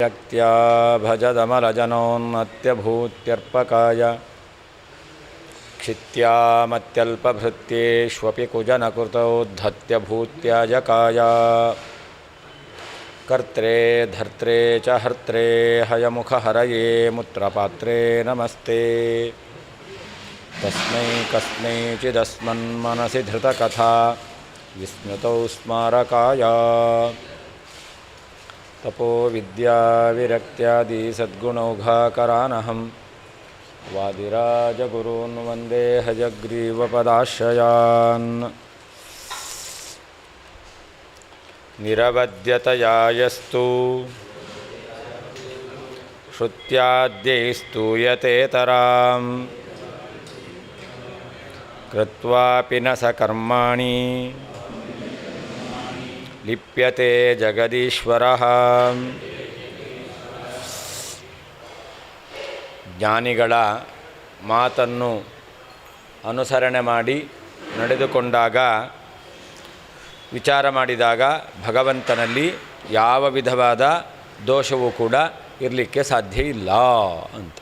शक्त्या भजदमलजनोन्नत्यभूत्यर्पकाय क्षित्यामत्यल्पभृत्येष्वपि कुजनकृतोद्धत्यभूत्याजकाय कर्त्रे धर्त्रे च हर्त्रे हयमुखहरये मुत्रपात्रे नमस्ते तस्मै कस्मैचिदस्मन्मनसि धृतकथा विस्मृतौ स्मारकाय तपो विद्याविरक्त्यादि सद्गुणौघाकरानहं वादिराजगुरून् वन्दे हयग्रीवपदाश्रयान् निरवद्यतया यस्तु श्रुत्याद्यैस्तूयतेतरां कृत्वापि न स कर्माणि लिप्यते जगदीश्वरः। ಜ್ಞಾನಿಗಳ ಮಾತನ್ನು ಅನುಸರಣೆ ಮಾಡಿ ನಡೆದುಕೊಂಡಾಗ ವಿಚಾರ ಮಾಡಿದಾಗ ಭಗವಂತನಲ್ಲಿ ಯಾವ ವಿಧವಾದ ದೋಷವೂ ಕೂಡ ಇರಲಿಕ್ಕೆ ಸಾಧ್ಯ ಇಲ್ಲ ಅಂತ.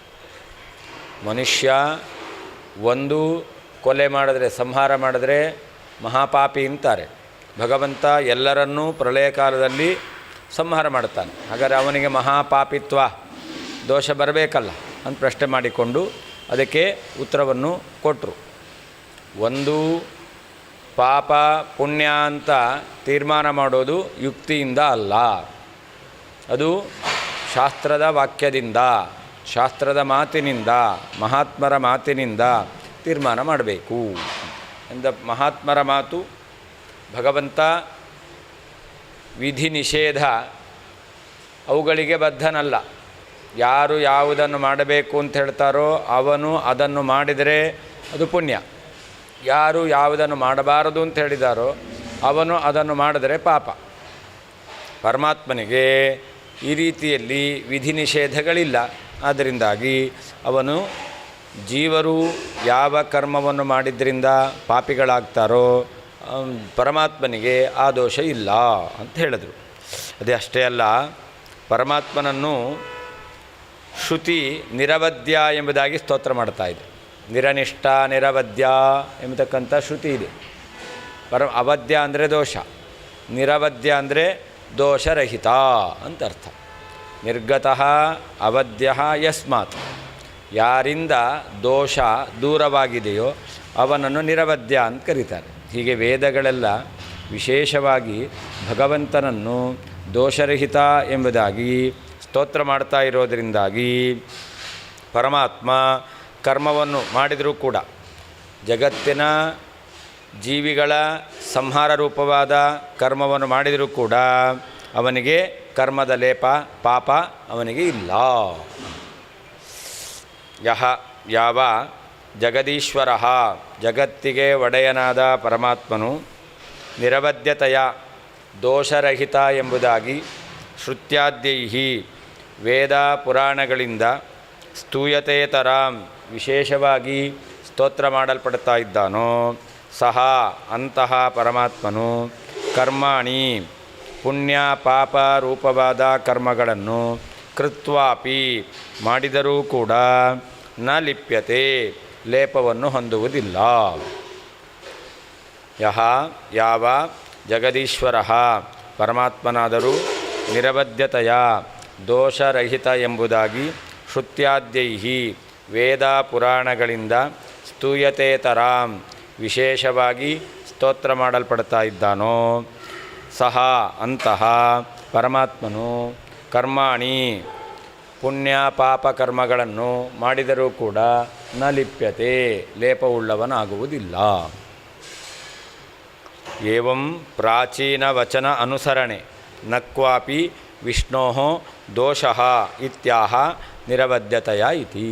ಮನುಷ್ಯ ಒಂದು ಕೊಲೆ ಮಾಡಿದ್ರೆ, ಸಂಹಾರ ಮಾಡಿದ್ರೆ ಮಹಾಪಾಪಿ ಅಂತಾರೆ. ಭಗವಂತ ಎಲ್ಲರನ್ನೂ ಪ್ರಳಯ ಕಾಲದಲ್ಲಿ ಸಂಹಾರ ಮಾಡ್ತಾನೆ. ಹಾಗಾದರೆ ಅವನಿಗೆ ಮಹಾಪಾಪಿತ್ವ ದೋಷ ಬರಬೇಕಲ್ಲ ಅಂತ ಪ್ರಶ್ನೆ ಮಾಡಿಕೊಂಡು ಅದಕ್ಕೆ ಉತ್ತರವನ್ನು ಕೊಟ್ಟರು. ಒಂದು ಪಾಪ ಪುಣ್ಯ ಅಂತ ತೀರ್ಮಾನ ಮಾಡೋದು ಯುಕ್ತಿಯಿಂದ ಅಲ್ಲ, ಅದು ಶಾಸ್ತ್ರದ ವಾಕ್ಯದಿಂದ, ಶಾಸ್ತ್ರದ ಮಾತಿನಿಂದ, ಮಹಾತ್ಮರ ಮಾತಿನಿಂದ ತೀರ್ಮಾನ ಮಾಡಬೇಕು. ಎಂದ ಮಹಾತ್ಮರ ಮಾತು, ಭಗವಂತ ವಿಧಿ ನಿಷೇಧ ಅವುಗಳಿಗೆ ಬದ್ಧನಲ್ಲ. ಯಾರು ಯಾವುದನ್ನು ಮಾಡಬೇಕು ಅಂತ ಹೇಳ್ತಾರೋ ಅವನು ಅದನ್ನು ಮಾಡಿದರೆ ಅದು ಪುಣ್ಯ, ಯಾರು ಯಾವುದನ್ನು ಮಾಡಬಾರದು ಅಂತ ಹೇಳಿದಾರೋ ಅವನು ಅದನ್ನು ಮಾಡಿದರೆ ಪಾಪ. ಪರಮಾತ್ಮನಿಗೆ ಈ ರೀತಿಯಲ್ಲಿ ವಿಧಿ ನಿಷೇಧಗಳಿಲ್ಲ. ಆದ್ದರಿಂದಾಗಿ ಅವನು ಜೀವರು ಯಾವ ಕರ್ಮವನ್ನು ಮಾಡಿದ್ರಿಂದ ಪಾಪಿಗಳಾಗ್ತಾರೋ ಪರಮಾತ್ಮನಿಗೆ ಆ ದೋಷ ಇಲ್ಲ ಅಂತ ಹೇಳಿದರು. ಅದೇ ಅಷ್ಟೇ ಅಲ್ಲ, ಪರಮಾತ್ಮನನ್ನು ಶ್ರುತಿ ನಿರವದ್ಯ ಎಂಬುದಾಗಿ ಸ್ತೋತ್ರ ಮಾಡ್ತಾ ಇದೆ. ನಿರನಿಷ್ಠ ನಿರವದ್ಯ ಎಂಬತಕ್ಕಂಥ ಶ್ರುತಿ ಇದೆ. ಅವದ್ಯ ಅಂದರೆ ದೋಷ, ನಿರವದ್ಯ ಅಂದರೆ ದೋಷರಹಿತ ಅಂತ ಅರ್ಥ. ನಿರ್ಗತಃ ಅವದ್ಯ ಯಸ್ಮಾತ್, ಯಾರಿಂದ ದೋಷ ದೂರವಾಗಿದೆಯೋ ಅವನನ್ನು ನಿರವದ್ಯ ಅಂತ ಕರೀತಾರೆ. ಹೀಗೆ ವೇದಗಳೆಲ್ಲ ವಿಶೇಷವಾಗಿ ಭಗವಂತನನ್ನು ದೋಷರಹಿತ ಎಂಬುದಾಗಿ ಸ್ತೋತ್ರ ಮಾಡ್ತಾ ಇರೋದರಿಂದಾಗಿ ಪರಮಾತ್ಮ ಕರ್ಮವನ್ನು ಮಾಡಿದರೂ ಕೂಡ, ಜಗತ್ತಿನ ಜೀವಿಗಳ ಸಂಹಾರ ರೂಪವಾದ ಕರ್ಮವನ್ನು ಮಾಡಿದರೂ ಕೂಡ ಅವನಿಗೆ ಕರ್ಮದ ಲೇಪ ಪಾಪ ಅವನಿಗೆ ಇಲ್ಲ. ಯಾವ ಜಗದೀಶ್ವರ, ಜಗತ್ತಿಗೆ ಒಡೆಯನಾದ ಪರಮಾತ್ಮನು ನಿರವದ್ಯತೆಯ ದೋಷರಹಿತ ಎಂಬುದಾಗಿ ಶ್ರುತ್ಯಾದ್ಯೈಹಿ ವೇದ ಪುರಾಣಗಳಿಂದ ಸ್ತೂಯತೇತರಾಂ ವಿಶೇಷವಾಗಿ ಸ್ತೋತ್ರ ಮಾಡಲ್ಪಡ್ತಾ ಇದ್ದಾನೋ ಸಹ ಅಂತಹ ಪರಮಾತ್ಮನು ಕರ್ಮಾಣಿ ಪುಣ್ಯ ಪಾಪ ರೂಪವಾದ ಕರ್ಮಗಳನ್ನು ಕೃತ್ವಾಪಿ ಮಾಡಿದರೂ ಕೂಡ ನ ಲಿಪ್ಯತೆ ಲೇಪವನ್ನು ಹೊಂದುವುದಿಲ್ಲ. ಯಾವ ಜಗದೀಶ್ವರ ಪರಮಾತ್ಮನಾದರೂ ನಿರವದ್ಯತೆಯ ದೋಷರಹಿತ ಎಂಬುದಾಗಿ ಶ್ರುತ್ಯಾದ್ಯೈಹಿ ವೇದ ಪುರಾಣಗಳಿಂದ ಸ್ತೂಯತೇತರಾಂ ವಿಶೇಷವಾಗಿ ಸ್ತೋತ್ರ ಮಾಡಲ್ಪಡ್ತಾ ಇದ್ದಾನೋ ಸಹ ಅಂತಹ ಪರಮಾತ್ಮನು ಕರ್ಮಾಣಿ ಪುಣ್ಯ ಪಾಪ ಕರ್ಮಗಳನ್ನು ಮಾಡಿದರೂ ಕೂಡ ನ ಲಿಪ್ಯತೆ ಲೇಪವುಳ್ಳವನಾಗುವುದಿಲ್ಲ. ಏವಂ ಪ್ರಾಚೀನ ವಚನ ಅನುಸರಣೆ ನ ಕ್ವಾಪಿ ವಿಷ್ಣೋ ದೋಷಃ ಇತ್ಯಾಹ ನಿರವದ್ಯತೆಯ ಇತಿ.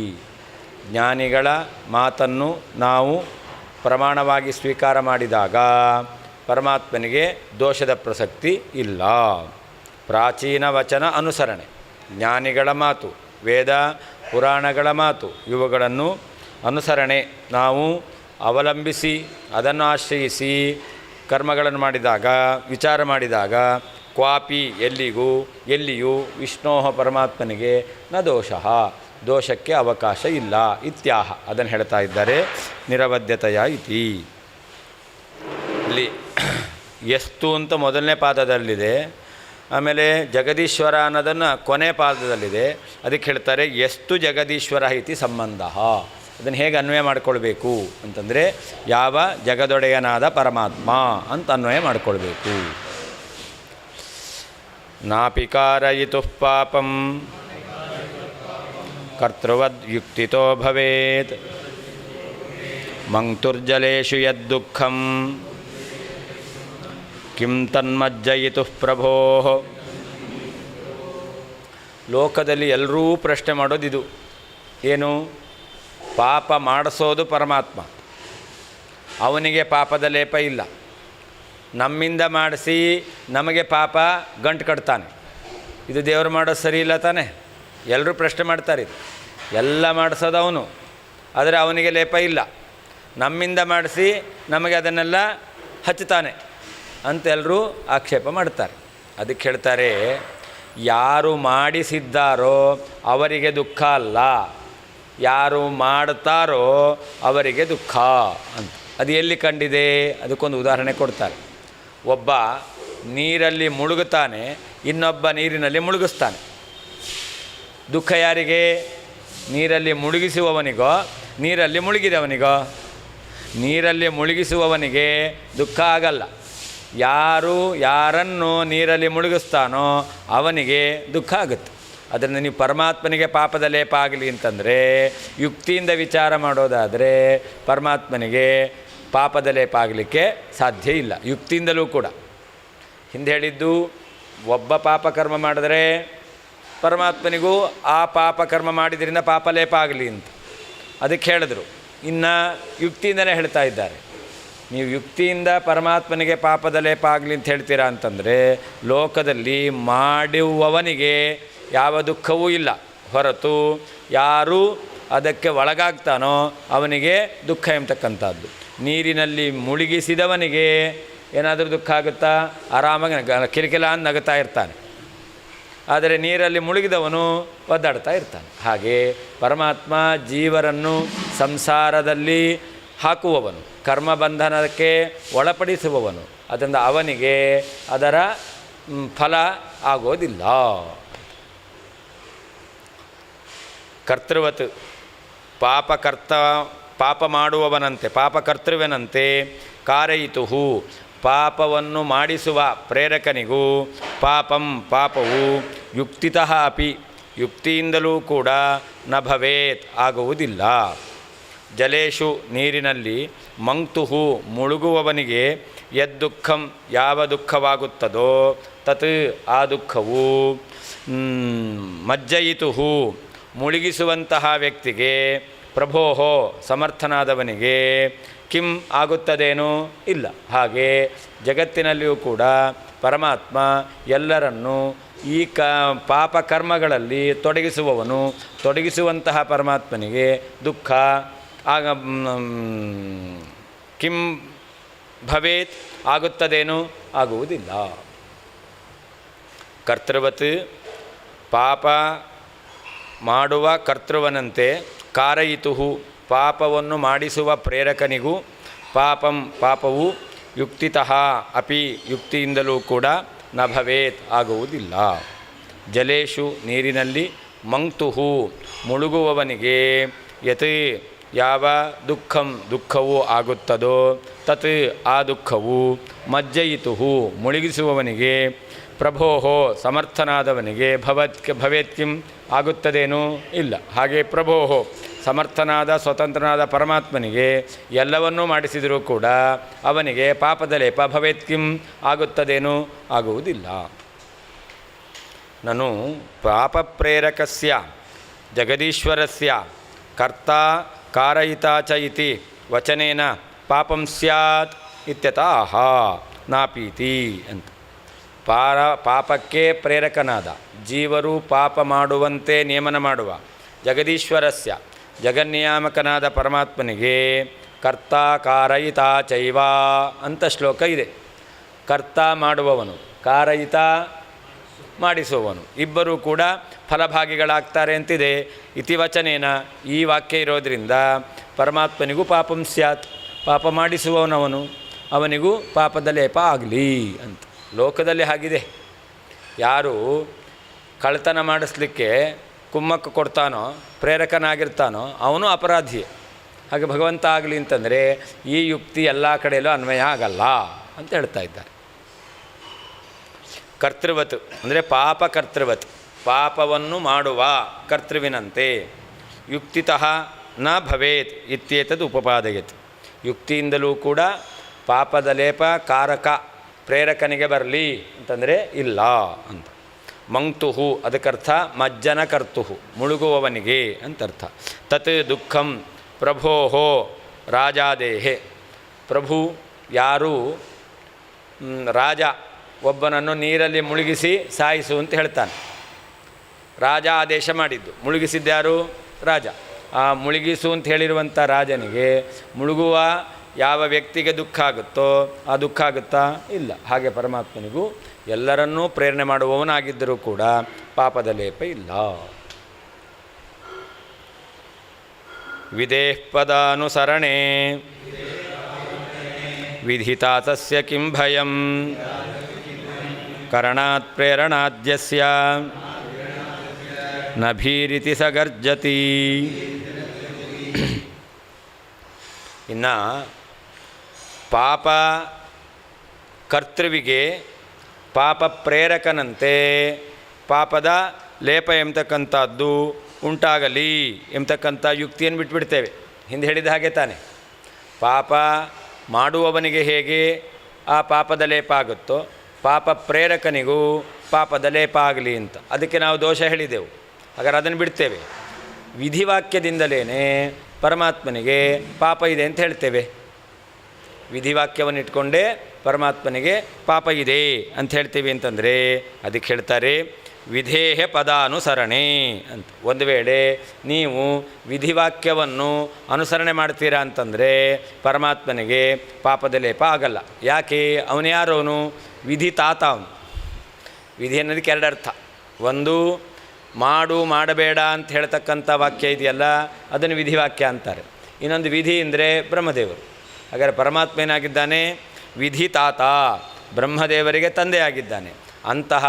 ಜ್ಞಾನಿಗಳ ಮಾತನ್ನು ನಾವು ಪ್ರಮಾಣವಾಗಿ ಸ್ವೀಕಾರ ಮಾಡಿದಾಗ ಪರಮಾತ್ಮನಿಗೆ ದೋಷದ ಪ್ರಸಕ್ತಿ ಇಲ್ಲ. ಪ್ರಾಚೀನ ವಚನ ಅನುಸರಣೆ, ಜ್ಞಾನಿಗಳ ಮಾತು, ವೇದ ಪುರಾಣಗಳ ಮಾತು, ಇವುಗಳನ್ನು ಅನುಸರಣೆ ನಾವು ಅವಲಂಬಿಸಿ ಅದನ್ನು ಆಶ್ರಯಿಸಿ ಕರ್ಮಗಳನ್ನು ಮಾಡಿದಾಗ, ವಿಚಾರ ಮಾಡಿದಾಗ ಕ್ವಾಪಿ ಎಲ್ಲಿಗೂ ಎಲ್ಲಿಯೂ ವಿಷ್ಣೋ ಪರಮಾತ್ಮನಿಗೆ ನ ದೋಷಃ ದೋಷಕ್ಕೆ ಅವಕಾಶ ಇಲ್ಲ ಇತ್ಯಾಹ. ಅದನ್ನು ಹೇಳ್ತಾ ಇದ್ದಾರೆ ನಿರವಧ್ಯತೆಯ ಇತಿ. ಇಲ್ಲಿ ಎಸ್ತು ಅಂತ ಮೊದಲನೇ ಪಾದದಲ್ಲಿದೆ, ಆಮೇಲೆ ಜಗದೀಶ್ವರ ಅನ್ನೋದನ್ನು ಕೊನೆ ಪಾದದಲ್ಲಿದೆ. ಅದಕ್ಕೆ ಹೇಳ್ತಾರೆ ಎಸ್ತು ಜಗದೀಶ್ವರ ಇತಿ ಸಂಬಂಧ. ಅದನ್ನು ಹೇಗೆ ಅನ್ವಯ ಮಾಡಿಕೊಳ್ಬೇಕು ಅಂತಂದರೆ ಯಾವ ಜಗದೊಡೆಯನಾದ ಪರಮಾತ್ಮ ಅಂತ ಅನ್ವಯ ಮಾಡಿಕೊಳ್ಬೇಕು. ನಾಪಿ ಕಾರಯಿತು ಪಾಪಂ ಕರ್ತೃವದ್ ಯುಕ್ತಿತೋ ಭವೇತ್ ಮಂಕ್ತುರ್ಜಲೇಷು ಯದ್ದುಃಖಂ ಕಿಂ ತನ್ಮಜ್ಜಯಿತು ಪ್ರಭೋ. ಲೋಕದಲ್ಲಿ ಎಲ್ಲರೂ ಪ್ರಶ್ನೆ ಮಾಡೋದಿದು, ಏನು? ಪಾಪ ಮಾಡಿಸೋದು ಪರಮಾತ್ಮ, ಅವನಿಗೆ ಪಾಪದ ಲೇಪ ಇಲ್ಲ. ನಮ್ಮಿಂದ ಮಾಡಿಸಿ ನಮಗೆ ಪಾಪ ಗಂಟು ಕಟ್ತಾನೆ. ಇದು ದೇವರು ಮಾಡೋದು ಸರಿ ಇಲ್ಲ ತಾನೆ? ಎಲ್ಲರೂ ಪ್ರಶ್ನೆ ಮಾಡ್ತಾರೆ. ಎಲ್ಲ ಮಾಡಿಸೋದು ಅವನು, ಆದರೆ ಅವನಿಗೆ ಲೇಪ ಇಲ್ಲ. ನಮ್ಮಿಂದ ಮಾಡಿಸಿ ನಮಗೆ ಅದನ್ನೆಲ್ಲ ಹಚ್ಚುತ್ತಾನೆ ಅಂತ ಎಲ್ಲರೂ ಆಕ್ಷೇಪ ಮಾಡ್ತಾರೆ. ಅದಕ್ಕೆ ಹೇಳ್ತಾರೆ, ಯಾರು ಮಾಡಿಸಿದ್ದಾರೋ ಅವರಿಗೆ ದುಃಖ ಅಲ್ಲ, ಯಾರು ಮಾಡ್ತಾರೋ ಅವರಿಗೆ ದುಃಖ ಅಂತ. ಅದು ಎಲ್ಲಿ ಕಂಡಿದೆ? ಅದಕ್ಕೊಂದು ಉದಾಹರಣೆ ಕೊಡ್ತಾರೆ. ಒಬ್ಬ ನೀರಲ್ಲಿ ಮುಳುಗುತ್ತಾನೆ, ಇನ್ನೊಬ್ಬ ನೀರಿನಲ್ಲಿ ಮುಳುಗಿಸ್ತಾನೆ. ದುಃಖ ಯಾರಿಗೆ? ನೀರಲ್ಲಿ ಮುಳುಗಿಸುವವನಿಗೋ ನೀರಲ್ಲಿ ಮುಳುಗಿದವನಿಗೋ? ನೀರಲ್ಲಿ ಮುಳುಗಿಸುವವನಿಗೆ ದುಃಖ ಆಗಲ್ಲ. ಯಾರನ್ನು ನೀರಲ್ಲಿ ಮುಳುಗಿಸ್ತಾನೋ ಅವನಿಗೆ ದುಃಖ ಆಗುತ್ತೆ. ಅದನ್ನು ನೀವು ಪರಮಾತ್ಮನಿಗೆ ಪಾಪದ ಲೇಪ ಆಗಲಿ ಅಂತಂದರೆ ಯುಕ್ತಿಯಿಂದ ವಿಚಾರ ಮಾಡೋದಾದರೆ ಪರಮಾತ್ಮನಿಗೆ ಪಾಪದ ಲೇಪ ಆಗಲಿಕ್ಕೆ ಸಾಧ್ಯ ಇಲ್ಲ, ಯುಕ್ತಿಯಿಂದಲೂ ಕೂಡ. ಹಿಂದೆ ಹೇಳಿದ್ದು, ಒಬ್ಬ ಪಾಪಕರ್ಮ ಮಾಡಿದ್ರೆ ಪರಮಾತ್ಮನಿಗೂ ಆ ಪಾಪಕರ್ಮ ಮಾಡಿದ್ರಿಂದ ಪಾಪ ಲೇಪ ಆಗಲಿ ಅಂತ ಅದಕ್ಕೆ ಹೇಳಿದ್ರು. ಇನ್ನು ಯುಕ್ತಿಯಿಂದಲೇ ಹೇಳ್ತಾ ಇದ್ದಾರೆ. ನೀವು ಯುಕ್ತಿಯಿಂದ ಪರಮಾತ್ಮನಿಗೆ ಪಾಪದ ಲೇಪ ಆಗಲಿ ಅಂತ ಹೇಳ್ತೀರಾ ಅಂತಂದರೆ ಲೋಕದಲ್ಲಿ ಮಾಡುವವನಿಗೆ ಯಾವ ದುಃಖವೂ ಇಲ್ಲ, ಹೊರತು ಯಾರು ಅದಕ್ಕೆ ಒಳಗಾಗ್ತಾನೋ ಅವನಿಗೆ ದುಃಖ ಎಂಬತಕ್ಕಂಥದ್ದು. ನೀರಿನಲ್ಲಿ ಮುಳುಗಿಸಿದವನಿಗೆ ಏನಾದರೂ ದುಃಖ ಆಗುತ್ತಾ? ಆರಾಮಾಗಿ ಕಿರಿಕಿಲ ಅಂತ ನಗುತ್ತಾ ಇರ್ತಾನೆ. ಆದರೆ ನೀರಲ್ಲಿ ಮುಳುಗಿದವನು ಒದ್ದಾಡ್ತಾ ಇರ್ತಾನೆ. ಹಾಗೆ ಪರಮಾತ್ಮ ಜೀವರನ್ನು ಸಂಸಾರದಲ್ಲಿ ಹಾಕುವವನು, ಕರ್ಮಬಂಧನಕ್ಕೆ ಒಳಪಡಿಸುವವನು. ಅದರಿಂದ ಅವನಿಗೆ ಅದರ ಫಲ ಆಗೋದಿಲ್ಲ. ಕರ್ತೃವತ್ ಪಾಪ ಮಾಡುವವನಂತೆ, ಪಾಪಕರ್ತೃವನಂತೆ ಕಾರಯಿತು ಪಾಪವನ್ನು ಮಾಡಿಸುವ ಪ್ರೇರಕನಿಗೂ ಪಾಪವು ಯುಕ್ತಿತಃ ಅಪಿ ಯುಕ್ತಿಯಿಂದಲೂ ಕೂಡ ನ ಭವೇತ್ ಆಗುವುದಿಲ್ಲ. ಜಲೇಶು ನೀರಿನಲ್ಲಿ ಮಂಕ್ತುಹು ಮುಳುಗುವವನಿಗೆ ಯದ್ದುಃಖಂ ಯಾವ ದುಃಖವಾಗುತ್ತದೋ ತತ್ ಆ ದುಃಖವು ಮಜ್ಜಯಿತು ಮುಳುಗಿಸುವಂತಹ ವ್ಯಕ್ತಿಗೆ ಪ್ರಭೋಹೋ ಸಮರ್ಥನಾದವನಿಗೆ ಕಿಂ ಆಗುತ್ತದೇನೋ ಇಲ್ಲ. ಹಾಗೆ ಜಗತ್ತಿನಲ್ಲಿಯೂ ಕೂಡ ಪರಮಾತ್ಮ ಎಲ್ಲರನ್ನೂ ಈ ಪಾಪಕರ್ಮಗಳಲ್ಲಿ ತೊಡಗಿಸುವಂತಹ ಪರಮಾತ್ಮನಿಗೆ ದುಃಖ ಆಗ ಕಿಂ ಭವೇತ್ ಆಗುತ್ತದೇನೋ ಆಗುವುದಿಲ್ಲ. ಕರ್ತೃವತ್ ಪಾಪ ಮಾಡುವ ಕರ್ತೃವನಂತೆ ಕಾರಯಿತು ಪಾಪವನ್ನು ಮಾಡಿಸುವ ಪ್ರೇರಕನಿಗೂ ಪಾಪವು ಯುಕ್ತಿತಃ ಅಪಿ ಯುಕ್ತಿಯಿಂದಲೂ ಕೂಡ ನ ಭವೇತ್ ಆಗುವುದಿಲ್ಲ. ಜಲೇಶು ನೀರಿನಲ್ಲಿ ಮಂಕ್ತುಹು ಮುಳುಗುವವನಿಗೆ ಯತ್ ಯಾವ ದುಃಖವು ಆಗುತ್ತದೋ ತತ್ ಆ ದುಃಖವು ಮಜ್ಜಯಿತು ಮುಳುಗಿಸುವವನಿಗೆ ಪ್ರಭೋಹೋ ಸಮರ್ಥನಾದವನಿಗೆ ಭವೇತ್ ಕಿಂ ಆಗುತ್ತದೇನೂ ಇಲ್ಲ. ಹಾಗೆ ಪ್ರಭೋಹೋ ಸಮರ್ಥನಾದ ಸ್ವತಂತ್ರನಾದ ಪರಮಾತ್ಮನಿಗೆ ಎಲ್ಲವನ್ನೂ ಮಾಡಿಸಿದರೂ ಕೂಡ ಅವನಿಗೆ ಪಾಪದ ಲೇಪ ಭವೇತ್ ಕಿಂ ಆಗುತ್ತದೇನೂ ಆಗುವುದಿಲ್ಲ. ನನು ಪಾಪಪ್ರೇರಕಸ್ಯ ಜಗದೀಶ್ವರಸ್ಯ ಕರ್ತಾ ಕಾರಯಿತಾ ಚ ಇತಿ ವಚನೇನ ಪಾಪಂ ಸ್ಯಾತ್ ಇತ್ಯತಃ ನಾಪೀತಿ ಅಂತ. ಪಾಪಕ್ಕೆ ಪ್ರೇರಕನಾದ ಜೀವರು ಪಾಪ ಮಾಡುವಂತೆ ನೇಮನ ಮಾಡುವ ಜಗದೀಶ್ವರಸ್ಯ ಜಗನ್ನಿಯಾಮಕನಾದ ಪರಮಾತ್ಮನಿಗೆ ಕರ್ತಾ ಕಾರಯಿತಾ ಚೈವ ಅಂತ ಶ್ಲೋಕ ಇದೆ. ಕರ್ತ ಮಾಡುವವನು, ಕಾರಯಿತ ಮಾಡಿಸುವವನು, ಇಬ್ಬರೂ ಕೂಡ ಫಲಭಾಗಿಗಳಾಗ್ತಾರೆ ಅಂತಿದೆ. ಇತಿವಚನೇನ ಈ ವಾಕ್ಯ ಇರೋದರಿಂದ ಪರಮಾತ್ಮನಿಗೂ ಪಾಪಂ ಸ್ಯಾತ್, ಪಾಪ ಮಾಡಿಸುವವನವನು, ಅವನಿಗೂ ಪಾಪದ ಲೇಪ ಆಗಲಿ ಅಂತ. ಲೋಕದಲ್ಲಿ ಹಾಗಿದೆ. ಯಾರು ಕಳ್ತನ ಮಾಡಿಸ್ಲಿಕ್ಕೆ ಕುಮ್ಮಕ್ಕು ಕೊಡ್ತಾನೋ, ಪ್ರೇರಕನಾಗಿರ್ತಾನೋ ಅವನು ಅಪರಾಧಿಯೇ. ಹಾಗೆ ಭಗವಂತ ಆಗಲಿ ಅಂತಂದರೆ ಈ ಯುಕ್ತಿ ಎಲ್ಲ ಕಡೆಯಲ್ಲೂ ಅನ್ವಯ ಆಗಲ್ಲ ಅಂತ ಹೇಳ್ತಾ ಇದ್ದಾರೆ. ಕರ್ತೃವತ್ ಅಂದರೆ ಪಾಪ ಕರ್ತೃವತ್, ಪಾಪವನ್ನು ಮಾಡುವ ಕರ್ತೃವಿನಂತೆ. ಯುಕ್ತಿತಃ ನ ಭವೇತ್ ಇತ್ಯೇತದ್ ಉಪಪಾದಯತ್. ಯುಕ್ತಿಯಿಂದಲೂ ಕೂಡ ಪಾಪದ ಲೇಪ ಕಾರಕ ಪ್ರೇರಕನಿಗೆ ಬರಲಿ ಅಂತಂದರೆ ಇಲ್ಲ ಅಂತ. ಮಂಕ್ತುಹು ಅದಕ್ಕರ್ಥ ಮಜ್ಜನ ಕರ್ತುಹು, ಮುಳುಗುವವನಿಗೆ ಅಂತರ್ಥ. ತತ್ ದುಃಖಂ ಪ್ರಭೋಹೋ ರಾಜಾದೇಹೆ. ಪ್ರಭು ಯಾರು ರಾಜ ಒಬ್ಬನನ್ನು ನೀರಲ್ಲಿ ಮುಳುಗಿಸಿ ಸಾಯಿಸು ಅಂತ ಹೇಳ್ತಾನೆ. ರಾಜ ಆದೇಶ ಮಾಡಿದ್ದು, ಮುಳುಗಿಸಿದ್ದ್ಯಾರು? ರಾಜ. ಆ ಮುಳುಗಿಸು ಅಂತ ಹೇಳಿರುವಂಥ ರಾಜನಿಗೆ ಮುಳುಗುವ ಯಾವ ವ್ಯಕ್ತಿಗೆ ದುಃಖ ಆಗುತ್ತೋ ಆ ದುಃಖ ಆಗುತ್ತಾ? ಇಲ್ಲ. ಹಾಗೆ ಪರಮಾತ್ಮನಿಗೂ ಎಲ್ಲರನ್ನೂ ಪ್ರೇರಣೆ ಮಾಡುವವನಾಗಿದ್ದರೂ ಕೂಡ ಪಾಪದ ಲೇಪ ಇಲ್ಲ. ವಿದೇಃ ಪದಾನುಸರಣೆ ವಿಧಿತಾತಸ್ಯ ಕಿಂ ಭಯಂ ಕರಣಾತ್ ಪ್ರೇರಣಾದ್ಯಸ್ಯ ನ ಭೀರಿತಿ ಸಗರ್ಜತಿ. ಇನ್ನು ಪಾಪ ಕರ್ತೃವಿಗೆ ಪಾಪ ಪ್ರೇರಕನಂತೆ ಪಾಪದ ಲೇಪ ಎಂಬತಕ್ಕಂಥದ್ದು ಉಂಟಾಗಲಿ ಎಂಬತಕ್ಕಂಥ ಯುಕ್ತಿಯನ್ನು ಬಿಟ್ಬಿಡ್ತೇವೆ. ಹಿಂದೆ ಹೇಳಿದ ಹಾಗೆ ತಾನೆ, ಪಾಪ ಮಾಡುವವನಿಗೆ ಹೇಗೆ ಆ ಪಾಪದ ಲೇಪ ಆಗುತ್ತೋ ಪಾಪ ಪ್ರೇರಕನಿಗೂ ಪಾಪದ ಲೇಪ ಆಗಲಿ ಅಂತ. ಅದಕ್ಕೆ ನಾವು ದೋಷ ಹೇಳಿದೆವು. ಹಾಗಾದ್ರೆ ಅದನ್ನು ಬಿಡ್ತೇವೆ. ವಿಧಿವಾಕ್ಯದಿಂದಲೇ ಪರಮಾತ್ಮನಿಗೆ ಪಾಪ ಇದೆ ಅಂತ ಹೇಳ್ತೇವೆ. ವಿಧಿವಾಕ್ಯವನ್ನು ಇಟ್ಕೊಂಡೇ ಪರಮಾತ್ಮನಿಗೆ ಪಾಪ ಇದೆ ಅಂತ ಹೇಳ್ತೀವಿ ಅಂತಂದರೆ ಅದಕ್ಕೆ ಹೇಳ್ತಾರೆ ವಿಧೇಹ ಪದಾನುಸರಣೆ ಅಂತ. ಒಂದು ವೇಳೆ ನೀವು ವಿಧಿವಾಕ್ಯವನ್ನು ಅನುಸರಣೆ ಮಾಡ್ತೀರಾ ಅಂತಂದರೆ ಪರಮಾತ್ಮನಿಗೆ ಪಾಪದ ಲೇಪ ಆಗಲ್ಲ. ಯಾಕೆ? ಅವನು ಯಾರವನು? ವಿಧಿ ತಾತ ಅವನು. ವಿಧಿ ಅನ್ನೋದಕ್ಕೆ ಎರಡು ಅರ್ಥ. ಒಂದು ಮಾಡು ಮಾಡಬೇಡ ಅಂತ ಹೇಳ್ತಕ್ಕಂಥ ವಾಕ್ಯ ಇದೆಯಲ್ಲ, ಅದನ್ನು ವಿಧಿವಾಕ್ಯ ಅಂತಾರೆ. ಇನ್ನೊಂದು ವಿಧಿ ಅಂದರೆ ಬ್ರಹ್ಮದೇವರು. ಹಾಗಾದರೆ ಪರಮಾತ್ಮ ಏನಾಗಿದ್ದಾನೆ? ವಿಧಿ ತಾತ, ಬ್ರಹ್ಮದೇವರಿಗೆ ತಂದೆಯಾಗಿದ್ದಾನೆ. ಅಂತಹ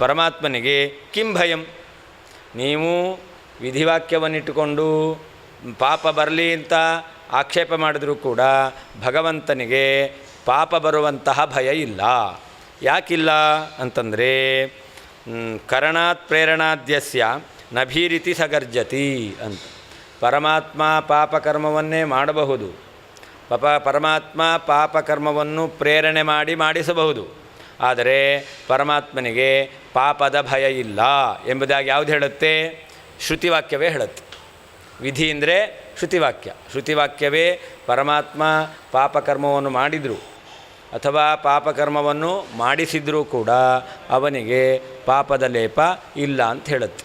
ಪರಮಾತ್ಮನಿಗೆ ಕಿಂ ಭಯಂ? ನೀವು ವಿಧಿವಾಕ್ಯವನ್ನಿಟ್ಟುಕೊಂಡು ಪಾಪ ಬರಲಿ ಅಂತ ಆಕ್ಷೇಪ ಮಾಡಿದ್ರೂ ಕೂಡ ಭಗವಂತನಿಗೆ ಪಾಪ ಬರುವಂತಹ ಭಯ ಇಲ್ಲ. ಯಾಕಿಲ್ಲ ಅಂತಂದರೆ ಕರಣಾತ್ ಪ್ರೇರಣಾದ್ಯಸ್ಯ ನಭೀರಿತಿ ಸಗರ್ಜತಿ ಅಂತ. ಪರಮಾತ್ಮ ಪಾಪಕರ್ಮವನ್ನೇ ಮಾಡಬಹುದು, ಪರಮಾತ್ಮ ಪಾಪಕರ್ಮವನ್ನು ಪ್ರೇರಣೆ ಮಾಡಿಸಬಹುದು. ಆದರೆ ಪರಮಾತ್ಮನಿಗೆ ಪಾಪದ ಭಯ ಇಲ್ಲ ಎಂಬುದಾಗಿ ಯಾವುದು ಹೇಳುತ್ತೆ? ಶ್ರುತಿವಾಕ್ಯವೇ ಹೇಳುತ್ತೆ. ವಿಧಿ ಅಂದರೆ ಶ್ರುತಿವಾಕ್ಯ. ಶ್ರುತಿವಾಕ್ಯವೇ ಪರಮಾತ್ಮ ಪಾಪಕರ್ಮವನ್ನು ಮಾಡಿದರು ಅಥವಾ ಪಾಪಕರ್ಮವನ್ನು ಮಾಡಿಸಿದರೂ ಕೂಡ ಅವನಿಗೆ ಪಾಪದ ಲೇಪ ಇಲ್ಲ ಅಂತ ಹೇಳುತ್ತೆ.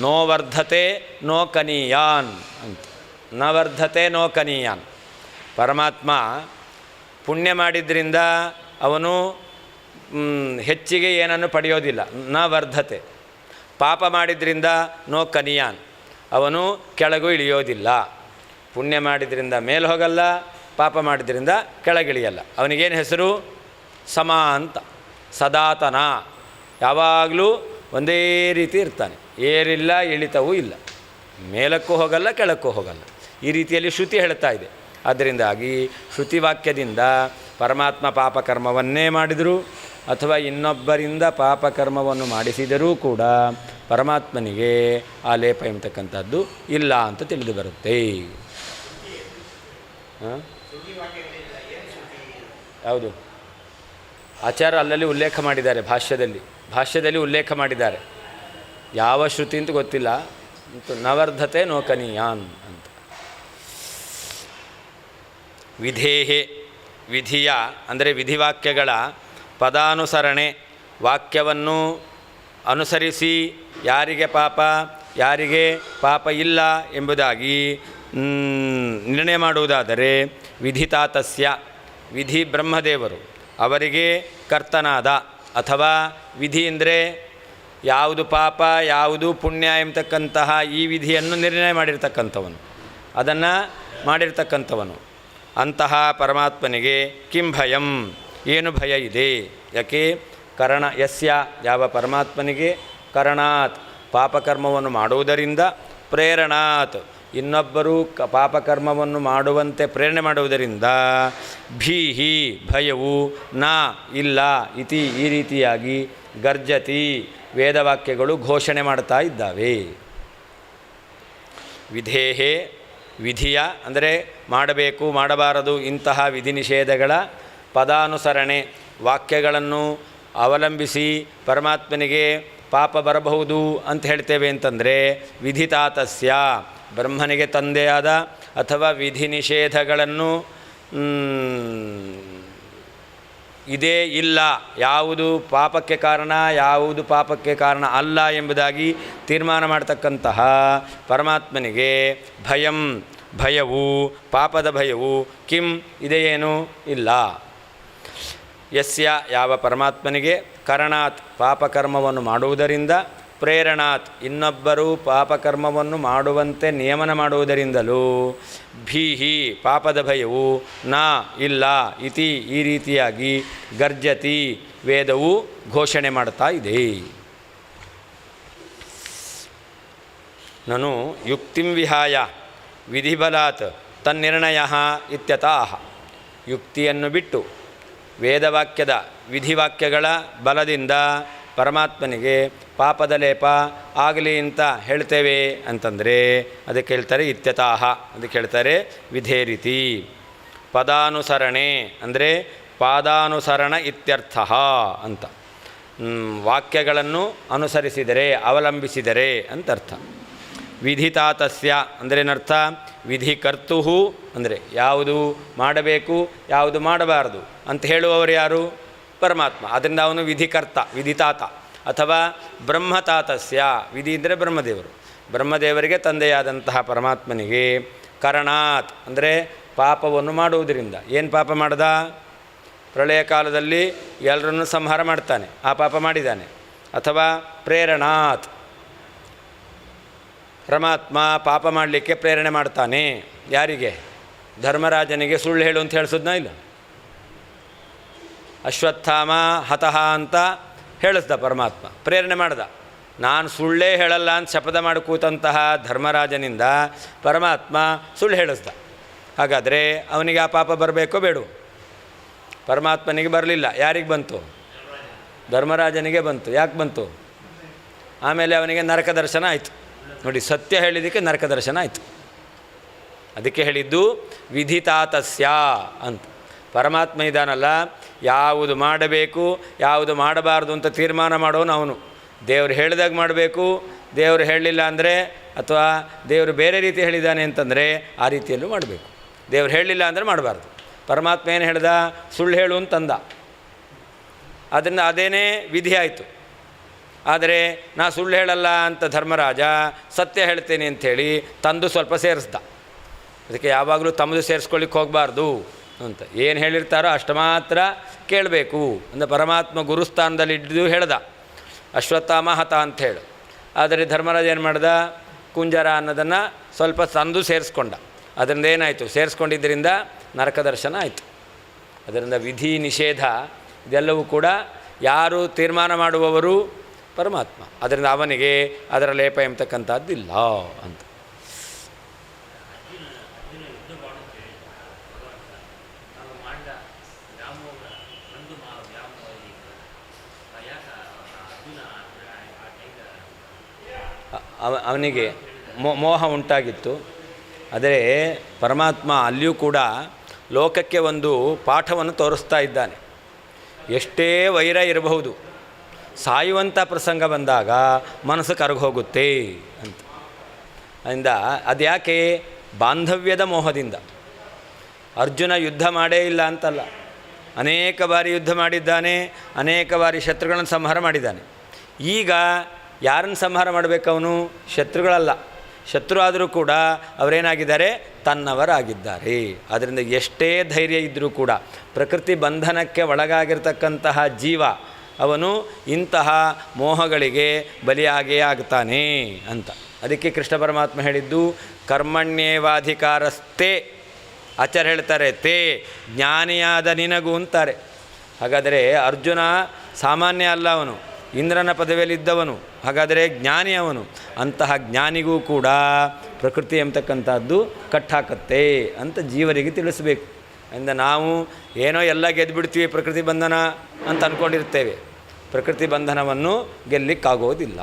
ನೋ ವರ್ಧತೆ ನೋ ಕನೀಯಾನ್ ಅಂತ. ನ ವರ್ಧತೆ ನೋ ಕನೀಯಾನ್. ಪರಮಾತ್ಮ ಪುಣ್ಯ ಮಾಡಿದ್ರಿಂದ ಅವನು ಹೆಚ್ಚಿಗೆ ಏನನ್ನು ಪಡೆಯೋದಿಲ್ಲ, ನ ವರ್ಧತೆ. ಪಾಪ ಮಾಡಿದ್ರಿಂದ ನೋ ಕನಿಯಾನ್, ಅವನು ಕೆಳಗೂ ಇಳಿಯೋದಿಲ್ಲ. ಪುಣ್ಯ ಮಾಡಿದ್ರಿಂದ ಮೇಲೆ ಹೋಗಲ್ಲ, ಪಾಪ ಮಾಡಿದ್ರಿಂದ ಕೆಳಗಿಳಿಯಲ್ಲ. ಅವನಿಗೇನು ಹೆಸರು? ಸಮ ಅಂತ. ಸದಾತನ, ಯಾವಾಗಲೂ ಒಂದೇ ರೀತಿ ಇರ್ತಾನೆ. ಏರಿಲ್ಲ ಇಳಿತವೂ ಇಲ್ಲ, ಮೇಲಕ್ಕೂ ಹೋಗಲ್ಲ ಕೆಳಕ್ಕೂ ಹೋಗಲ್ಲ. ಈ ರೀತಿಯಲ್ಲಿ ಶ್ರುತಿ ಹೇಳ್ತಾ ಇದೆ. ಅದರಿಂದಾಗಿ ಶ್ರುತಿವಾಕ್ಯದಿಂದ ಪರಮಾತ್ಮ ಪಾಪಕರ್ಮವನ್ನೇ ಮಾಡಿದರು ಅಥವಾ ಇನ್ನೊಬ್ಬರಿಂದ ಪಾಪಕರ್ಮವನ್ನು ಮಾಡಿಸಿದರೂ ಕೂಡ ಪರಮಾತ್ಮನಿಗೆ ಆ ಲೇಪ ಎಂಬತಕ್ಕಂಥದ್ದು ಇಲ್ಲ ಅಂತ ತಿಳಿದು ಬರುತ್ತೆ. ಯಾವುದು? ಆಚಾರ್ಯ ಅಲ್ಲಲ್ಲಿ ಉಲ್ಲೇಖ ಮಾಡಿದ್ದಾರೆ, ಭಾಷ್ಯದಲ್ಲಿ ಉಲ್ಲೇಖ ಮಾಡಿದ್ದಾರೆ. ಯಾವ ಶ್ರುತಿ ಅಂತ ಗೊತ್ತಿಲ್ಲ, ನವರ್ಧತೆ ನೋಕನೀಯಾನ್ ಅಂತ. ವಿಧೇಹೆ, ವಿಧಿಯ ಅಂದರೆ ವಿಧಿವಾಕ್ಯಗಳ ಪದಾನುಸರಣೆ, ವಾಕ್ಯವನ್ನು ಅನುಸರಿಸಿ ಯಾರಿಗೆ ಪಾಪ ಯಾರಿಗೆ ಪಾಪ ಇಲ್ಲ ಎಂಬುದಾಗಿ ನಿರ್ಣಯ ಮಾಡುವುದಾದರೆ ವಿಧಿತಾತಸ್ಯ, ವಿಧಿ ಬ್ರಹ್ಮದೇವರು, ಅವರಿಗೆ ಕರ್ತನಾದ, ಅಥವಾ ವಿಧಿ ಅಂದರೆ ಯಾವುದು ಪಾಪ ಯಾವುದು ಪುಣ್ಯ ಎಂಬತಕ್ಕಂತಹ ಈ ವಿಧಿಯನ್ನು ನಿರ್ಣಯ ಮಾಡಿರ್ತಕ್ಕಂಥವನು, ಅದನ್ನು ಮಾಡಿರ್ತಕ್ಕಂಥವನು. ಅಂತಹ ಪರಮಾತ್ಮನಿಗೆ ಕಿಂ ಭಯಂ, ಏನು ಭಯ ಇದೆ? ಯಾಕೆ? ಕರಣ ಯಸ್ಯ, ಯಾವ ಪರಮಾತ್ಮನಿಗೆ ಕರಣಾತ್, ಪಾಪಕರ್ಮವನ್ನು ಮಾಡುವುದರಿಂದ, ಪ್ರೇರಣಾತ್, ಇನ್ನೊಬ್ಬರು ಪಾಪಕರ್ಮವನ್ನು ಮಾಡುವಂತೆ ಪ್ರೇರಣೆ ಮಾಡುವುದರಿಂದ, ಭೀಹಿ, ಭಯವು, ನ, ಇಲ್ಲ, ಇತಿ, ಈ ರೀತಿಯಾಗಿ, ಗರ್ಜತಿ, ವೇದವಾಕ್ಯಗಳು ಘೋಷಣೆ ಮಾಡ್ತಾ ಇದ್ದಾವೆ. ವಿಧೇಹೇ, ವಿಧಿಯ ಅಂದರೆ ಮಾಡಬೇಕು ಮಾಡಬಾರದು ಇಂತಹ ವಿಧಿ ನಿಷೇಧಗಳ ಪದಾನುಸರಣೆ, ವಾಕ್ಯಗಳನ್ನು ಅವಲಂಬಿಸಿ ಪರಮಾತ್ಮನಿಗೆ ಪಾಪ ಬರಬಹುದು ಅಂತ ಹೇಳ್ತೇವೆ ಅಂತಂದರೆ, ವಿಧಿತಾತಸ್ಯ, ಬ್ರಹ್ಮನಿಗೆ ತಂದೆಯಾದ ಅಥವಾ ವಿಧಿ ನಿಷೇಧಗಳನ್ನು ಇದೇ ಇಲ್ಲ, ಯಾವುದು ಪಾಪಕ್ಕೆ ಕಾರಣ ಯಾವುದು ಪಾಪಕ್ಕೆ ಕಾರಣ ಅಲ್ಲ ಎಂಬುದಾಗಿ ತೀರ್ಮಾನ ಮಾಡ್ತಕ್ಕಂತಹ ಪರಮಾತ್ಮನಿಗೆ ಭಯಂ, ಭಯವು, ಪಾಪದ ಭಯವು, ಕಿಂ, ಇದೆಯೇನು? ಇಲ್ಲ. ಯಸ್ಯ, ಯಾವ ಪರಮಾತ್ಮನಿಗೆ ಕರಣಾತ್, ಪಾಪಕರ್ಮವನ್ನು ಮಾಡುವುದರಿಂದ, ಪ್ರೇರಣಾತ್, ಇನ್ನೊಬ್ಬರು ಪಾಪಕರ್ಮವನ್ನು ಮಾಡುವಂತೆ ನಿಯಮನ ಮಾಡುವುದರಿಂದಲೂ, ಭೀಹಿ, ಪಾಪದ ಭಯವು, ನ, ಇಲ್ಲ, ಇತಿ, ಈ ರೀತಿಯಾಗಿ, ಗರ್ಜತಿ, ವೇದವು ಘೋಷಣೆ ಮಾಡ್ತಾ ಇದೆ. ನನು ಯುಕ್ತಿಂ ವಿಹಾಯ ವಿಧಿಬಲಾತ್ ತನ್ನಿರ್ಣಯ ಇತ್ಯತಃ, ಯುಕ್ತಿಯನ್ನು ಬಿಟ್ಟು ವೇದವಾಕ್ಯದ ವಿಧಿವಾಕ್ಯಗಳ ಬಲದಿಂದ ಪರಮಾತ್ಮನಿಗೆ ಪಾಪದ ಲೇಪ ಆಗಲಿ ಅಂತ ಹೇಳ್ತೇವೆ ಅಂತಂದರೆ ಅದಕ್ಕೆ ಹೇಳ್ತಾರೆ ಇತ್ಯತಃ, ಅದಕ್ಕೆ ಹೇಳ್ತಾರೆ ವಿಧೇರಿತಿ. ಪದಾನುಸರಣೆ ಅಂದರೆ ಪಾದಾನುಸರಣ ಇತ್ಯರ್ಥ ಅಂತ, ವಾಕ್ಯಗಳನ್ನು ಅನುಸರಿಸಿದರೆ ಅವಲಂಬಿಸಿದರೆ ಅಂತರ್ಥ. ವಿಧಿತಾತಸ್ಯ ಅಂದ್ರೇನರ್ಥ? ವಿಧಿಕರ್ತು ಅಂದರೆ ಯಾವುದು ಮಾಡಬೇಕು ಯಾವುದು ಮಾಡಬಾರದು ಅಂತ ಹೇಳುವವರು ಯಾರು? ಪರಮಾತ್ಮ. ಅದರಿಂದ ಅವನು ವಿಧಿಕರ್ತ, ವಿಧಿತಾತ. ಅಥವಾ ಬ್ರಹ್ಮತಾತಸ್ಯ, ವಿಧಿ ಅಂದರೆ ಬ್ರಹ್ಮದೇವರು, ಬ್ರಹ್ಮದೇವರಿಗೆ ತಂದೆಯಾದಂತಹ ಪರಮಾತ್ಮನಿಗೆ ಕರಣಾತ್ ಅಂದರೆ ಪಾಪವನ್ನು ಮಾಡುವುದರಿಂದ. ಏನು ಪಾಪ ಮಾಡ್ದ? ಪ್ರಳಯ ಕಾಲದಲ್ಲಿ ಎಲ್ಲರನ್ನು ಸಂಹಾರ ಮಾಡ್ತಾನೆ, ಆ ಪಾಪ ಮಾಡಿದ್ದಾನೆ. ಅಥವಾ ಪ್ರೇರಣಾತ್, ಪರಮಾತ್ಮ ಪಾಪ ಮಾಡಲಿಕ್ಕೆ ಪ್ರೇರಣೆ ಮಾಡ್ತಾನೆ. ಯಾರಿಗೆ? ಧರ್ಮರಾಜನಿಗೆ ಸುಳ್ಳು ಹೇಳು ಅಂತ ಹೇಳಿಸೋದ್ನ ಇಲ್ಲ, ಅಶ್ವತ್ಥಾಮ ಹತಃ ಅಂತ ಹೇಳಿಸ್ದ ಪರಮಾತ್ಮ, ಪ್ರೇರಣೆ ಮಾಡ್ದ. ನಾನು ಸುಳ್ಳೇ ಹೇಳಲ್ಲ ಅಂತ ಶಪಥ ಮಾಡಿ ಕೂತಂತಹ ಧರ್ಮರಾಜನಿಂದ ಪರಮಾತ್ಮ ಸುಳ್ಳು ಹೇಳಿಸ್ದ. ಹಾಗಾದರೆ ಅವನಿಗೆ ಆ ಪಾಪ ಬರಬೇಕೋ ಬೇಡೋ? ಪರಮಾತ್ಮನಿಗೆ ಬರಲಿಲ್ಲ. ಯಾರಿಗೆ ಬಂತು? ಧರ್ಮರಾಜನಿಗೆ ಬಂತು. ಯಾಕೆ ಬಂತು? ಆಮೇಲೆ ಅವನಿಗೆ ನರಕ ದರ್ಶನ ಆಯಿತು. ನೋಡಿ, ಸತ್ಯ ಹೇಳಿದ್ದಕ್ಕೆ ನರಕ ದರ್ಶನ ಆಯಿತು. ಅದಕ್ಕೆ ಹೇಳಿದ್ದು ವಿಧಿತಾತಸ್ಯ ಅಂತ. ಪರಮಾತ್ಮ ಇದ್ದಾನಲ್ಲ, ಯಾವುದು ಮಾಡಬೇಕು ಯಾವುದು ಮಾಡಬಾರ್ದು ಅಂತ ತೀರ್ಮಾನ ಮಾಡೋನು ಅವನು. ದೇವರು ಹೇಳಿದಾಗ ಮಾಡಬೇಕು, ದೇವರು ಹೇಳಲಿಲ್ಲ ಅಂದರೆ ಅಥವಾ ದೇವರು ಬೇರೆ ರೀತಿ ಹೇಳಿದ್ದಾನೆ ಅಂತಂದರೆ ಆ ರೀತಿಯಲ್ಲೂ ಮಾಡಬೇಕು. ದೇವರು ಹೇಳಲಿಲ್ಲ ಅಂದರೆ ಮಾಡಬಾರ್ದು. ಪರಮಾತ್ಮ ಏನು ಹೇಳ್ದ? ಸುಳ್ಳು ಹೇಳು ಅಂತಂದ. ಅದನ್ನು ಅದೇನೇ ವಿಧಿ ಆಯಿತು. ಆದರೆ ನಾ ಸುಳ್ಳು ಹೇಳಲ್ಲ ಅಂತ ಧರ್ಮರಾಜ ಸತ್ಯ ಹೇಳ್ತೇನೆ ಅಂಥೇಳಿ ತಂದು ಸ್ವಲ್ಪ ಸೇರಿಸ್ದ. ಅದಕ್ಕೆ ಯಾವಾಗಲೂ ತಮ್ಮದು ಸೇರಿಸ್ಕೊಳ್ಳಿಕ್ಕೆ ಹೋಗಬಾರ್ದು ಅಂತ. ಏನು ಹೇಳಿರ್ತಾರೋ ಅಷ್ಟು ಮಾತ್ರ ಕೇಳಬೇಕು ಅಂತ ಪರಮಾತ್ಮ ಗುರುಸ್ಥಾನದಲ್ಲಿ ಹಿಡಿದು ಹೇಳ್ದ, ಅಶ್ವತ್ಥಾಮ ಹತ ಅಂಥೇಳಿ. ಆದರೆ ಧರ್ಮರಾಜ ಏನು ಮಾಡ್ದ? ಕುಂಜರ ಅನ್ನೋದನ್ನು ಸ್ವಲ್ಪ ತಂದು ಸೇರಿಸ್ಕೊಂಡ. ಅದರಿಂದ ಏನಾಯಿತು? ಸೇರಿಸ್ಕೊಂಡಿದ್ದರಿಂದ ನರಕ ದರ್ಶನ ಆಯಿತು. ಅದರಿಂದ ವಿಧಿ ನಿಷೇಧ ಇದೆಲ್ಲವೂ ಕೂಡ ಯಾರು ತೀರ್ಮಾನ ಮಾಡುವವರು? ಪರಮಾತ್ಮ. ಅದರಿಂದ ಅವನಿಗೆ ಅದರ ಲೇಪ ಎಂಬತಕ್ಕಂಥದ್ದಿಲ್ಲ ಅಂತ. ಅವನಿಗೆ ಮೋಹ ಉಂಟಾಗಿತ್ತು. ಆದರೆ ಪರಮಾತ್ಮ ಅಲ್ಲಿಯೂ ಕೂಡ ಲೋಕಕ್ಕೆ ಒಂದು ಪಾಠವನ್ನು ತೋರಿಸ್ತಾ ಇದ್ದಾನೆ. ಎಷ್ಟೇ ವೈರ ಇರಬಹುದು, ಸಾಯುವಂಥ ಪ್ರಸಂಗ ಬಂದಾಗ ಮನಸ್ಸು ಕರಗೋಗುತ್ತೆ ಅಂತ. ಅದರಿಂದ ಅದು ಯಾಕೆ? ಬಾಂಧವ್ಯದ ಮೋಹದಿಂದ. ಅರ್ಜುನ ಯುದ್ಧ ಮಾಡೇ ಇಲ್ಲ ಅಂತಲ್ಲ, ಅನೇಕ ಬಾರಿ ಯುದ್ಧ ಮಾಡಿದ್ದಾನೆ, ಅನೇಕ ಬಾರಿ ಶತ್ರುಗಳನ್ನು ಸಂಹಾರ ಮಾಡಿದ್ದಾನೆ. ಈಗ ಯಾರನ್ನು ಸಂಹಾರ ಮಾಡಬೇಕು? ಅವನು ಶತ್ರುಗಳಲ್ಲ, ಶತ್ರು ಆದರೂ ಕೂಡ ಅವರೇನಾಗಿದ್ದಾರೆ, ತನ್ನವರಾಗಿದ್ದಾರೆ. ಆದ್ದರಿಂದ ಎಷ್ಟೇ ಧೈರ್ಯ ಇದ್ದರೂ ಕೂಡ ಪ್ರಕೃತಿ ಬಂಧನಕ್ಕೆ ಒಳಗಾಗಿರ್ತಕ್ಕಂತಹ ಜೀವ ಅವನು ಇಂತಹ ಮೋಹಗಳಿಗೆ ಬಲಿಯಾಗೇ ಆಗ್ತಾನೆ ಅಂತ. ಅದಕ್ಕೆ ಕೃಷ್ಣ ಪರಮಾತ್ಮ ಹೇಳಿದ್ದು ಕರ್ಮಣ್ಯೇವಾಧಿಕಾರಸ್ಥೆ. ಆಚಾರ್ಯ ಹೇಳ್ತಾರೆ ತೇ ಜ್ಞಾನಿಯಾದ ನಿನಗೂ ಅಂತಾರೆ. ಹಾಗಾದರೆ ಅರ್ಜುನ ಸಾಮಾನ್ಯ ಅಲ್ಲ, ಅವನು ಇಂದ್ರನ ಪದವಿಯಲ್ಲಿದ್ದವನು, ಹಾಗಾದರೆ ಜ್ಞಾನಿ ಅವನು. ಅಂತಹ ಜ್ಞಾನಿಗೂ ಕೂಡ ಪ್ರಕೃತಿ ಎಂಬತಕ್ಕಂಥದ್ದು ಕಟ್ಟಾಕತ್ತೆ ಅಂತ ಜೀವರಿಗೆ ತಿಳಿಸಬೇಕು. ಅಂದರೆ ನಾವು ಏನೋ ಎಲ್ಲ ಗೆದ್ದುಬಿಡ್ತೀವಿ ಪ್ರಕೃತಿ ಬಂಧನ ಅಂತ ಅಂದ್ಕೊಂಡಿರ್ತೇವೆ. ಪ್ರಕೃತಿ ಬಂಧನವನ್ನು ಗೆಲ್ಲಿಕ್ಕಾಗೋದಿಲ್ಲ.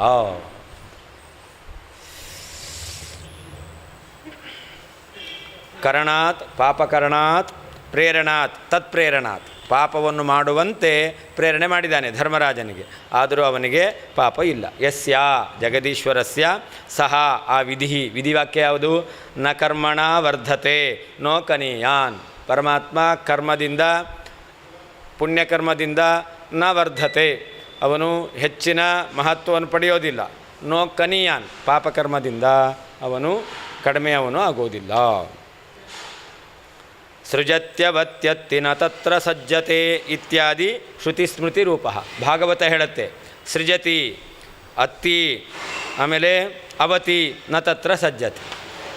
ಕರಣಾತ್ ಪಾಪಕರಣಾತ್ ಪ್ರೇರಣಾತ್ ತತ್ಪ್ರೇರಣಾತ್. ಪಾಪವನ್ನು ಮಾಡುವಂತೆ ಪ್ರೇರಣೆ ಮಾಡಿದ್ದಾನೆ ಧರ್ಮರಾಜನಿಗೆ, ಆದರೂ ಅವನಿಗೆ ಪಾಪ ಇಲ್ಲ. ಯಸ್ಯ ಜಗದೀಶ್ವರಸ್ಯ ಸಹ ಆ ವಿಧಿವಾಕ್ಯ ಯಾವುದು? ನ ಕರ್ಮಣ ವರ್ಧತೆ ನೋ ಕನೀಯಾನ್. ಪರಮಾತ್ಮ ಕರ್ಮದಿಂದ ಪುಣ್ಯಕರ್ಮದಿಂದ ನ ವರ್ಧತೆ, ಅವನು ಹೆಚ್ಚಿನ ಮಹತ್ವವನ್ನು ಪಡೆಯೋದಿಲ್ಲ. ನೋ ಕನೀಯಾನ್, ಪಾಪಕರ್ಮದಿಂದ ಅವನು ಕಡಿಮೆ ಅವನು ಆಗೋದಿಲ್ಲ. ಸೃಜತ್ಯವತ್ಯತ್ತಿನ ತತ್ರ ಸಜ್ಜತೆ ಇತ್ಯಾದಿ ಶ್ರುತಿ ಸ್ಮೃತಿ ರೂಪ. ಭಾಗವತ ಹೇಳುತ್ತೆ ಸೃಜತಿ ಅತ್ತಿ, ಆಮೇಲೆ ಅವತಿ ನ ತತ್ರ ಸಜ್ಜತೆ.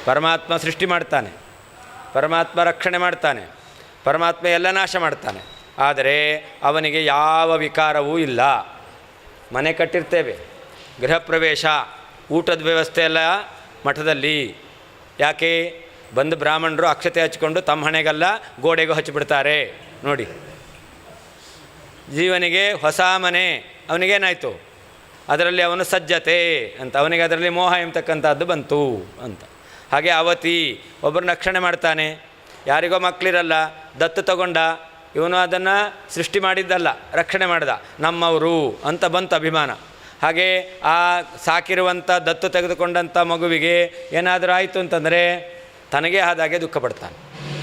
ಪರಮಾತ್ಮ ಸೃಷ್ಟಿ ಮಾಡ್ತಾನೆ, ಪರಮಾತ್ಮ ರಕ್ಷಣೆ ಮಾಡ್ತಾನೆ, ಪರಮಾತ್ಮ ಎಲ್ಲ ನಾಶ ಮಾಡ್ತಾನೆ, ಆದರೆ ಅವನಿಗೆ ಯಾವ ವಿಕಾರವೂ ಇಲ್ಲ. ಮನೆ ಕಟ್ಟಿರ್ತೇವೆ, ಗೃಹ ಪ್ರವೇಶ, ಊಟದ ವ್ಯವಸ್ಥೆ ಎಲ್ಲ ಮಠದಲ್ಲಿ. ಯಾಕೆ? ಬಂದು ಬ್ರಾಹ್ಮಣರು ಅಕ್ಷತೆ ಹಚ್ಕೊಂಡು ತಮ್ಮ ಹಣೆಗೆಲ್ಲ ಗೋಡೆಗೂ ಹಚ್ಚಿಬಿಡ್ತಾರೆ ನೋಡಿ. ಜೀವನಿಗೆ ಹೊಸ ಮನೆ, ಅವನಿಗೇನಾಯಿತು? ಅದರಲ್ಲಿ ಅವನು ಸಜ್ಜತೆ ಅಂತ, ಅವನಿಗೆ ಅದರಲ್ಲಿ ಮೋಹ ಎಂಬತಕ್ಕಂಥದ್ದು ಬಂತು ಅಂತ. ಹಾಗೆ ಅವತಿ, ಒಬ್ಬರನ್ನ ರಕ್ಷಣೆ ಮಾಡ್ತಾನೆ, ಯಾರಿಗೋ ಮಕ್ಕಳಿರಲ್ಲ, ದತ್ತು ತಗೊಂಡ, ಇವನು ಅದನ್ನು ಸೃಷ್ಟಿ ಮಾಡಿದ್ದಲ್ಲ, ರಕ್ಷಣೆ ಮಾಡ್ದ, ನಮ್ಮವರು ಅಂತ ಬಂತು ಅಭಿಮಾನ. ಹಾಗೆ ಆ ಸಾಕಿರುವಂಥ ದತ್ತು ತೆಗೆದುಕೊಂಡಂಥ ಮಗುವಿಗೆ ಏನಾದರೂ ಆಯಿತು ಅಂತಂದರೆ ತನಗೇ ಆದಾಗೆ ದುಃಖ ಪಡ್ತಾನೆ,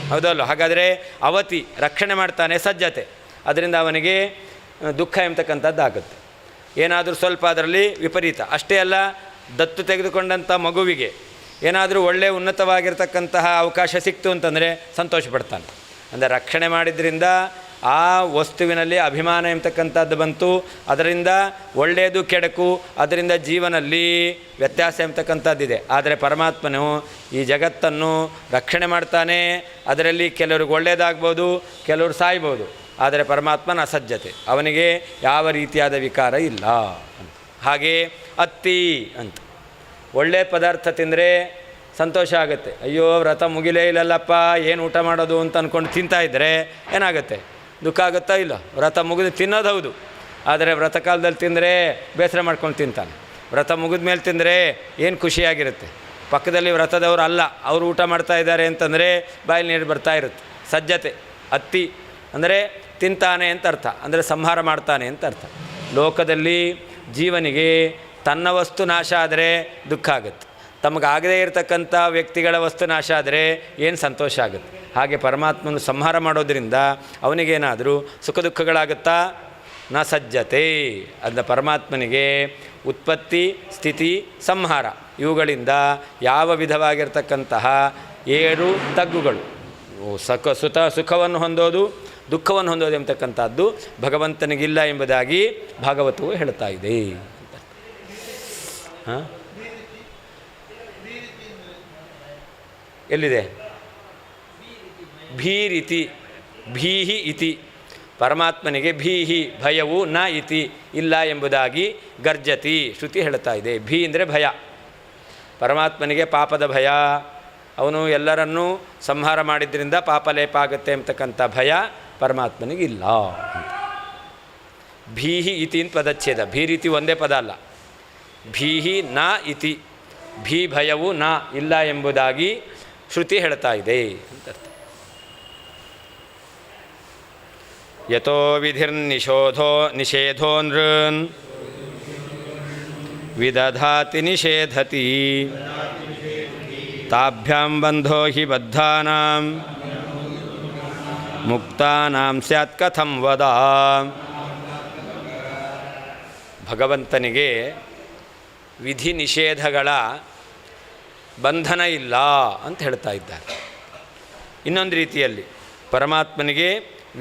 ಹೌದಲ್ಲ? ಹಾಗಾದರೆ ಅವತಿ ರಕ್ಷಣೆ ಮಾಡ್ತಾನೆ, ಸಜ್ಜತೆ, ಅದರಿಂದ ಅವನಿಗೆ ದುಃಖ ಎಂಬತಕ್ಕಂಥದ್ದು ಆಗುತ್ತೆ. ಏನಾದರೂ ಸ್ವಲ್ಪ ಅದರಲ್ಲಿ ವಿಪರೀತ. ಅಷ್ಟೇ ಅಲ್ಲ, ದತ್ತು ತೆಗೆದುಕೊಂಡಂಥ ಮಗುವಿಗೆ ಏನಾದರೂ ಒಳ್ಳೆಯ ಉನ್ನತವಾಗಿರ್ತಕ್ಕಂತಹ ಅವಕಾಶ ಸಿಕ್ತು ಅಂತಂದರೆ ಸಂತೋಷ ಪಡ್ತಾನೆ. ಅಂದರೆ ರಕ್ಷಣೆ ಮಾಡಿದ್ರಿಂದ ಆ ವಸ್ತುವಿನಲ್ಲಿ ಅಭಿಮಾನ ಎಂಬತಕ್ಕಂಥದ್ದು ಬಂತು, ಅದರಿಂದ ಒಳ್ಳೆಯದು ಕೆಡಕು, ಅದರಿಂದ ಜೀವನಲ್ಲಿ ವ್ಯತ್ಯಾಸ ಎಂಬತಕ್ಕಂಥದ್ದಿದೆ. ಆದರೆ ಪರಮಾತ್ಮನು ಈ ಜಗತ್ತನ್ನು ರಕ್ಷಣೆ ಮಾಡ್ತಾನೆ, ಅದರಲ್ಲಿ ಕೆಲವ್ರಿಗೆ ಒಳ್ಳೆಯದಾಗ್ಬೋದು, ಕೆಲವರು ಸಾಯ್ಬೋದು, ಆದರೆ ಪರಮಾತ್ಮನ ಅಸಜ್ಜತೆ, ಅವನಿಗೆ ಯಾವ ರೀತಿಯಾದ ವಿಕಾರ ಇಲ್ಲ ಅಂತ. ಹಾಗೆ ಅತ್ತಿ ಅಂತ, ಒಳ್ಳೆಯ ಪದಾರ್ಥ ತಿಂದರೆ ಸಂತೋಷ ಆಗುತ್ತೆ. ಅಯ್ಯೋ ವ್ರತ ಮುಗಿಲೇ ಇಲ್ಲಲ್ಲಪ್ಪ, ಏನು ಊಟ ಮಾಡೋದು ಅಂತ ಅಂದ್ಕೊಂಡು ತಿಂತಾಯಿದ್ರೆ ಏನಾಗುತ್ತೆ? ದುಃಖ ಆಗುತ್ತಾ? ಇಲ್ಲ. ವ್ರತ ಮುಗಿದು ತಿನ್ನೋದು ಹೌದು, ಆದರೆ ವ್ರತ ಕಾಲದಲ್ಲಿ ತಿಂದರೆ ಬೇಸರ ಮಾಡ್ಕೊಂಡು ತಿಂತಾನೆ. ವ್ರತ ಮುಗಿದ ಮೇಲೆ ತಿಂದರೆ ಏನು ಖುಷಿಯಾಗಿರುತ್ತೆ. ಪಕ್ಕದಲ್ಲಿ ವ್ರತದವರು ಅಲ್ಲ, ಅವರು ಊಟ ಮಾಡ್ತಾ ಇದ್ದಾರೆ ಅಂತಂದರೆ ಬಾಯಲ್ಲಿ ನೀರು ಬರ್ತಾ ಇರುತ್ತೆ. ಸಜ್ಜತೆ ಅತ್ತಿ ಅಂದರೆ ತಿಂತಾನೆ ಅಂತ ಅರ್ಥ, ಅಂದರೆ ಸಂಹಾರ ಮಾಡ್ತಾನೆ ಅಂತ ಅರ್ಥ. ಲೋಕದಲ್ಲಿ ಜೀವನಿಗೆ ತನ್ನ ವಸ್ತು ನಾಶ ಆದರೆ ದುಃಖ ಆಗುತ್ತೆ, ತಮಗಾಗದೇ ಇರತಕ್ಕಂಥ ವ್ಯಕ್ತಿಗಳ ವಸ್ತು ನಾಶ ಆದರೆ ಏನು ಸಂತೋಷ ಆಗುತ್ತೆ. ಹಾಗೆ ಪರಮಾತ್ಮನು ಸಂಹಾರ ಮಾಡೋದರಿಂದ ಅವನಿಗೇನಾದರೂ ಸುಖ ದುಃಖಗಳಾಗುತ್ತಾ? ನ ಸಜ್ಜತೆ. ಅದನ್ನ ಪರಮಾತ್ಮನಿಗೆ ಉತ್ಪತ್ತಿ, ಸ್ಥಿತಿ, ಸಂಹಾರ ಇವುಗಳಿಂದ ಯಾವ ವಿಧವಾಗಿರ್ತಕ್ಕಂತಹ ಏರು ತಗ್ಗುಗಳು, ಸುಖವನ್ನು ಹೊಂದೋದು, ದುಃಖವನ್ನು ಹೊಂದೋದು ಎಂಬತಕ್ಕಂಥದ್ದು ಭಗವಂತನಿಗಿಲ್ಲ ಎಂಬುದಾಗಿ ಭಾಗವತವು ಹೇಳ್ತಾ ಇದೆ. ಹಾಂ, ಎಲ್ಲಿದೆ? ಭೀರಿತಿ, ಭೀಹಿ ಇತಿ. ಪರಮಾತ್ಮನಿಗೆ ಭೀಹಿ ಭಯವು ನ ಇತಿ ಇಲ್ಲ ಎಂಬುದಾಗಿ ಗರ್ಜತಿ ಶ್ರುತಿ ಹೇಳ್ತಾ ಇದೆ. ಭೀ ಅಂದರೆ ಭಯ, ಪರಮಾತ್ಮನಿಗೆ ಪಾಪದ ಭಯ, ಅವನು ಎಲ್ಲರನ್ನೂ ಸಂಹಾರ ಮಾಡಿದ್ರಿಂದ ಪಾಪ ಲೇಪ ಆಗುತ್ತೆ ಎಂಬತಕ್ಕಂಥ ಭಯ ಪರಮಾತ್ಮನಿಗಿಲ್ಲ. ಭೀಹಿ ಇತಿ ಅಂತ ಪದಚ್ಛೇದ. ಭೀರಿತಿ ಒಂದೇ ಪದ ಅಲ್ಲ, ಭೀಹಿ ನ ಇತಿ, ಭೀ ಭಯವು ನ ಇಲ್ಲ ಎಂಬುದಾಗಿ ಶ್ರುತಿ ಹೇಳ್ತಾ ಇದೆ ಅಂತ ಅರ್ಥ. ಯತೋ ನಿಷೇಧೋ ನೃನ್ ವಿದಧಾತಿ ನಿಷೇಧತಿ ತಾಭ್ಯಾಂ ಬಂಧೋ ಹಿ ಬದ್ಧಾನಾಂ ಮುಕ್ತಾನಾಂ ಸ್ಯಾತ್ ಕಥಂ ವದ. ಭಗವಂತನಿಗೆ ವಿಧಿ ನಿಷೇಧಗಳ ಬಂಧನ ಇಲ್ಲ ಅಂತ ಹೇಳ್ತಾ ಇದ್ದಾರೆ. ಇನ್ನೊಂದು ರೀತಿಯಲ್ಲಿ ಪರಮಾತ್ಮನಿಗೆ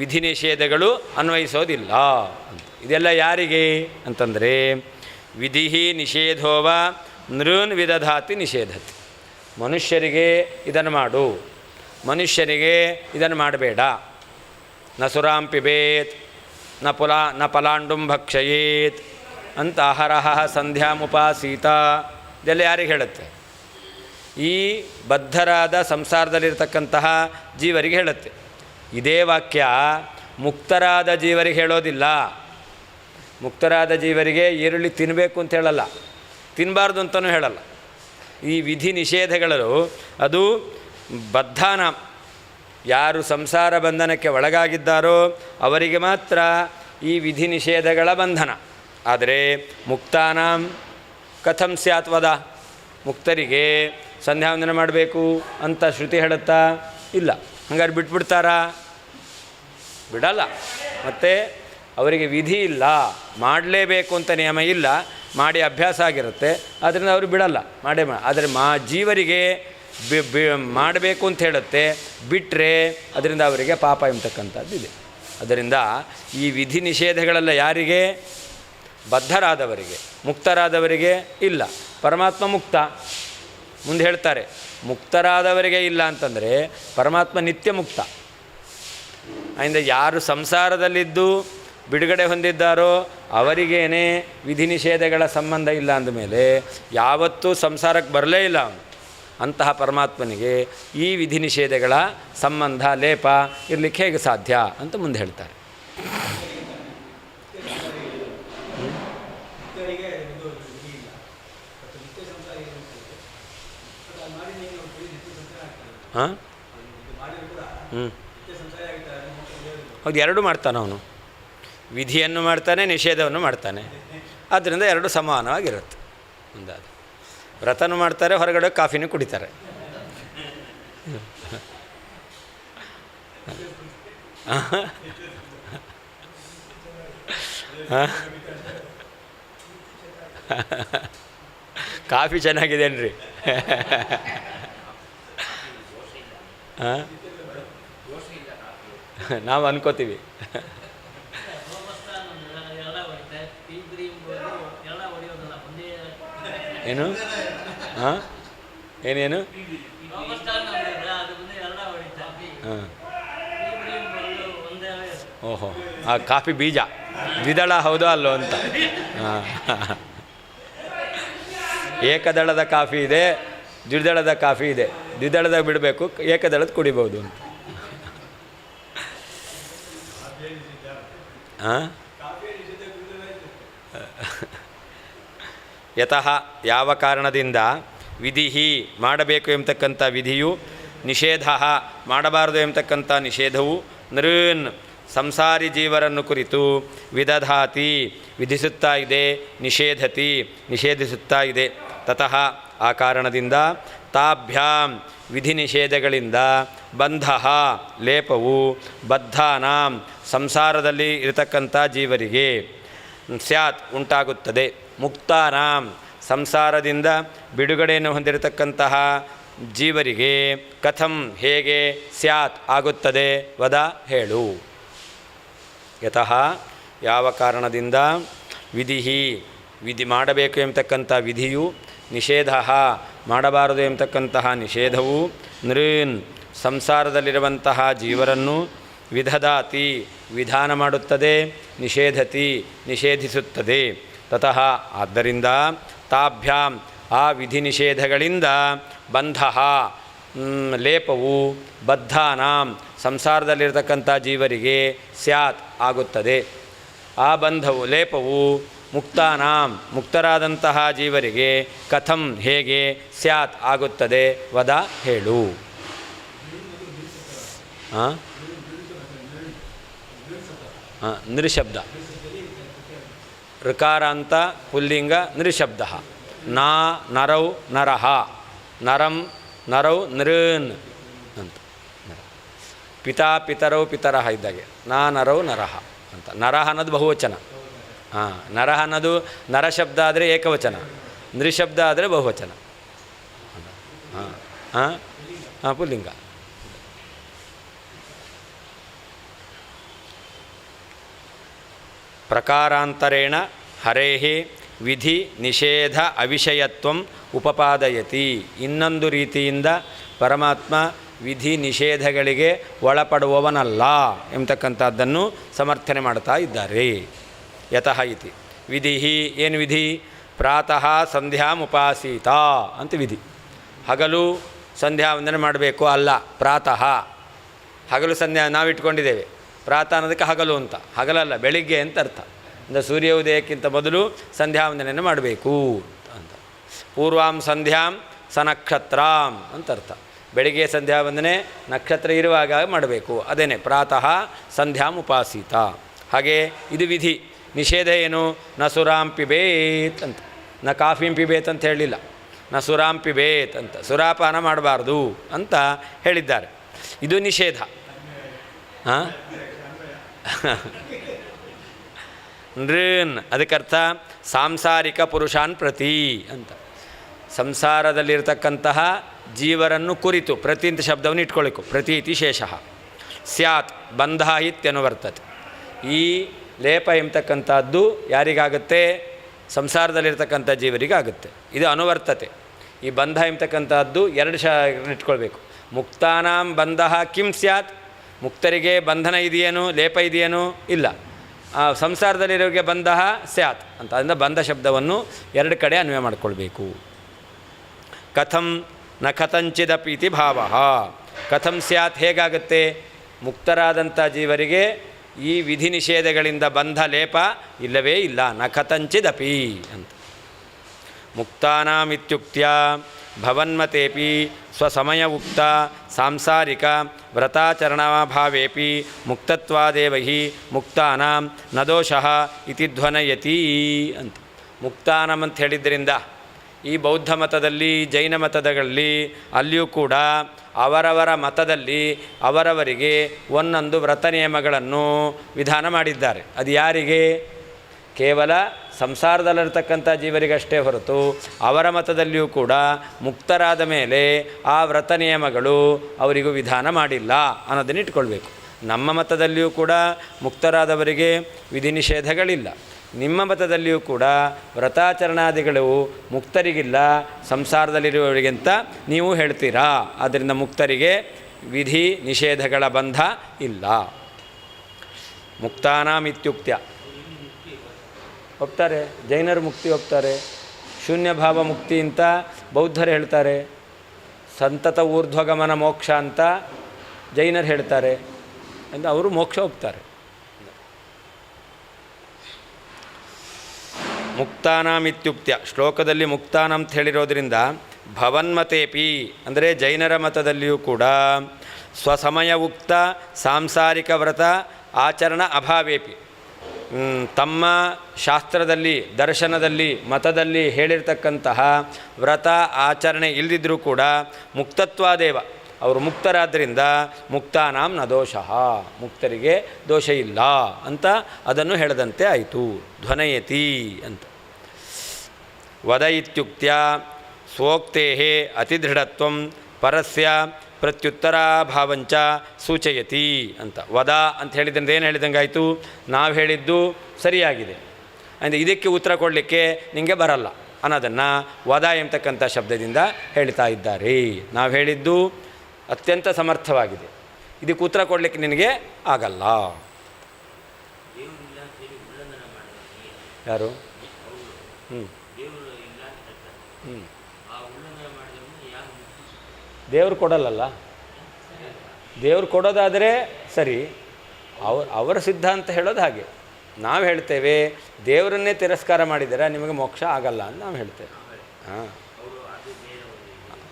ವಿಧಿ ನಿಷೇಧಗಳು ಅನ್ವಯಿಸೋದಿಲ್ಲ ಅಂತ. ಇದೆಲ್ಲ ಯಾರಿಗೆ ಅಂತಂದರೆ ವಿಧಿ ನಿಷೇಧೋವ ನೃನ್ ವಿದಧಾತಿ ನಿಷೇಧತಿ. ಮನುಷ್ಯರಿಗೆ ಇದನ್ನು ಮಾಡು, ಮನುಷ್ಯರಿಗೆ ಇದನ್ನು ಮಾಡಬೇಡ. ನ ಸುರಾಂ ಪಿಬೇತ್ ನ ಪಲಾಂಡುಂ ಭಕ್ಷಯೇತ್ ಅಂತ ಅಹರಹ ಸಂಧ್ಯಾಮುಪಾಸೀತ. ಇದೆಲ್ಲ ಯಾರಿಗೆ ಹೇಳುತ್ತೆ? ಈ ಬದ್ಧರಾದ ಸಂಸಾರದಲ್ಲಿರ್ತಕ್ಕಂತಹ ಜೀವರಿಗೆ ಹೇಳುತ್ತೆ. ಇದೇ ವಾಕ್ಯ ಮುಕ್ತರಾದ ಜೀವರಿಗೆ ಹೇಳೋದಿಲ್ಲ. ಮುಕ್ತರಾದ ಜೀವರಿಗೆ ಈರುಳ್ಳಿ ತಿನ್ನಬೇಕು ಅಂತ ಹೇಳಲ್ಲ, ತಿನ್ನಬಾರ್ದು ಅಂತಲೂ ಹೇಳಲ್ಲ. ಈ ವಿಧಿ ನಿಷೇಧಗಳು ಅದು ಬದ್ಧಾನ, ಯಾರು ಸಂಸಾರ ಬಂಧನಕ್ಕೆ ಒಳಗಾಗಿದ್ದಾರೋ ಅವರಿಗೆ ಮಾತ್ರ ಈ ವಿಧಿ ನಿಷೇಧಗಳ ಬಂಧನ. ಆದರೆ ಮುಕ್ತಾನಾಂ ಕಥಂ ಸ್ಯಾತ್ ವದ, ಮುಕ್ತರಿಗೆ ಸಂಧ್ಯಾವಂದನ ಮಾಡಬೇಕು ಅಂತ ಶ್ರುತಿ ಹೇಳುತ್ತಾ? ಇಲ್ಲ. ಹಂಗಾರೆ ಬಿಟ್ಬಿಡ್ತಾರಾ? ಬಿಡಲ್ಲ. ಮತ್ತು ಅವರಿಗೆ ವಿಧಿ ಇಲ್ಲ, ಮಾಡಲೇಬೇಕು ಅಂತ ನಿಯಮ ಇಲ್ಲ, ಮಾಡಿ ಅಭ್ಯಾಸ ಆಗಿರುತ್ತೆ, ಅದರಿಂದ ಅವರು ಬಿಡಲ್ಲ, ಆದರೆ ಜೀವರಿಗೆ ಮಾಡಬೇಕು ಅಂತ ಹೇಳುತ್ತೆ, ಬಿಟ್ಟರೆ ಅದರಿಂದ ಅವರಿಗೆ ಪಾಪ ಎಂಬತಕ್ಕಂಥದ್ದು ಇದೆ. ಅದರಿಂದ ಈ ವಿಧಿ ನಿಷೇಧಗಳೆಲ್ಲ ಯಾರಿಗೆ? ಬದ್ಧರಾದವರಿಗೆ. ಮುಕ್ತರಾದವರಿಗೆ ಇಲ್ಲ. ಪರಮಾತ್ಮ ಮುಕ್ತ. ಮುಂದೆ ಹೇಳ್ತಾರೆ, ಮುಕ್ತರಾದವರಿಗೆ ಇಲ್ಲ ಅಂತಂದರೆ ಪರಮಾತ್ಮ ನಿತ್ಯ ಮುಕ್ತ. ಆದ್ದರಿಂದ ಯಾರು ಸಂಸಾರದಲ್ಲಿದ್ದು ಬಿಡುಗಡೆ ಹೊಂದಿದ್ದಾರೋ ಅವರಿಗೇನೆ ವಿಧಿ ನಿಷೇಧಗಳ ಸಂಬಂಧ ಇಲ್ಲ ಅಂದಮೇಲೆ ಯಾವತ್ತೂ ಸಂಸಾರಕ್ಕೆ ಬರಲೇ ಇಲ್ಲ ಅವನು. ಅಂತಹ ಪರಮಾತ್ಮನಿಗೆ ಈ ವಿಧಿ ನಿಷೇಧಗಳ ಸಂಬಂಧ ಲೇಪ ಇರಲಿಕ್ಕೆ ಹೇಗೆ ಸಾಧ್ಯ ಅಂತ ಮುಂದೆ ಹೇಳ್ತಾರೆ. ಹಾಂ, ಹೌದು, ಎರಡೂ ಮಾಡ್ತಾನೆ ಅವನು. ವಿಧಿಯನ್ನು ಮಾಡ್ತಾನೆ, ನಿಷೇಧವನ್ನು ಮಾಡ್ತಾನೆ. ಆದ್ದರಿಂದ ಎರಡು ಸಮಾನವಾಗಿರುತ್ತೆ. ಮುಂದಾದ ವ್ರತನೂ ಮಾಡ್ತಾರೆ, ಹೊರಗಡೆ ಕಾಫಿನೂ ಕುಡಿತಾರೆ. ಕಾಫಿ ಚೆನ್ನಾಗಿದೇನ್ರಿ? ಹಾಂ, ನಾವು ಅನ್ಕೋತೀವಿ. ಏನು? ಹಾಂ, ಏನೇನು? ಹಾಂ, ಓಹೋ, ಆ ಕಾಫಿ ಬೀಜ ದ್ವಿದಳ ಹೌದೋ ಅಲ್ಲೋ ಅಂತ. ಹಾಂ, ಏಕದಳದ ಕಾಫಿ ಇದೆ, ದ್ವಿದಳದ ಕಾಫಿ ಇದೆ. ದ್ವಿದಳದಾಗ ಬಿಡಬೇಕು, ಏಕದಳದ ಕುಡಿಬೋದು ಅಂತ. ಹಾಂ, ಯತಃ ಯಾವ ಕಾರಣದಿಂದ ವಿಧಿ ಮಾಡಬೇಕು ಎಂಬತಕ್ಕಂಥ ವಿಧಿಯು, ನಿಷೇಧ ಮಾಡಬಾರದು ಎಂಬತಕ್ಕಂಥ ನಿಷೇಧವು ನೃನ್ ಸಂಸಾರಿ ಜೀವರನ್ನು ಕುರಿತು ವಿದಧಾತಿ ವಿಧಿಸುತ್ತಾ ಇದೆ, ನಿಷೇಧತಿ ನಿಷೇಧಿಸುತ್ತಾ ಇದೆ. ತತಃ ಆ ಕಾರಣದಿಂದ ತಾಭ್ಯಾಂ ವಿಧಿ ನಿಷೇಧಗಳಿಂದ ಬಂಧ ಲೇಪವು ಬದ್ಧಾನಾಂ ಸಂಸಾರದಲ್ಲಿ ಇರತಕ್ಕಂಥ ಜೀವರಿಗೆ ಸ್ಯಾತ್ ಉಂಟಾಗುತ್ತದೆ. ಮುಕ್ತಾನಾಂ ಸಂಸಾರದಿಂದ ಬಿಡುಗಡೆಯನ್ನು ಹೊಂದಿರತಕ್ಕಂತಹ ಜೀವರಿಗೆ ಕಥಂ ಹೇಗೆ ಸ್ಯಾತ್ ಆಗುತ್ತದೆ ವದ ಹೇಳು. ಯತಃ ಯಾವ ಕಾರಣದಿಂದ ವಿಧಿ ಮಾಡಬೇಕು ಎಂಬತಕ್ಕಂಥ ವಿಧಿಯು, ನಿಷೇಧ ಮಾಡಬಾರದು ಎಂಬತಕ್ಕಂತಹ ನಿಷೇಧವು ನೃನ್ ಸಂಸಾರದಲ್ಲಿರುವಂತಹ ಜೀವರನ್ನು ವಿದಧಾತಿ ವಿಧಾನ ಮಾಡುತ್ತದೆ, ನಿಷೇಧತಿ ನಿಷೇಧಿಸುತ್ತದೆ. ತತಃ ಆದ್ದರಿಂದ ತಾಭ್ಯಾಂ ಆ ವಿಧಿ ನಿಷೇಧಗಳಿಂದ ಬಂಧ ಲೇಪವು ಬದ್ಧಾನಾಂ ಸಂಸಾರದಲ್ಲಿರ್ತಕ್ಕಂಥ ಜೀವರಿಗೆ ಸ್ಯಾತ್ ಆಗುತ್ತದೆ. ಆ ಬಂಧವು ಲೇಪವು ಮುಕ್ತಾನಾಂ ಮುಕ್ತರಾದಂತಹ ಜೀವರಿಗೆ ಕಥಂ ಹೇಗೆ ಸ್ಯಾತ್ ಆಗುತ್ತದೆ ವದ ಹೇಳು. ನೃಶಬ್ದ ಋಕಾರಾಂತ ಪುಲ್ಲಿಂಗ ನೃಶಬ್ದ. ನಾ ನರೌ ನರಹ, ನರಂ ನರೌ ನೃನ್ ಅಂತ. ಪಿತಾ ಪಿತರೌ ಪಿತರಹ ಇದ್ದಾಗೆ ನಾ ನರೌ ನರಹ ಅಂತ. ನರಹ ಅನ್ನೋದು ಬಹುವಚನ. ಹಾಂ, ನರಹ ಅನ್ನೋದು ನರಶಬ್ದ ಆದರೆ ಏಕವಚನ, ನೃಶಬ್ದ ಆದರೆ ಬಹುವಚನ. ಹಾಂ ಹಾಂ ಹಾಂ ಪುಲ್ಲಿಂಗ. ಪ್ರಕಾರಾಂತರೇಣ ಹರೇಃ ವಿಧಿ ನಿಷೇಧ ಅವಿಷಯತ್ವಂ ಉಪಪಾದಯತಿ. ಇನ್ನೊಂದು ರೀತಿಯಿಂದ ಪರಮಾತ್ಮ ವಿಧಿ ನಿಷೇಧಗಳಿಗೆ ಒಳಪಡುವವನಲ್ಲ ಎಂಬತಕ್ಕಂಥದ್ದನ್ನು ಸಮರ್ಥನೆ ಮಾಡ್ತಾ ಇದ್ದಾರೆ. ಯತಃ ಇತಿ ವಿಧಿ. ಏನು ವಿಧಿ? ಪ್ರಾತಃ ಸಂಧ್ಯಾಮುಪಾಸೀತ ಅಂತ ವಿಧಿ. ಹಗಲು ಸಂಧ್ಯಾ ವಂದನೆ ಮಾಡಬೇಕು ಅಲ್ಲ, ಪ್ರಾತಃ. ಹಗಲು ಸಂಧ್ಯಾ ನಾವು ಇಟ್ಕೊಂಡಿದ್ದೇವೆ, ಪ್ರಾತಃ ಅನ್ನೋದಕ್ಕೆ ಹಗಲು ಅಂತ. ಹಗಲಲ್ಲ, ಬೆಳಿಗ್ಗೆ ಅಂತ ಅರ್ಥ. ಅಂದರೆ ಸೂರ್ಯ ಉದಯಕ್ಕಿಂತ ಮೊದಲು ಸಂಧ್ಯಾ ವಂದನೆಯನ್ನು ಮಾಡಬೇಕು ಅಂತ. ಪೂರ್ವಾಂ ಸಂಧ್ಯಾಂ ಸನಕ್ಷತ್ರಾಂ ಅಂತ ಅರ್ಥ. ಬೆಳಿಗ್ಗೆ ಸಂಧ್ಯಾ ವಂದನೆ ನಕ್ಷತ್ರ ಇರುವಾಗ ಮಾಡಬೇಕು. ಅದೇನೇ ಪ್ರಾತಃ ಸಂಧ್ಯಾಂ ಉಪಾಸೀತ. ಹಾಗೆ ಇದು ವಿಧಿ. ನಿಷೇಧ ಏನು? ನ ಸುರಾಂ ಪಿಬೇತ್ ಅಂತ. ನ ಕಾಫಿಂ ಪಿಬೇತ್ ಅಂತ ಹೇಳಿಲ್ಲ, ನ ಸುರಾಂ ಪಿಬೇತ್ ಅಂತ. ಸುರಾಪಾನ ಮಾಡಬಾರ್ದು ಅಂತ ಹೇಳಿದ್ದಾರೆ. ಇದು ನಿಷೇಧ. ಹಾಂ ನೃನ್ ಅದಕ್ಕರ್ಥ ಸಾಂಸಾರಿಕ ಪುರುಷಾನ್ ಪ್ರತಿ ಅಂತ. ಸಂಸಾರದಲ್ಲಿರ್ತಕ್ಕಂತಹ ಜೀವರನ್ನು ಕುರಿತು ಪ್ರತಿ ಅಂತ ಶಬ್ದವನ್ನು ಇಟ್ಕೊಳ್ಳಿಕು. ಪ್ರತಿ ಇತಿ ಶೇಷಃ ಸ್ಯಾತ್ ಬಂಧ ಇತ್ಯನುವರ್ತತೆ. ಈ ಲೇಪ ಎಂಬತಕ್ಕಂಥದ್ದು ಯಾರಿಗಾಗುತ್ತೆ? ಸಂಸಾರದಲ್ಲಿರ್ತಕ್ಕಂಥ ಜೀವರಿಗಾಗುತ್ತೆ. ಇದು ಅನುವರ್ತತೆ. ಈ ಬಂಧ ಎಂಬತಕ್ಕಂಥದ್ದು ಎರಡು ಇಟ್ಕೊಳ್ಬೇಕು. ಮುಕ್ತಾನಾಂ ಬಂಧ ಕಿಂ ಸ್ಯಾತ್? ಮುಕ್ತರಿಗೆ ಬಂಧನ ಇದೆಯೇನು, ಲೇಪ ಇದೆಯೇನು? ಇಲ್ಲ. ಸಂಸಾರದಲ್ಲಿರೋರಿಗೆ ಬಂಧ ಸ್ಯಾತ್ ಅಂತ. ಅದರಿಂದ ಬಂಧ ಶಬ್ದವನ್ನು ಎರಡು ಕಡೆ ಅನ್ವಯ ಮಾಡಿಕೊಳ್ಬೇಕು. ಕಥಂ ನ ಕಥಂಚಿದಪಿ ಇತಿ ಭಾವ. ಕಥಂ ಸ್ಯಾತ್ ಹೇಗಾಗುತ್ತೆ? ಮುಕ್ತರಾದಂಥ ಜೀವರಿಗೆ ಈ ವಿಧಿ ನಿಷೇಧಗಳಿಂದ ಬಂಧ ಲೇಪ ಇಲ್ಲವೇ ಇಲ್ಲ. ನ ಕಥಂಚಿದಪಿ ಅಂತ. ಮುಕ್ತಾನಾಮಿತ್ಯುಕ್ತ್ಯ ಭವನ್ಮತೇಪಿ ಸ್ವಸಮಯ ಉಕ್ತ ಸಾಂಸಾರಿಕ ವ್ರತಾಚರಣಾಭಾವೇಪಿ ಮುಕ್ತತ್ವಾದೇವ ಹಿ ಮುಕ್ತಾನಾಂ ನ ದೋಷಃ ಇತಿ ಧ್ವನಯತಿ ಅಂತ. ಮುಕ್ತಾನಾಂ ಅಂತ ಹೇಳಿದ್ದರಿಂದ ಈ ಬೌದ್ಧ ಮತದಲ್ಲಿ, ಜೈನ ಮತದಲ್ಲಿ ಅಲ್ಲಿಯೂ ಕೂಡ ಅವರವರ ಮತದಲ್ಲಿ ಅವರವರಿಗೆ ಒಂದೊಂದು ವ್ರತ ನಿಯಮಗಳನ್ನು ವಿಧಾನ ಮಾಡಿದ್ದಾರೆ. ಅದು ಯಾರಿಗೆ? ಕೇವಲ ಸಂಸಾರದಲ್ಲಿರ್ತಕ್ಕಂಥ ಜೀವರಿಗಷ್ಟೇ ಹೊರತು ಅವರ ಮತದಲ್ಲಿಯೂ ಕೂಡ ಮುಕ್ತರಾದ ಮೇಲೆ ಆ ವ್ರತ ನಿಯಮಗಳು ಅವರಿಗೂ ವಿಧಾನ ಮಾಡಿಲ್ಲ ಅನ್ನೋದನ್ನು ಇಟ್ಕೊಳ್ಬೇಕು. ನಮ್ಮ ಮತದಲ್ಲಿಯೂ ಕೂಡ ಮುಕ್ತರಾದವರಿಗೆ ವಿಧಿ ನಿಷೇಧಗಳಿಲ್ಲ. ನಿಮ್ಮ ಮತದಲ್ಲಿಯೂ ಕೂಡ ವ್ರತಾಚರಣಾದಿಗಳು ಮುಕ್ತರಿಗಿಲ್ಲ, ಸಂಸಾರದಲ್ಲಿರುವವರಿಗಿಂತ ನೀವು ಹೇಳ್ತೀರಾ. ಆದ್ದರಿಂದ ಮುಕ್ತರಿಗೆ ವಿಧಿ ನಿಷೇಧಗಳ ಬಂಧ ಇಲ್ಲ. ಮುಕ್ತಾನಾಂ ಇತ್ಯುಕ್ತ್ಯ ಒಪ್ತಾರೆ. ಜೈನರು ಮುಕ್ತಿ ಒಪ್ತಾರೆ. ಶೂನ್ಯ ಭಾವ ಮುಕ್ತಿ ಅಂತ ಬೌದ್ಧರು ಹೇಳ್ತಾರೆ. ಸಂತತ ಊರ್ಧ್ವಗಮನ ಮೋಕ್ಷ ಅಂತ ಜೈನರು ಹೇಳ್ತಾರೆ. ಅಂದರೆ ಅವರು ಮೋಕ್ಷ ಒಪ್ತಾರೆ. ಮುಕ್ತಾನಾಂ ಇತ್ಯುಕ್ತ್ಯ ಶ್ಲೋಕದಲ್ಲಿ ಮುಕ್ತಾನಾಂ ಅಂತ ಹೇಳಿರೋದ್ರಿಂದ ಭವನ್ಮತೇಪಿ ಅಂದರೆ ಜೈನರ ಮತದಲ್ಲಿಯೂ ಕೂಡ ಸ್ವಸಮಯ ಉಕ್ತ ಸಾಂಸಾರಿಕ ವ್ರತ ಆಚರಣ ಅಭಾವೇಪಿ ತಮ್ಮ ಶಾಸ್ತ್ರದಲ್ಲಿ, ದರ್ಶನದಲ್ಲಿ, ಮತದಲ್ಲಿ ಹೇಳಿರ್ತಕ್ಕಂತಹ ವ್ರತ ಆಚರಣೆ ಇಲ್ಲದಿದ್ದರೂ ಕೂಡ ಮುಕ್ತತ್ವಾದೇವ ಅವರು ಮುಕ್ತರಾದ್ದರಿಂದ ಮುಕ್ತಾನಾಂ ನ ದೋಷಃ ಮುಕ್ತರಿಗೆ ದೋಷ ಇಲ್ಲ ಅಂತ ಅದನ್ನು ಹೇಳದಂತೆ ಆಯಿತು. ಧ್ವನಯತಿ ಅಂತ. ವದ ಇತ್ಯುಕ್ತ್ಯ ಸ್ವೋಕ್ತೇ ಅತಿದೃಢತ್ವಂ ಪರಸ್ಯ ಪ್ರತ್ಯುತ್ತರಾಭಾವಂಚ ಸೂಚಯತಿ ಅಂತ. ವದ ಅಂತ ಹೇಳಿದ್ರಿಂದ ಏನು ಹೇಳಿದಂಗೆ ಆಯಿತು? ನಾವು ಹೇಳಿದ್ದು ಸರಿಯಾಗಿದೆ ಅಂದರೆ ಇದಕ್ಕೆ ಉತ್ತರ ಕೊಡಲಿಕ್ಕೆ ನಿಮಗೆ ಬರಲ್ಲ ಅನ್ನೋದನ್ನು ವದ ಎಂಬತಕ್ಕಂಥ ಶಬ್ದದಿಂದ ಹೇಳ್ತಾ ಇದ್ದಾರೆ. ನಾವು ಹೇಳಿದ್ದು ಅತ್ಯಂತ ಸಮರ್ಥವಾಗಿದೆ, ಇದಕ್ಕೆ ಉತ್ತರ ಕೊಡಲಿಕ್ಕೆ ನಿನಗೆ ಆಗಲ್ಲ. ಯಾರು? ದೇವರು ಕೊಡಲ್ಲಲ್ಲ. ದೇವರು ಕೊಡೋದಾದರೆ ಸರಿ, ಅವರ ಸಿದ್ಧಾಂತ ಹೇಳೋದು ಹಾಗೆ. ನಾವು ಹೇಳ್ತೇವೆ ದೇವರನ್ನೇ ತಿರಸ್ಕಾರ ಮಾಡಿದರೆ ನಿಮಗೆ ಮೋಕ್ಷ ಆಗಲ್ಲ ಅಂತ ನಾವು ಹೇಳ್ತೇವೆ. ಹಾಂ,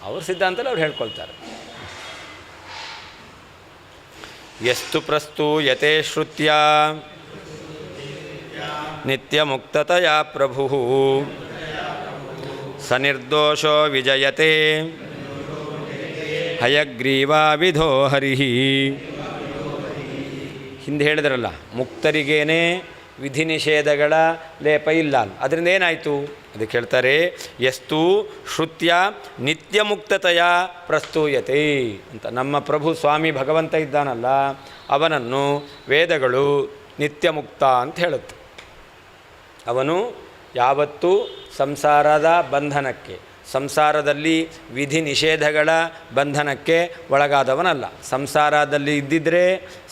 ಅವ್ರ ಸಿದ್ಧಾಂತದಲ್ಲಿ ಅವ್ರು ಹೇಳ್ಕೊಳ್ತಾರೆ. ಯಸ್ತು ಪ್ರಸ್ತೂಯತೆ ಶ್ರುತ್ಯ ನಿತ್ಯ ಮುಕ್ತತಯ ಪ್ರಭು ಸನಿರ್ದೋಷೋ ವಿಜಯತೆ ಹಯಗ್ರೀವಾ ವಿಧೋ ಹರಿ. ಹಿಂದೆ ಹೇಳಿದ್ರಲ್ಲ, ಮುಕ್ತರಿಗೇನೆ ವಿಧಿ ನಿಷೇಧಗಳ ಲೇಪ ಇಲ್ಲ. ಅದರಿಂದ ಏನಾಯಿತು? ಅದಕ್ಕೆ ಹೇಳ್ತಾರೆ ಯಸ್ತು ಶ್ರುತ್ಯ ನಿತ್ಯಮುಕ್ತತೆಯ ಪ್ರಸ್ತೂಯತೆ ಅಂತ. ನಮ್ಮ ಪ್ರಭು ಸ್ವಾಮಿ ಭಗವಂತ ಇದ್ದಾನಲ್ಲ, ಅವನನ್ನು ವೇದಗಳು ನಿತ್ಯಮುಕ್ತ ಅಂತ ಹೇಳುತ್ತೆ. ಅವನು ಯಾವತ್ತೂ ಸಂಸಾರದ ಬಂಧನಕ್ಕೆ, ಸಂಸಾರದಲ್ಲಿ ವಿಧಿ ನಿಷೇಧಗಳ ಬಂಧನಕ್ಕೆ ಒಳಗಾದವನಲ್ಲ. ಸಂಸಾರದಲ್ಲಿ ಇದ್ದಿದ್ದರೆ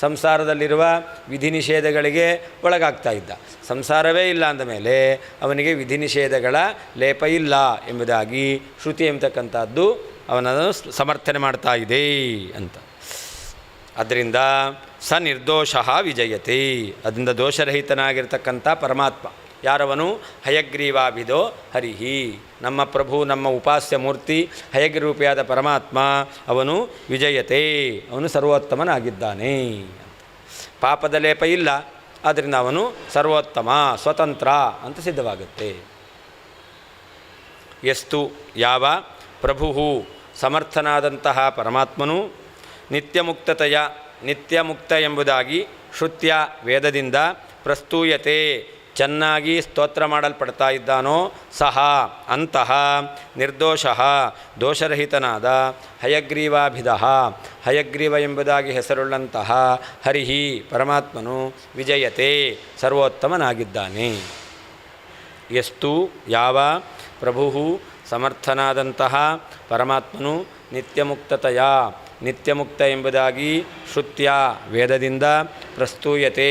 ಸಂಸಾರದಲ್ಲಿರುವ ವಿಧಿ ನಿಷೇಧಗಳಿಗೆ ಒಳಗಾಗ್ತಾ ಇದ್ದ. ಸಂಸಾರವೇ ಇಲ್ಲ ಅಂದಮೇಲೆ ಅವನಿಗೆ ವಿಧಿ ನಿಷೇಧಗಳ ಲೇಪ ಇಲ್ಲ ಎಂಬುದಾಗಿ ಶ್ರುತಿ ಎಂಬತಕ್ಕಂಥದ್ದು ಅವನನ್ನು ಸಮರ್ಥನೆ ಮಾಡ್ತಾ ಇದೆ ಅಂತ. ಅದರಿಂದ ಸ ನಿರ್ದೋಷ ವಿಜಯತೆ, ಅದರಿಂದ ದೋಷರಹಿತನಾಗಿರ್ತಕ್ಕಂಥ ಪರಮಾತ್ಮ ಯಾರವನು? ಹಯಗ್ರೀವಾಭಿದೋ ಹರಿಹಿ, ನಮ್ಮ ಪ್ರಭು, ನಮ್ಮ ಉಪಾಸ್ಯ ಮೂರ್ತಿ ಹಯಗ್ರೀರೂಪಿಯಾದ ಪರಮಾತ್ಮ ಅವನು ವಿಜಯತೆ, ಅವನು ಸರ್ವೋತ್ತಮನಾಗಿದ್ದಾನೆ. ಪಾಪದ ಲೇಪ ಇಲ್ಲ, ಆದ್ದರಿಂದ ಅವನು ಸರ್ವೋತ್ತಮ, ಸ್ವತಂತ್ರ ಅಂತ ಸಿದ್ಧವಾಗುತ್ತೆ. ಎಷ್ಟು ಯಾವ ಪ್ರಭು ಸಮರ್ಥನಾದಂತಹ ಪರಮಾತ್ಮನು ನಿತ್ಯಮುಕ್ತತೆಯ, ನಿತ್ಯಮುಕ್ತ ಎಂಬುದಾಗಿ ಶ್ರುತ್ಯ ವೇದದಿಂದ ಪ್ರಸ್ತೂಯತೆ ಚೆನ್ನಾಗಿ ಸ್ತೋತ್ರ ಮಾಡಲ್ಪಡ್ತಾ ಇದ್ದಾನೋ ಸಹ ಅಂತಹ ನಿರ್ದೋಷ ದೋಷರಹಿತನಾದ ಹಯಗ್ರೀವಾಭಿಧ, ಹಯಗ್ರೀವ ಎಂಬುದಾಗಿ ಹೆಸರುಳ್ಳಂತಹ ಹರಿಹಿ ಪರಮಾತ್ಮನು ವಿಜಯತೆ ಸರ್ವೋತ್ತಮನಾಗಿದ್ದಾನೆ. ಎಷ್ಟು ಯಾವ ಪ್ರಭು ಸಮರ್ಥನಾದಂತಹ ಪರಮಾತ್ಮನು ನಿತ್ಯಮುಕ್ತತೆಯ, ನಿತ್ಯಮುಕ್ತ ಎಂಬುದಾಗಿ ಶ್ರುತ್ಯ ವೇದದಿಂದ ಪ್ರಸ್ತೂಯತೆ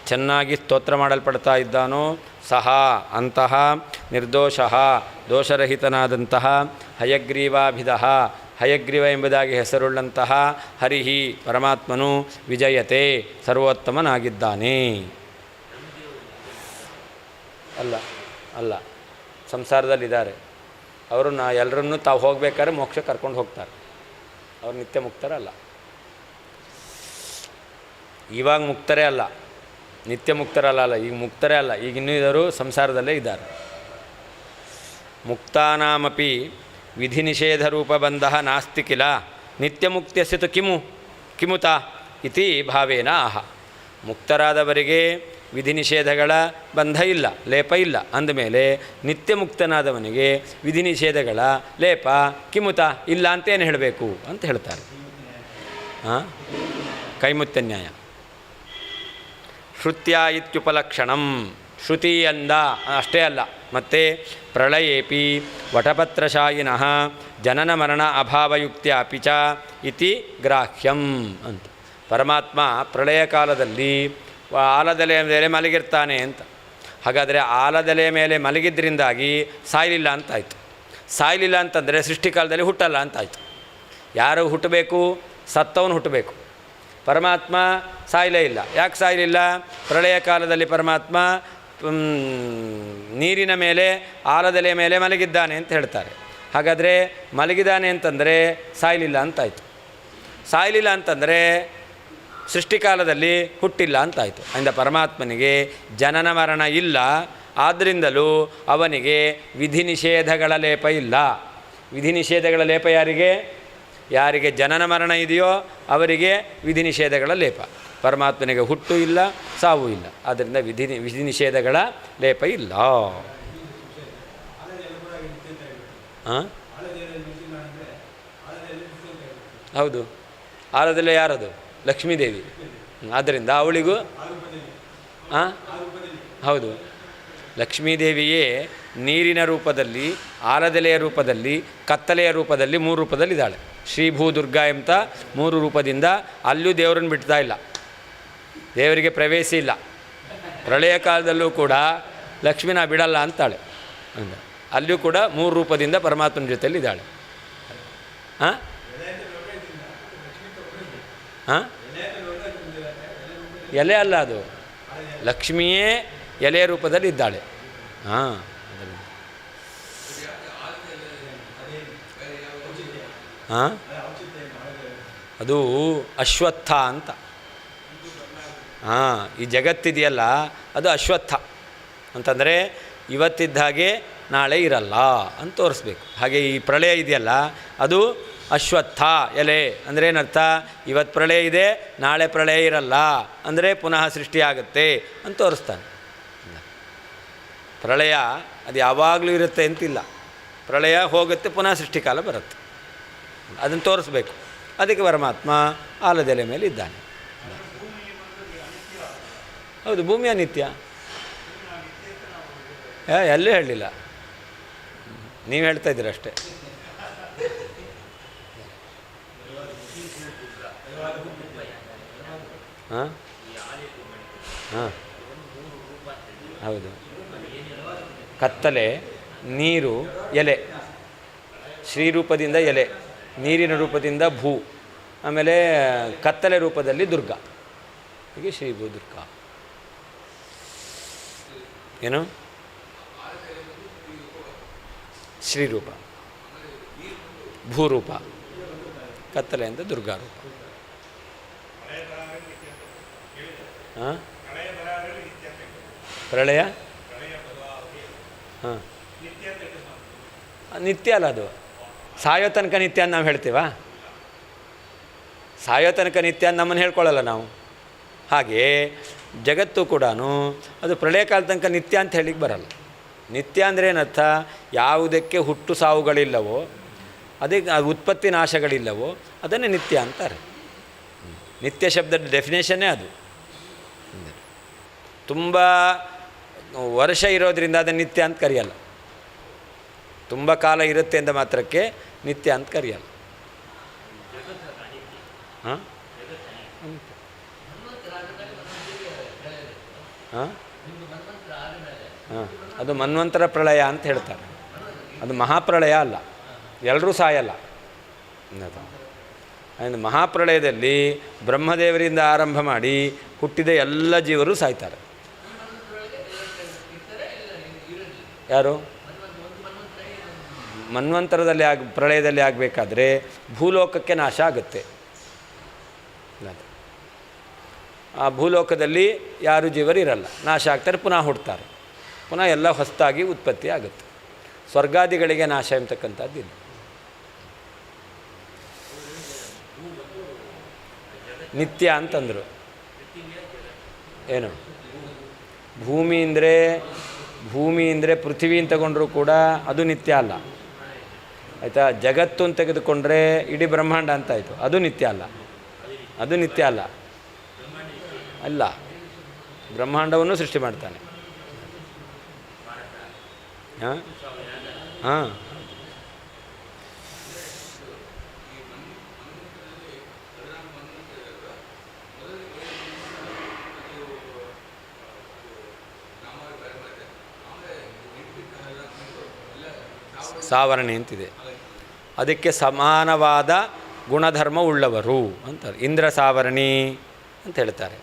ಚೆನ್ನಾಗಿ ಸ್ತೋತ್ರ ಮಾಡಲ್ಪಡ್ತಾ ಇದ್ದಾನೋ ಸಹ ಅಂತಹ ನಿರ್ದೋಷ ದೋಷರಹಿತನಾದಂತಹ ಹಯಗ್ರೀವಾಭಿಧ, ಹಯಗ್ರೀವ ಎಂಬುದಾಗಿ ಹೆಸರುಳ್ಳಂತಹ ಹರಿಹಿ ಪರಮಾತ್ಮನು ವಿಜಯತೆ ಸರ್ವೋತ್ತಮನಾಗಿದ್ದಾನೆ. ಅಲ್ಲ ಅಲ್ಲ ಸಂಸಾರದಲ್ಲಿದ್ದಾರೆ ಅವರು, ಎಲ್ಲರನ್ನೂ ತಾವು ಹೋಗಬೇಕಾದ್ರೆ ಮೋಕ್ಷ ಕರ್ಕೊಂಡು ಹೋಗ್ತಾರೆ. ಅವ್ರು ನಿತ್ಯ ಮುಕ್ತರಲ್ಲ, ಇವಾಗ ಮುಕ್ತರೇ ಅಲ್ಲ, ನಿತ್ಯ ಮುಕ್ತರಲ್ಲ, ಈಗ ಮುಕ್ತರೇ ಅಲ್ಲ, ಈಗ ಇನ್ನೂ ಇವರು ಸಂಸಾರದಲ್ಲೇ ಇದ್ದಾರೆ. ಮುಕ್ತಾನಾಮಪಿ ವಿಧಿ ನಿಷೇಧ ರೂಪಬಂಧ ನಾಸ್ತಿ ಕಿಲ ನಿತ್ಯಮುಕ್ತ್ಯಸ್ಯತು ಕಿಮುತ ಇತಿ ಭಾವೇನ ಆಹ. ಮುಕ್ತರಾದವರಿಗೆ ವಿಧಿ ನಿಷೇಧಗಳ ಬಂಧ ಇಲ್ಲ, ಲೇಪ ಇಲ್ಲ ಅಂದಮೇಲೆ ನಿತ್ಯ ಮುಕ್ತನಾದವನಿಗೆ ವಿಧಿ ನಿಷೇಧಗಳ ಲೇಪ ಕಿಮುತ ಇಲ್ಲ ಅಂತೇನು ಹೇಳಬೇಕು ಅಂತ ಹೇಳ್ತಾರೆ. ಕೈಮುತ್ಯ ನ್ಯಾಯ. ಶ್ರುತ್ಯ ಇತ್ಯುಪಲಕ್ಷಣಂ, ಶ್ರುತಿ ಅಂದ ಅಷ್ಟೇ ಅಲ್ಲ, ಮತ್ತು ಪ್ರಳಯೇಪಿ ವಟಪತ್ರಶಾಯಿನಃ ಜನನ ಮರಣ ಅಭಾವಯುಕ್ತ್ಯ ಪಿಚ ಇತಿ ಗ್ರಾಹ್ಯಂ ಅಂತ. ಪರಮಾತ್ಮ ಪ್ರಳಯ ಕಾಲದಲ್ಲಿ ಆಲದೆಲೆಯ ಮೇಲೆ ಮಲಗಿರ್ತಾನೆ ಅಂತ. ಹಾಗಾದರೆ ಆಲದೆಲೆಯ ಮೇಲೆ ಮಲಗಿದ್ರಿಂದಾಗಿ ಸಾಯಲಿಲ್ಲ ಅಂತಾಯಿತು. ಸಾಯಲಿಲ್ಲ ಅಂತಂದರೆ ಸೃಷ್ಟಿಕಾಲದಲ್ಲಿ ಹುಟ್ಟಲ್ಲ ಅಂತಾಯಿತು. ಯಾರು ಹುಟ್ಟಬೇಕು? ಸತ್ತವನು ಹುಟ್ಟಬೇಕು. ಪರಮಾತ್ಮ ಸಾಯಲೇ ಇಲ್ಲ. ಯಾಕೆ ಸಾಯಲಿಲ್ಲ? ಪ್ರಳಯ ಕಾಲದಲ್ಲಿ ಪರಮಾತ್ಮ ನೀರಿನ ಮೇಲೆ ಆಲದೆಲೆಯ ಮೇಲೆ ಮಲಗಿದ್ದಾನೆ ಅಂತ ಹೇಳ್ತಾರೆ. ಹಾಗಾದರೆ ಮಲಗಿದ್ದಾನೆ ಅಂತಂದರೆ ಸಾಯಲಿಲ್ಲ ಅಂತಾಯಿತು. ಸಾಯಲಿಲ್ಲ ಅಂತಂದರೆ ಸೃಷ್ಟಿಕಾಲದಲ್ಲಿ ಹುಟ್ಟಿಲ್ಲ ಅಂತಾಯಿತು. ಅಂದ ಪರಮಾತ್ಮನಿಗೆ ಜನನ ಮರಣ ಇಲ್ಲ, ಆದ್ದರಿಂದಲೂ ಅವನಿಗೆ ವಿಧಿ ನಿಷೇಧಗಳ ಲೇಪ ಇಲ್ಲ. ವಿಧಿ ನಿಷೇಧಗಳ ಲೇಪ ಯಾರಿಗೆ? ಯಾರಿಗೆ ಜನನ ಮರಣ ಇದೆಯೋ ಅವರಿಗೆ ವಿಧಿ ನಿಷೇಧಗಳ ಲೇಪ. ಪರಮಾತ್ಮನಿಗೆ ಹುಟ್ಟು ಇಲ್ಲ, ಸಾವು ಇಲ್ಲ, ಆದ್ದರಿಂದ ವಿಧಿ ನಿಷೇಧಗಳ ಲೇಪ ಇಲ್ಲ. ಹೌದು, ಆಲದೆಲೆ ಯಾರದು? ಲಕ್ಷ್ಮೀದೇವಿ. ಆದ್ದರಿಂದ ಅವಳಿಗೂ ಹೌದು, ಲಕ್ಷ್ಮೀದೇವಿಯೇ ನೀರಿನ ರೂಪದಲ್ಲಿ, ಆಲದೆಲೆಯ ರೂಪದಲ್ಲಿ, ಕತ್ತಲೆಯ ರೂಪದಲ್ಲಿ, 3 ರೂಪದಲ್ಲಿದ್ದಾಳೆ. ಶ್ರೀಭೂ ದುರ್ಗಾ ಎಂಬ 3 ರೂಪದಿಂದ ಅಲ್ಲೂ ದೇವರನ್ನು ಬಿಡ್ತಾ ಇಲ್ಲ, ದೇವರಿಗೆ ಪ್ರವೇಶ ಇಲ್ಲ. ಪ್ರಳಯ ಕಾಲದಲ್ಲೂ ಕೂಡ ಲಕ್ಷ್ಮಿನ ಬಿಡಲ್ಲ ಅಂತಾಳೆ. ಅಲ್ಲಿಯೂ ಕೂಡ 3 ರೂಪದಿಂದ ಪರಮಾತ್ಮನ ಜೊತೆಯಲ್ಲಿದ್ದಾಳೆ. ಎಲೆ ಅಲ್ಲ, ಅದು ಲಕ್ಷ್ಮಿಯೇ ಎಲೆಯ ರೂಪದಲ್ಲಿ ಇದ್ದಾಳೆ. ಅದು ಅಶ್ವತ್ಥ ಅಂತ. ಈ ಜಗತ್ತಿದೆಯಲ್ಲ ಅದು ಅಶ್ವತ್ಥ ಅಂತಂದರೆ ಇವತ್ತಿದ್ದ ಹಾಗೆ ನಾಳೆ ಇರಲ್ಲ ಅಂತ ತೋರಿಸ್ಬೇಕು. ಹಾಗೆ ಈ ಪ್ರಳಯ ಇದೆಯಲ್ಲ ಅದು ಅಶ್ವತ್ಥ ಎಲೆ ಅಂದರೆ ಏನರ್ಥ? ಇವತ್ತು ಪ್ರಳಯ ಇದೆ, ನಾಳೆ ಪ್ರಳಯ ಇರಲ್ಲ, ಅಂದರೆ ಪುನಃ ಸೃಷ್ಟಿಯಾಗುತ್ತೆ ಅಂತ ತೋರಿಸ್ತಾನೆ. ಪ್ರಳಯ ಅದು ಯಾವಾಗಲೂ ಇರುತ್ತೆ ಅಂತಿಲ್ಲ. ಪ್ರಳಯ ಹೋಗುತ್ತೆ, ಪುನಃ ಸೃಷ್ಟಿಕಾಲ ಬರುತ್ತೆ. ಅದನ್ನು ತೋರಿಸ್ಬೇಕು. ಅದಕ್ಕೆ ಪರಮಾತ್ಮ ಆಲದೆಲೆ ಮೇಲೆ ಇದ್ದಾನೆ. ಹೌದು, ಭೂಮಿ ಅನಿತ್ಯ. ಎಲ್ಲೂ ಹೇಳಲಿಲ್ಲ, ನೀವು ಹೇಳ್ತಾ ಇದ್ದೀರ ಅಷ್ಟೇ. ಹಾಂ ಹಾಂ ಹೌದು. ಕತ್ತಲೆ, ನೀರು, ಎಲೆ. ಶ್ರೀರೂಪದಿಂದ ಎಲೆ, ನೀರಿನ ರೂಪದಿಂದ ಭೂ, ಆಮೇಲೆ ಕತ್ತಲೆ ರೂಪದಲ್ಲಿ ದುರ್ಗಾ. ಹೀಗೆ ಶ್ರೀಭೂ ದುರ್ಗಾ. ಏನು ಶ್ರೀರೂಪ, ಭೂರೂಪ, ಕತ್ತಲೆಯಿಂದ ದುರ್ಗಾ ರೂಪ. ಹಾಂ, ಪ್ರಳಯ ಹಾಂ ನಿತ್ಯ ಅಲ್ಲ, ಅದು ಸಾಯೋ ತನಕ ನಿತ್ಯ ಅಂತ ನಾವು ಹೇಳ್ತೀವ? ಸಾಯೋ ತನಕ ನಿತ್ಯ ಅಂತ ನಮ್ಮನ್ನು ಹೇಳ್ಕೊಳ್ಳಲ್ಲ ನಾವು. ಹಾಗೆ ಜಗತ್ತು ಕೂಡ ಅದು ಪ್ರಳಯ ಕಾಲ ತನಕ ನಿತ್ಯ ಅಂತ ಹೇಳಿಕ್ಕೆ ಬರಲ್ಲ. ನಿತ್ಯ ಅಂದರೆ ಏನರ್ಥ? ಯಾವುದಕ್ಕೆ ಹುಟ್ಟು ಸಾವುಗಳಿಲ್ಲವೋ, ಅದಕ್ಕೆ ಉತ್ಪತ್ತಿ ನಾಶಗಳಿಲ್ಲವೋ ಅದನ್ನೇ ನಿತ್ಯ ಅಂತಾರೆ. ನಿತ್ಯ ಶಬ್ದದ ಡೆಫಿನೇಷನ್ನೇ ಅದು. ತುಂಬ ವರ್ಷ ಇರೋದರಿಂದ ಅದನ್ನು ನಿತ್ಯ ಅಂತ ಕರೆಯಲ್ಲ. ತುಂಬ ಕಾಲ ಇರುತ್ತೆ ಅಂತ ಮಾತ್ರಕ್ಕೆ ನಿತ್ಯ ಅಂತ ಕರೆಯಲ್ಲ. ಹಾಂ ಹಾಂ ಹಾಂ ಅದು ಮನ್ವಂತರ ಪ್ರಳಯ ಅಂತ ಹೇಳ್ತಾರೆ. ಅದು ಮಹಾಪ್ರಳಯ ಅಲ್ಲ, ಎಲ್ಲರೂ ಸಾಯಲ್ಲ. ಅದು ಮಹಾಪ್ರಳಯದಲ್ಲಿ ಬ್ರಹ್ಮದೇವರಿಂದ ಆರಂಭ ಮಾಡಿ ಹುಟ್ಟಿದ ಎಲ್ಲ ಜೀವರು ಸಾಯ್ತಾರೆ. ಯಾರು? ಮನ್ವಂತರದಲ್ಲಿ ಪ್ರಳಯದಲ್ಲಿ ಆಗಬೇಕಾದ್ರೆ ಭೂಲೋಕಕ್ಕೆ ನಾಶ ಆಗುತ್ತೆ. ಆ ಭೂಲೋಕದಲ್ಲಿ ಯಾರು ಜೀವರು ಇರಲ್ಲ, ನಾಶ ಆಗ್ತಾರೆ, ಪುನಃ ಹುಡ್ತಾರೆ, ಪುನಃ ಎಲ್ಲ ಹೊಸದಾಗಿ ಉತ್ಪತ್ತಿ ಆಗುತ್ತೆ. ಸ್ವರ್ಗಾದಿಗಳಿಗೆ ನಾಶ ಎಂಬತಕ್ಕಂಥದ್ದಿಲ್ಲ. ನಿತ್ಯ ಅಂತಂದರು ಏನು? ಭೂಮಿ ಅಂದರೆ ಪೃಥ್ವಿ ಅಂತ ತಗೊಂಡ್ರೂ ಕೂಡ ಅದು ನಿತ್ಯ ಅಲ್ಲ, ಆಯಿತಾ? ಜಗತ್ತು ಅಂತ ತೆಗೆದುಕೊಂಡ್ರೆ ಇಡೀ ಬ್ರಹ್ಮಾಂಡ ಅಂತಾಯಿತು, ಅದು ನಿತ್ಯ ಅಲ್ಲ. ಅದು ನಿತ್ಯ ಅಲ್ಲ, ಅಲ್ಲ. ಬ್ರಹ್ಮಾಂಡವನ್ನು ಸೃಷ್ಟಿ ಮಾಡ್ತಾನೆ. ಹಾಂ ಹಾಂ ಸಾವರಣೆ ಅಂತಿದೆ. ಅದಕ್ಕೆ ಸಮಾನವಾದ ಗುಣಧರ್ಮ ಉಳ್ಳವರು ಅಂತಾರೆ. ಇಂದ್ರ ಸಾವರಣಿ ಅಂತ ಹೇಳ್ತಾರೆ.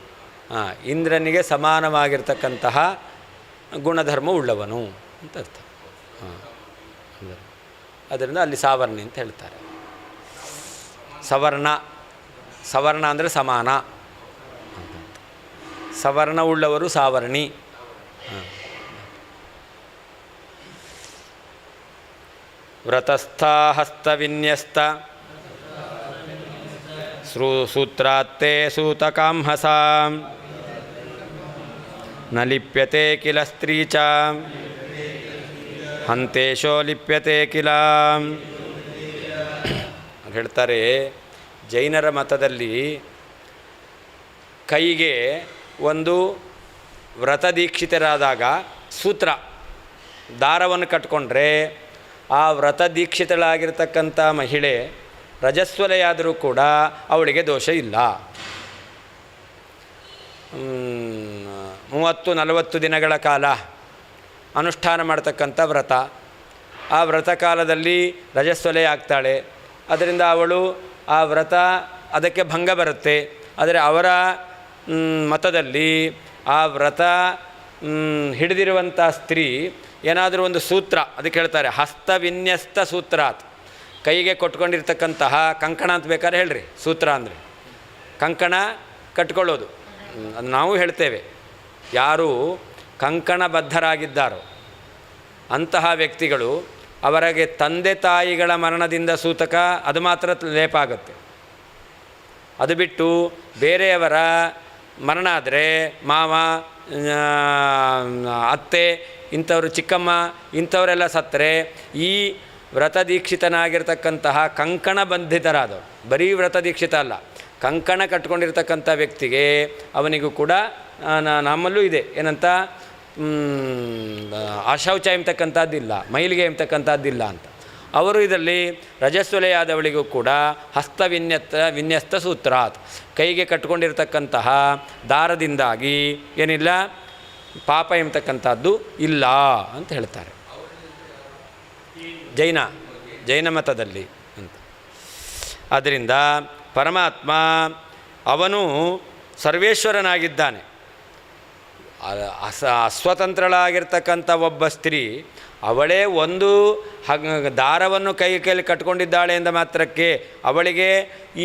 ಇಂದ್ರನಿಗೆ ಸಮಾನವಾಗಿರ್ತಕ್ಕಂತಹ ಗುಣಧರ್ಮ ಉಳ್ಳವನು ಅಂತ ಅರ್ಥ. ಅದರಿಂದ ಅಲ್ಲಿ ಸಾವರ್ಣಿ ಅಂತ ಹೇಳ್ತಾರೆ. ಸವರ್ಣ ಅಂದರೆ ಸಮಾನ. ಸವರ್ಣ ಉಳ್ಳವರು ಸಾವರ್ಣಿ. ವ್ರತಸ್ಥ ಹಸ್ತವಿನ್ಯಸ್ತ ಸೂತ್ರಾತ್ತೇ ಸೂತಕಾಂಹಸ ನ ಲಿಪ್ಯತೆ ಕಿಲ ಸ್ತ್ರೀ ಚ ಹಂತೇಶೋ ಲಿಪ್ಯತೆ ಕಿಲ. ಹೇಳ್ತಾರೆ, ಜೈನರ ಮತದಲ್ಲಿ ಕೈಗೆ ಒಂದು ವ್ರತದೀಕ್ಷಿತರಾದಾಗ ಸೂತ್ರ ದಾರವನ್ನು ಕಟ್ಕೊಂಡ್ರೆ ಆ ವ್ರತದೀಕ್ಷಿತಳಾಗಿರ್ತಕ್ಕಂಥ ಮಹಿಳೆ ರಜಸ್ವಲೆಯಾದರೂ ಕೂಡ ಅವಳಿಗೆ ದೋಷ ಇಲ್ಲ. 30-40 ದಿನಗಳ ಕಾಲ ಅನುಷ್ಠಾನ ಮಾಡ್ತಕ್ಕಂಥ ವ್ರತ, ಆ ವ್ರತ ಕಾಲದಲ್ಲಿ ರಜಸ್ವಲೆ ಆಗ್ತಾಳೆ. ಅದರಿಂದ ಅವಳು ಆ ವ್ರತ ಅದಕ್ಕೆ ಭಂಗ ಬರುತ್ತೆ. ಆದರೆ ಅವರ ಮತದಲ್ಲಿ ಆ ವ್ರತ ಹಿಡಿದಿರುವಂಥ ಸ್ತ್ರೀ ಏನಾದರೂ ಒಂದು ಸೂತ್ರ, ಅದಕ್ಕೆ ಹೇಳ್ತಾರೆ ಹಸ್ತವಿನ್ಯಸ್ತ ಸೂತ್ರಾತ್, ಕೈಗೆ ಕೊಟ್ಕೊಂಡಿರ್ತಕ್ಕಂತಹ ಕಂಕಣ ಅಂತ ಬೇಕಾದ್ರೆ ಹೇಳ್ರಿ. ಸೂತ್ರ ಅಂದರೆ ಕಂಕಣ ಕಟ್ಕೊಳ್ಳೋದು. ಅದು ನಾವು ಹೇಳ್ತೇವೆ. ಯಾರು ಕಂಕಣಬದ್ಧರಾಗಿದ್ದಾರೋ ಅಂತಹ ವ್ಯಕ್ತಿಗಳು, ಅವರಿಗೆ ತಂದೆ ತಾಯಿಗಳ ಮರಣದಿಂದ ಸೂತಕ ಅದು ಮಾತ್ರ ಲೇಪ ಆಗುತ್ತೆ. ಅದು ಬಿಟ್ಟು ಬೇರೆಯವರ ಮರಣ ಆದರೆ ಮಾವ, ಅತ್ತೆ ಇಂಥವರು ಚಿಕ್ಕಮ್ಮ ಇಂಥವರೆಲ್ಲ ಸತ್ತರೆ ಈ ವ್ರತದೀಕ್ಷಿತನಾಗಿರ್ತಕ್ಕಂತಹ ಕಂಕಣ ಬಂಧಿತರಾದವರು, ಬರೀ ವ್ರತದೀಕ್ಷಿತ ಅಲ್ಲ, ಕಂಕಣ ಕಟ್ಕೊಂಡಿರ್ತಕ್ಕಂಥ ವ್ಯಕ್ತಿಗೆ ಅವನಿಗೂ ಕೂಡ ನಮ್ಮಲ್ಲೂ ಇದೆ ಏನಂತ ಅಶೌಚ ಎಂಬತಕ್ಕಂಥದ್ದಿಲ್ಲ, ಮೈಲಿಗೆ ಎಂಬತಕ್ಕಂಥದ್ದಿಲ್ಲ ಅಂತ. ಅವರು ಇದರಲ್ಲಿ ರಜಸ್ವಲೆಯಾದವಳಿಗೂ ಕೂಡ ವಿನ್ಯಸ್ತ ಸೂತ್ರಾತ್, ಕೈಗೆ ಕಟ್ಕೊಂಡಿರ್ತಕ್ಕಂತಹ ದಾರದಿಂದಾಗಿ ಏನಿಲ್ಲ ಪಾಪ ಎಂಬತಕ್ಕಂಥದ್ದು ಇಲ್ಲ ಅಂತ ಹೇಳ್ತಾರೆ ಜೈನ ಮತದಲ್ಲಿ ಅಂತ. ಆದ್ದರಿಂದ ಪರಮಾತ್ಮ ಅವನು ಸರ್ವೇಶ್ವರನಾಗಿದ್ದಾನೆ. ಅಸ್ವತಂತ್ರಳಾಗಿರ್ತಕ್ಕಂಥ ಒಬ್ಬ ಸ್ತ್ರೀ ಅವಳೇ ಒಂದು ದಾರವನ್ನು ಕೈಯಲ್ಲಿ ಕಟ್ಕೊಂಡಿದ್ದಾಳೆ ಎಂದ ಮಾತ್ರಕ್ಕೆ ಅವಳಿಗೆ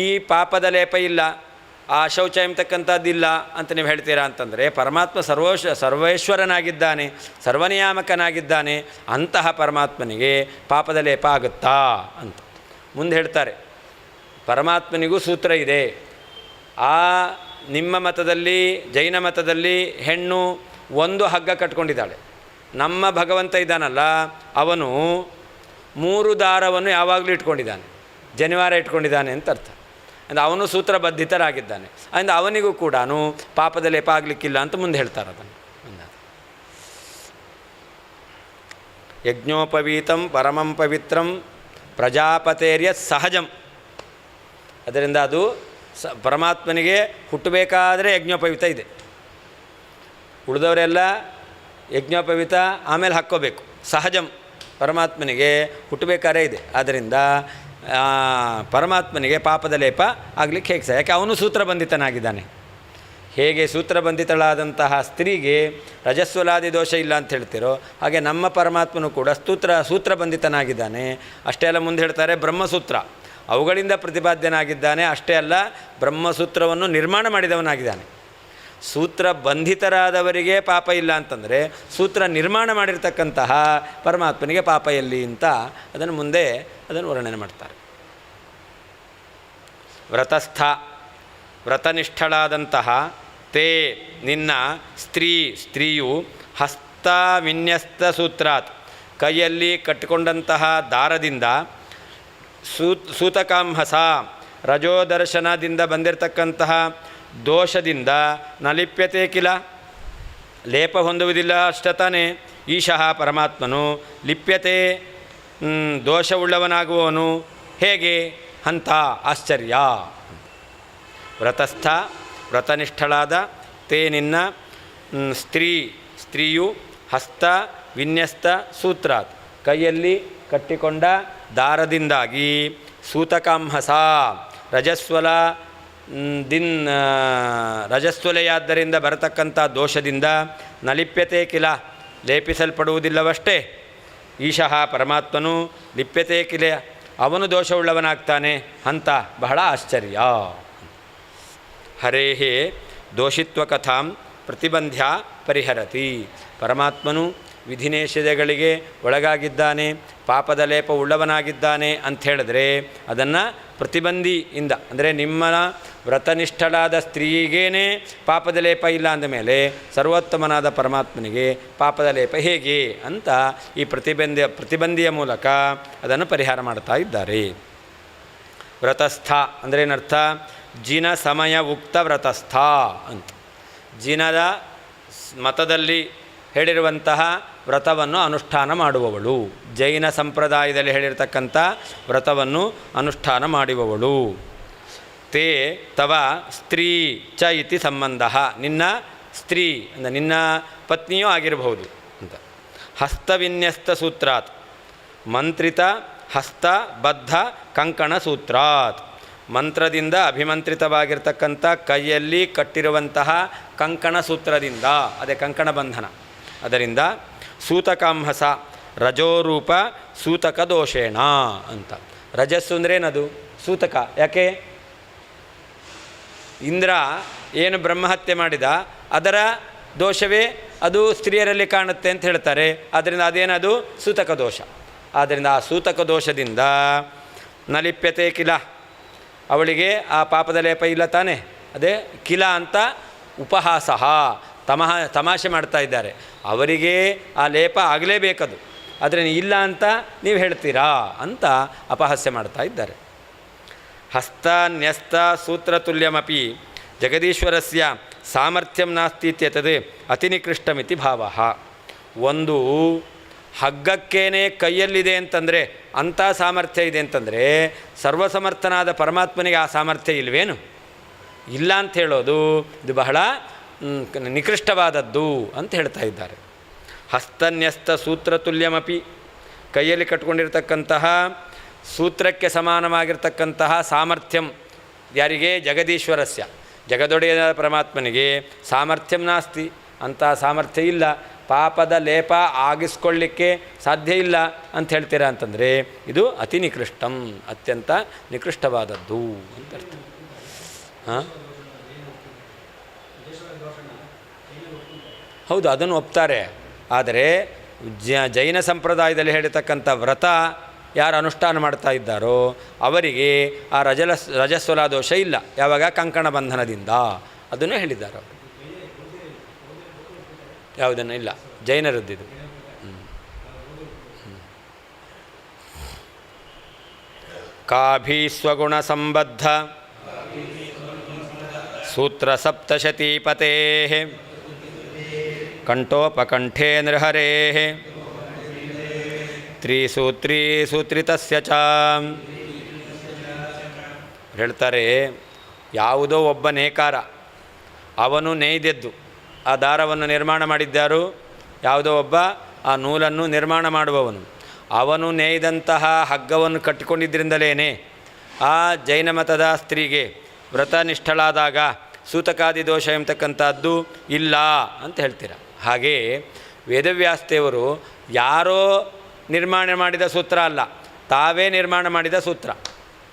ಈ ಪಾಪದ ಲೇಪ ಇಲ್ಲ, ಆ ಶೌಚ ಎಂಬತಕ್ಕಂಥದ್ದಿಲ್ಲ ಅಂತ ನೀವು ಹೇಳ್ತೀರಾ ಅಂತಂದರೆ, ಪರಮಾತ್ಮ ಸರ್ವೇಶ್ವರನಾಗಿದ್ದಾನೆ, ಸರ್ವನಿಯಾಮಕನಾಗಿದ್ದಾನೆ. ಅಂತಹ ಪರಮಾತ್ಮನಿಗೆ ಪಾಪದ ಲೇಪ ಆಗುತ್ತಾ ಅಂತ ಮುಂದೆ ಹೇಳ್ತಾರೆ. ಪರಮಾತ್ಮನಿಗೂ ಸೂತ್ರ ಇದೆ. ಆ ನಿಮ್ಮ ಮತದಲ್ಲಿ, ಜೈನ ಮತದಲ್ಲಿ ಹೆಣ್ಣು ಒಂದು ಹಗ್ಗ ಕಟ್ಕೊಂಡಿದ್ದಾಳೆ. ನಮ್ಮ ಭಗವಂತ ಇದ್ದಾನಲ್ಲ, ಅವನು 3 ದಾರವನ್ನು ಯಾವಾಗಲೂ ಇಟ್ಕೊಂಡಿದ್ದಾನೆ, ಜನಿವಾರ ಇಟ್ಕೊಂಡಿದ್ದಾನೆ ಅಂತ ಅರ್ಥ. ಅಂದರೆ ಅವನು ಸೂತ್ರಬದ್ಧಿತರಾಗಿದ್ದಾನೆ. ಅಂದರೆ ಅವನಿಗೂ ಕೂಡ ಪಾಪದ ಲೇಪ ಆಗಲಿಕ್ಕಿಲ್ಲ ಅಂತ ಮುಂದೆ ಹೇಳ್ತಾರೆ ಅದನ್ನು. ಯಜ್ಞೋಪವೀತಂ ಪರಮಂ ಪವಿತ್ರಂ ಪ್ರಜಾಪತೇರ್ಯ ಸಹಜಂ. ಅದರಿಂದ ಅದು ಪರಮಾತ್ಮನಿಗೆ ಹುಟ್ಟಬೇಕಾದರೆ ಯಜ್ಞೋಪವೀತ ಇದೆ. ಉಳಿದವರೆಲ್ಲ ಯಜ್ಞೋಪವೀತ ಆಮೇಲೆ ಹಾಕ್ಕೋಬೇಕು. ಸಹಜಂ ಪರಮಾತ್ಮನಿಗೆ ಹುಟ್ಟಬೇಕಾದ್ರೆ ಇದೆ. ಆದ್ದರಿಂದ ಪರಮಾತ್ಮನಿಗೆ ಪಾಪದ ಲೇಪ ಆಗಲಿಕ್ಕೆ ಹೇಗೆ ಯಾಕೆ ಅವನು ಸೂತ್ರಬಂಧಿತನಾಗಿದ್ದಾನೆ. ಹೇಗೆ ಸೂತ್ರಬಂಧಿತಳಾದಂತಹ ಸ್ತ್ರೀಗೆ ರಜಸ್ವಲಾದಿ ದೋಷ ಇಲ್ಲ ಅಂತ ಹೇಳ್ತಿರೋ, ಹಾಗೆ ನಮ್ಮ ಪರಮಾತ್ಮನು ಕೂಡ ಸೂತ್ರಬಂಧಿತನಾಗಿದ್ದಾನೆ. ಅಷ್ಟೇ ಅಲ್ಲ, ಮುಂದೆ ಹೇಳ್ತಾರೆ ಬ್ರಹ್ಮಸೂತ್ರ ಅವುಗಳಿಂದ ಪ್ರತಿಪಾದ್ಯನಾಗಿದ್ದಾನೆ. ಅಷ್ಟೇ ಅಲ್ಲ, ಬ್ರಹ್ಮಸೂತ್ರವನ್ನು ನಿರ್ಮಾಣ ಮಾಡಿದವನಾಗಿದ್ದಾನೆ. ಸೂತ್ರ ಬಂಧಿತರಾದವರಿಗೆ ಪಾಪ ಇಲ್ಲ ಅಂತಂದರೆ ಸೂತ್ರ ನಿರ್ಮಾಣ ಮಾಡಿರ್ತಕ್ಕಂತಹ ಪರಮಾತ್ಮನಿಗೆ ಪಾಪ ಎಲ್ಲಿ ಅಂತ ಅದನ್ನು ಮುಂದೆ ವರ್ಣನೆ ಮಾಡ್ತಾರೆ. ವ್ರತನಿಷ್ಠಳಾದಂತಹ ತೇ ನಿನ್ನ ಸ್ತ್ರೀಯು ಹಸ್ತ ವಿನ್ಯಸ್ತ ಸೂತ್ರಾತ್ ಕೈಯಲ್ಲಿ ಕಟ್ಟಿಕೊಂಡಂತಹ ದಾರದಿಂದ ಸೂತಕಾಂಹಸ ರಜೋದರ್ಶನದಿಂದ ಬಂದಿರತಕ್ಕಂತಹ ದೋಷದಿಂದ ನಲಿಪ್ಯತೆ ಕಿಲ ಲೇಪ ಹೊಂದುವುದಿಲ್ಲ ಅಷ್ಟತಾನೆ. ಈಶಃ ಪರಮಾತ್ಮನು ಲಿಪ್ಯತೆ ದೋಷವುಳ್ಳವನಾಗುವವನು ಹೇಗೆ ಅಂತ ಆಶ್ಚರ್ಯ. ವ್ರತನಿಷ್ಠಳಾದ ತೇ ನಿನ್ನ ಸ್ತ್ರೀಯು ಹಸ್ತ ವಿನ್ಯಸ್ತ ಸೂತ್ರಾತ್ ಕೈಯಲ್ಲಿ ಕಟ್ಟಿಕೊಂಡ ದಾರದಿಂದಾಗಿ ಸೂತಕಾಂಹಸ ರಜಸ್ವಲೆಯಾದ್ದರಿಂದ ಬರತಕ್ಕಂಥ ದೋಷದಿಂದ ನಲಿಪ್ಯತೆ ಕಿಲ ಲೇಪಿಸಲ್ಪಡುವುದಿಲ್ಲವಷ್ಟೇ. ಈಶಃ ಪರಮಾತ್ಮನು ಲಿಪ್ಯತೆ ಕಿಲ ಅವನು ದೋಷವುಳ್ಳವನಾಗ್ತಾನೆ ಅಂತ ಬಹಳ ಆಶ್ಚರ್ಯ. ಹರೇಹೇ ದೋಷಿತ್ವ ಕಥಾಂ ಪ್ರತಿಬಂಧ್ಯ ಪರಿಹರತಿ. ಪರಮಾತ್ಮನು ವಿಧಿನಿಷೇಧಗಳಿಗೆ ಒಳಗಾಗಿದ್ದಾನೆ, ಪಾಪದ ಲೇಪ ಉಳ್ಳವನಾಗಿದ್ದಾನೆ ಅಂತ ಹೇಳಿದ್ರೆ ಅದನ್ನು ಪ್ರತಿಬಂಧಿಯಿಂದ, ಅಂದರೆ ನಿಮ್ಮ ವ್ರತನಿಷ್ಠಳಾದ ಸ್ತ್ರೀಗೇನೆ ಪಾಪದ ಲೇಪ ಇಲ್ಲ ಅಂದಮೇಲೆ ಸರ್ವೋತ್ತಮನಾದ ಪರಮಾತ್ಮನಿಗೆ ಪಾಪದ ಲೇಪ ಹೇಗೆ ಅಂತ ಈ ಪ್ರತಿಬಂಧಿಯ ಮೂಲಕ ಅದನ್ನು ಪರಿಹಾರ ಮಾಡ್ತಾ ಇದ್ದಾರೆ. ವ್ರತಸ್ಥ ಅಂದರೆ ಏನರ್ಥ? ಜಿನ ಸಮಯ ಉಕ್ತ ವ್ರತಸ್ಥ ಅಂತ. ಜಿನದ ಮತದಲ್ಲಿ ಹೇಳಿರುವಂತಹ ವ್ರತವನ್ನು ಅನುಷ್ಠಾನ ಮಾಡುವವಳು, ಜೈನ ಸಂಪ್ರದಾಯದಲ್ಲಿ ಹೇಳಿರ್ತಕ್ಕಂಥ ವ್ರತವನ್ನು ಅನುಷ್ಠಾನ ಮಾಡುವವಳು. ತೇ ತವ ಸ್ತ್ರೀ ಚ ಇತಿ ಸಂಬಂಧ, ನಿನ್ನ ಸ್ತ್ರೀ ಅಂದರೆ ನಿನ್ನ ಪತ್ನಿಯೂ ಆಗಿರಬಹುದು ಅಂತ. ಹಸ್ತವಿನ್ಯಸ್ತ ಸೂತ್ರಾತ್ ಮಂತ್ರಿತ ಹಸ್ತಬದ್ಧ ಕಂಕಣ ಸೂತ್ರಾತ್, ಮಂತ್ರದಿಂದ ಅಭಿಮಂತ್ರಿತವಾಗಿರ್ತಕ್ಕಂಥ ಕೈಯಲ್ಲಿ ಕಟ್ಟಿರುವಂತಹ ಕಂಕಣ ಸೂತ್ರದಿಂದ, ಅದೇ ಕಂಕಣ ಬಂಧನ, ಅದರಿಂದ ಸೂತಕಾಂಹಸ ರಜೋರೂಪ ಸೂತಕ ದೋಷೇಣ ಅಂತ. ರಜಸ್ಸು ಅಂದ್ರೇನದು? ಸೂತಕ. ಯಾಕೆ? ಇಂದ್ರ ಏನು ಬ್ರಹ್ಮಹತ್ಯೆ ಮಾಡಿದ ಅದರ ದೋಷವೇ ಅದು ಸ್ತ್ರೀಯರಲ್ಲಿ ಕಾಣುತ್ತೆ ಅಂತ ಹೇಳ್ತಾರೆ. ಆದ್ದರಿಂದ ಅದೇನದು? ಸೂತಕ ದೋಷ. ಆದ್ದರಿಂದ ಆ ಸೂತಕ ದೋಷದಿಂದ ನಲಿಪ್ಯತೆ ಕಿಲ, ಅವಳಿಗೆ ಆ ಪಾಪದ ಲೇಪ ಇಲ್ಲ ತಾನೆ. ಅದೇ ಕಿಲ ಅಂತ ಉಪಹಾಸ, ತಮಾಷೆ ಮಾಡ್ತಾ ಇದ್ದಾರೆ. ಅವರಿಗೆ ಆ ಲೇಪ ಆಗಲೇಬೇಕದು, ಆದರೆ ಇಲ್ಲ ಅಂತ ನೀವು ಹೇಳ್ತೀರಾ ಅಂತ ಅಪಹಾಸ್ಯ ಮಾಡ್ತಾ ಇದ್ದಾರೆ. ಹಸ್ತ ನ್ಯಸ್ತ ಸೂತ್ರತುಲ್ಯಮಪಿ ಜಗದೀಶ್ವರಸ್ಯ ಸಾಮರ್ಥ್ಯಂ ನಾಸ್ತಿ ಇತ್ಯತದ್ ಅತಿನಿಕೃಷ್ಟಮಿತಿ ಭಾವ. ಒಂದು ಹಗ್ಗಕ್ಕೇನೆ ಕೈಯಲ್ಲಿದೆ ಅಂತಂದರೆ ಅಂಥ ಸಾಮರ್ಥ್ಯ ಇದೆ ಅಂತಂದರೆ ಸರ್ವಸಮರ್ಥನಾದ ಪರಮಾತ್ಮನಿಗೆ ಆ ಸಾಮರ್ಥ್ಯ ಇಲ್ವೇನು? ಇಲ್ಲ ಅಂತ ಹೇಳೋದು ಇದು ಬಹಳ ನಿಕೃಷ್ಟವಾದದ್ದು ಅಂತ ಹೇಳ್ತಾ ಇದ್ದಾರೆ. ಹಸ್ತನ್ಯಸ್ತ ಸೂತ್ರತುಲ್ಯಮಪಿ, ಕೈಯಲ್ಲಿ ಕಟ್ಕೊಂಡಿರ್ತಕ್ಕಂತಹ ಸೂತ್ರಕ್ಕೆ ಸಮಾನವಾಗಿರ್ತಕ್ಕಂತಹ ಸಾಮರ್ಥ್ಯಂ ಯಾರಿಗೆ? ಜಗದೀಶ್ವರಸ್ಯ, ಜಗದೊಡೆಯ ಪರಮಾತ್ಮನಿಗೆ ಸಾಮರ್ಥ್ಯಂ ನಾಸ್ತಿ, ಅಂಥ ಸಾಮರ್ಥ್ಯ ಇಲ್ಲ, ಪಾಪದ ಲೇಪ ಆಗಿಸ್ಕೊಳ್ಳಿಕ್ಕೆ ಸಾಧ್ಯ ಇಲ್ಲ ಅಂತ ಹೇಳ್ತೀರಾ ಅಂತಂದರೆ ಇದು ಅತಿ ನಿಕೃಷ್ಟಂ, ಅತ್ಯಂತ ನಿಕೃಷ್ಟವಾದದ್ದು ಅಂತ ಅರ್ಥ. ಹಾಂ, ಹೌದು, ಅದನ್ನು ಒಪ್ತಾರೆ. ಆದರೆ ಜೈನ ಸಂಪ್ರದಾಯದಲ್ಲಿ ಹೇಳಿರ್ತಕ್ಕಂಥ ವ್ರತ ಯಾರು ಅನುಷ್ಠಾನ ಮಾಡ್ತಾ ಇದ್ದಾರೋ ಅವರಿಗೆ ಆ ರಜಸ್ವಲ ದೋಷ ಇಲ್ಲ. ಯಾವಾಗ? ಕಂಕಣ ಬಂಧನದಿಂದ. ಅದನ್ನು ಹೇಳಿದ್ದಾರೆ ಅವರು. ಯಾವುದನ್ನು ಇಲ್ಲ, ಜೈನರದ್ದಿದು. ಕಾಭಿ ಸ್ವಗುಣ ಸಂಬದ್ಧ ಸೂತ್ರ ಸಪ್ತಶತೀಪತೆ ಕಂಠೋಪಕಂಠೇ ನೃಹರೇ ತ್ರಿಸೂತ್ರೀ ಸೂತ್ರಿತಸ್ಯ ಚ. ಹೇಳ್ತಾರೆ, ಯಾವುದೋ ಒಬ್ಬ ನೇಕಾರ, ಅವನು ನೇಯ್ದೆದ್ದು ಆ ದಾರವನ್ನು ನಿರ್ಮಾಣ ಮಾಡಿದ್ದಾರು. ಯಾವುದೋ ಒಬ್ಬ ಆ ನೂಲನ್ನು ನಿರ್ಮಾಣ ಮಾಡುವವನು, ಅವನು ನೇಯ್ದಂತಹ ಹಗ್ಗವನ್ನು ಕಟ್ಟಿಕೊಂಡಿದ್ದರಿಂದಲೇ ಆ ಜೈನ ಮತದ ಸ್ತ್ರೀಗೆ ವ್ರತನಿಷ್ಠಳಾದಾಗ ಸೂತಕಾದಿ ದೋಷ ಎಂಬತಕ್ಕಂಥದ್ದು ಇಲ್ಲ ಅಂತ ಹೇಳ್ತೀರ. ಹಾಗೆ ವೇದವ್ಯಾಸದೇವರು ಯಾರೋ ನಿರ್ಮಾಣ ಮಾಡಿದ ಸೂತ್ರ ಅಲ್ಲ, ತಾವೇ ನಿರ್ಮಾಣ ಮಾಡಿದ ಸೂತ್ರ.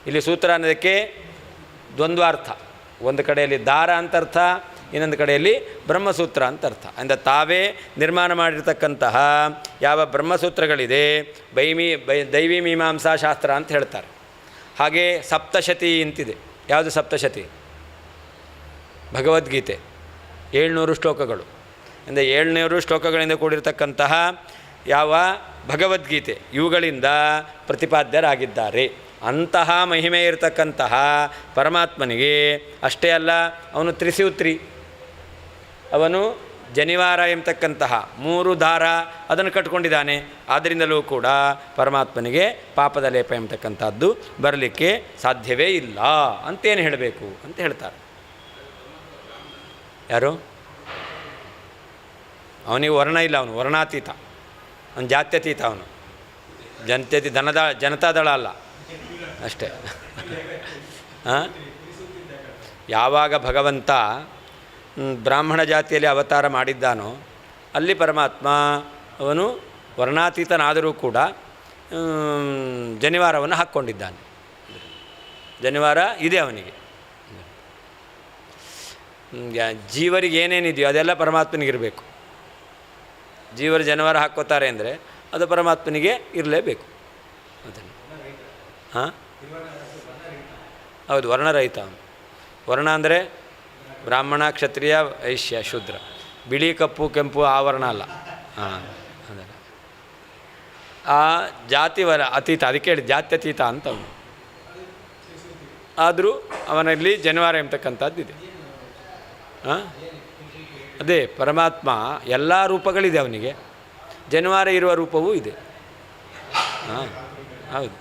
ಇಲ್ಲಿ ಸೂತ್ರ ಅನ್ನೋದಕ್ಕೆ ದ್ವಂದ್ವಾರ್ಥ. ಒಂದು ಕಡೆಯಲ್ಲಿ ದಾರ ಅಂತ ಅರ್ಥ, ಇನ್ನೊಂದು ಕಡೆಯಲ್ಲಿ ಬ್ರಹ್ಮಸೂತ್ರ ಅಂತ ಅರ್ಥ. ಅಂದರೆ ತಾವೇ ನಿರ್ಮಾಣ ಮಾಡಿರ್ತಕ್ಕಂತಹ ಯಾವ ಬ್ರಹ್ಮಸೂತ್ರಗಳಿದೆ ದೈವಿ ಮೀಮಾಂಸಾ ಶಾಸ್ತ್ರ ಅಂತ ಹೇಳ್ತಾರೆ. ಹಾಗೆ ಸಪ್ತಶತಿ ಅಂತಿದೆ. ಯಾವುದು ಸಪ್ತಶತಿ? ಭಗವದ್ಗೀತೆ 700 ಶ್ಲೋಕಗಳು. ಅಂದರೆ 700 ಶ್ಲೋಕಗಳಿಂದ ಕೂಡಿರ್ತಕ್ಕಂತಹ ಯಾವ ಭಗವದ್ಗೀತೆ ಇವುಗಳಿಂದ ಪ್ರತಿಪಾದ್ಯರಾಗಿದ್ದಾರೆ. ಅಂತಹ ಮಹಿಮೆ ಇರತಕ್ಕಂತಹ ಪರಮಾತ್ಮನಿಗೆ ಅಷ್ಟೇ ಅಲ್ಲ, ಅವನು ತ್ರಿಸೂತ್ರಿ, ಅವನು ಜನಿವಾರ ಎಂಬತಕ್ಕಂತಹ 3 ದಾರ ಅದನ್ನು ಕಟ್ಕೊಂಡಿದ್ದಾನೆ. ಆದ್ದರಿಂದಲೂ ಕೂಡ ಪರಮಾತ್ಮನಿಗೆ ಪಾಪದ ಲೇಪ ಎಂಬತಕ್ಕಂಥದ್ದು ಬರಲಿಕ್ಕೆ ಸಾಧ್ಯವೇ ಇಲ್ಲ ಅಂತೇನು ಹೇಳಬೇಕು ಅಂತ ಹೇಳ್ತಾರೆ. ಯಾರು? ಅವನಿಗೆ ವರ್ಣ ಇಲ್ಲ, ಅವನು ವರ್ಣಾತೀತ, ಅವನು ಜಾತ್ಯತೀತ, ಅವನು ಜನತಾದಳ ಅಲ್ಲ ಅಷ್ಟೇ. ಯಾವಾಗ ಭಗವಂತ ಬ್ರಾಹ್ಮಣ ಜಾತಿಯಲ್ಲಿ ಅವತಾರ ಮಾಡಿದ್ದಾನೋ ಅಲ್ಲಿ ಪರಮಾತ್ಮ ಅವನು ವರ್ಣಾತೀತನಾದರೂ ಕೂಡ ಜನಿವಾರವನ್ನು ಹಾಕ್ಕೊಂಡಿದ್ದಾನೆ. ಜನಿವಾರ ಇದೆ ಅವನಿಗೆ. ಜೀವರಿಗೆ ಏನೇನಿದೆಯೋ ಅದೆಲ್ಲ ಪರಮಾತ್ಮನಿಗಿರಬೇಕು. ಜೀವರು ಜನಿವಾರ ಹಾಕ್ಕೋತಾರೆ ಅಂದರೆ ಅದು ಪರಮಾತ್ಮನಿಗೆ ಇರಲೇಬೇಕು. ಅದನ್ನು ಹಾಂ, ಹೌದು, ವರ್ಣರಹಿತ ಅವನು. ವರ್ಣ ಅಂದರೆ ಬ್ರಾಹ್ಮಣ, ಕ್ಷತ್ರಿಯ, ವೈಶ್ಯ, ಶೂದ್ರ. ಬಿಳಿ, ಕಪ್ಪು, ಕೆಂಪು ಆ ವರ್ಣ ಅಲ್ಲ. ಹಾಂ, ಅದಲ್ಲ. ಆ ಜಾತಿ ಅತೀತ, ಅದಕ್ಕೆ ಹೇಳಿ ಜಾತ್ಯತೀತ ಅಂತ ಅವನು. ಆದರೂ ಅವನಲ್ಲಿ ಜನಿವಾರ ಎಂಬತಕ್ಕಂಥದ್ದಿದೆ. ಹಾಂ, ಅದೇ ಪರಮಾತ್ಮ ಎಲ್ಲ ರೂಪಗಳಿದೆ ಅವನಿಗೆ. ಜನಿವಾರ ಇರುವ ರೂಪವೂ ಇದೆ. ಹಾಂ, ಹೌದು,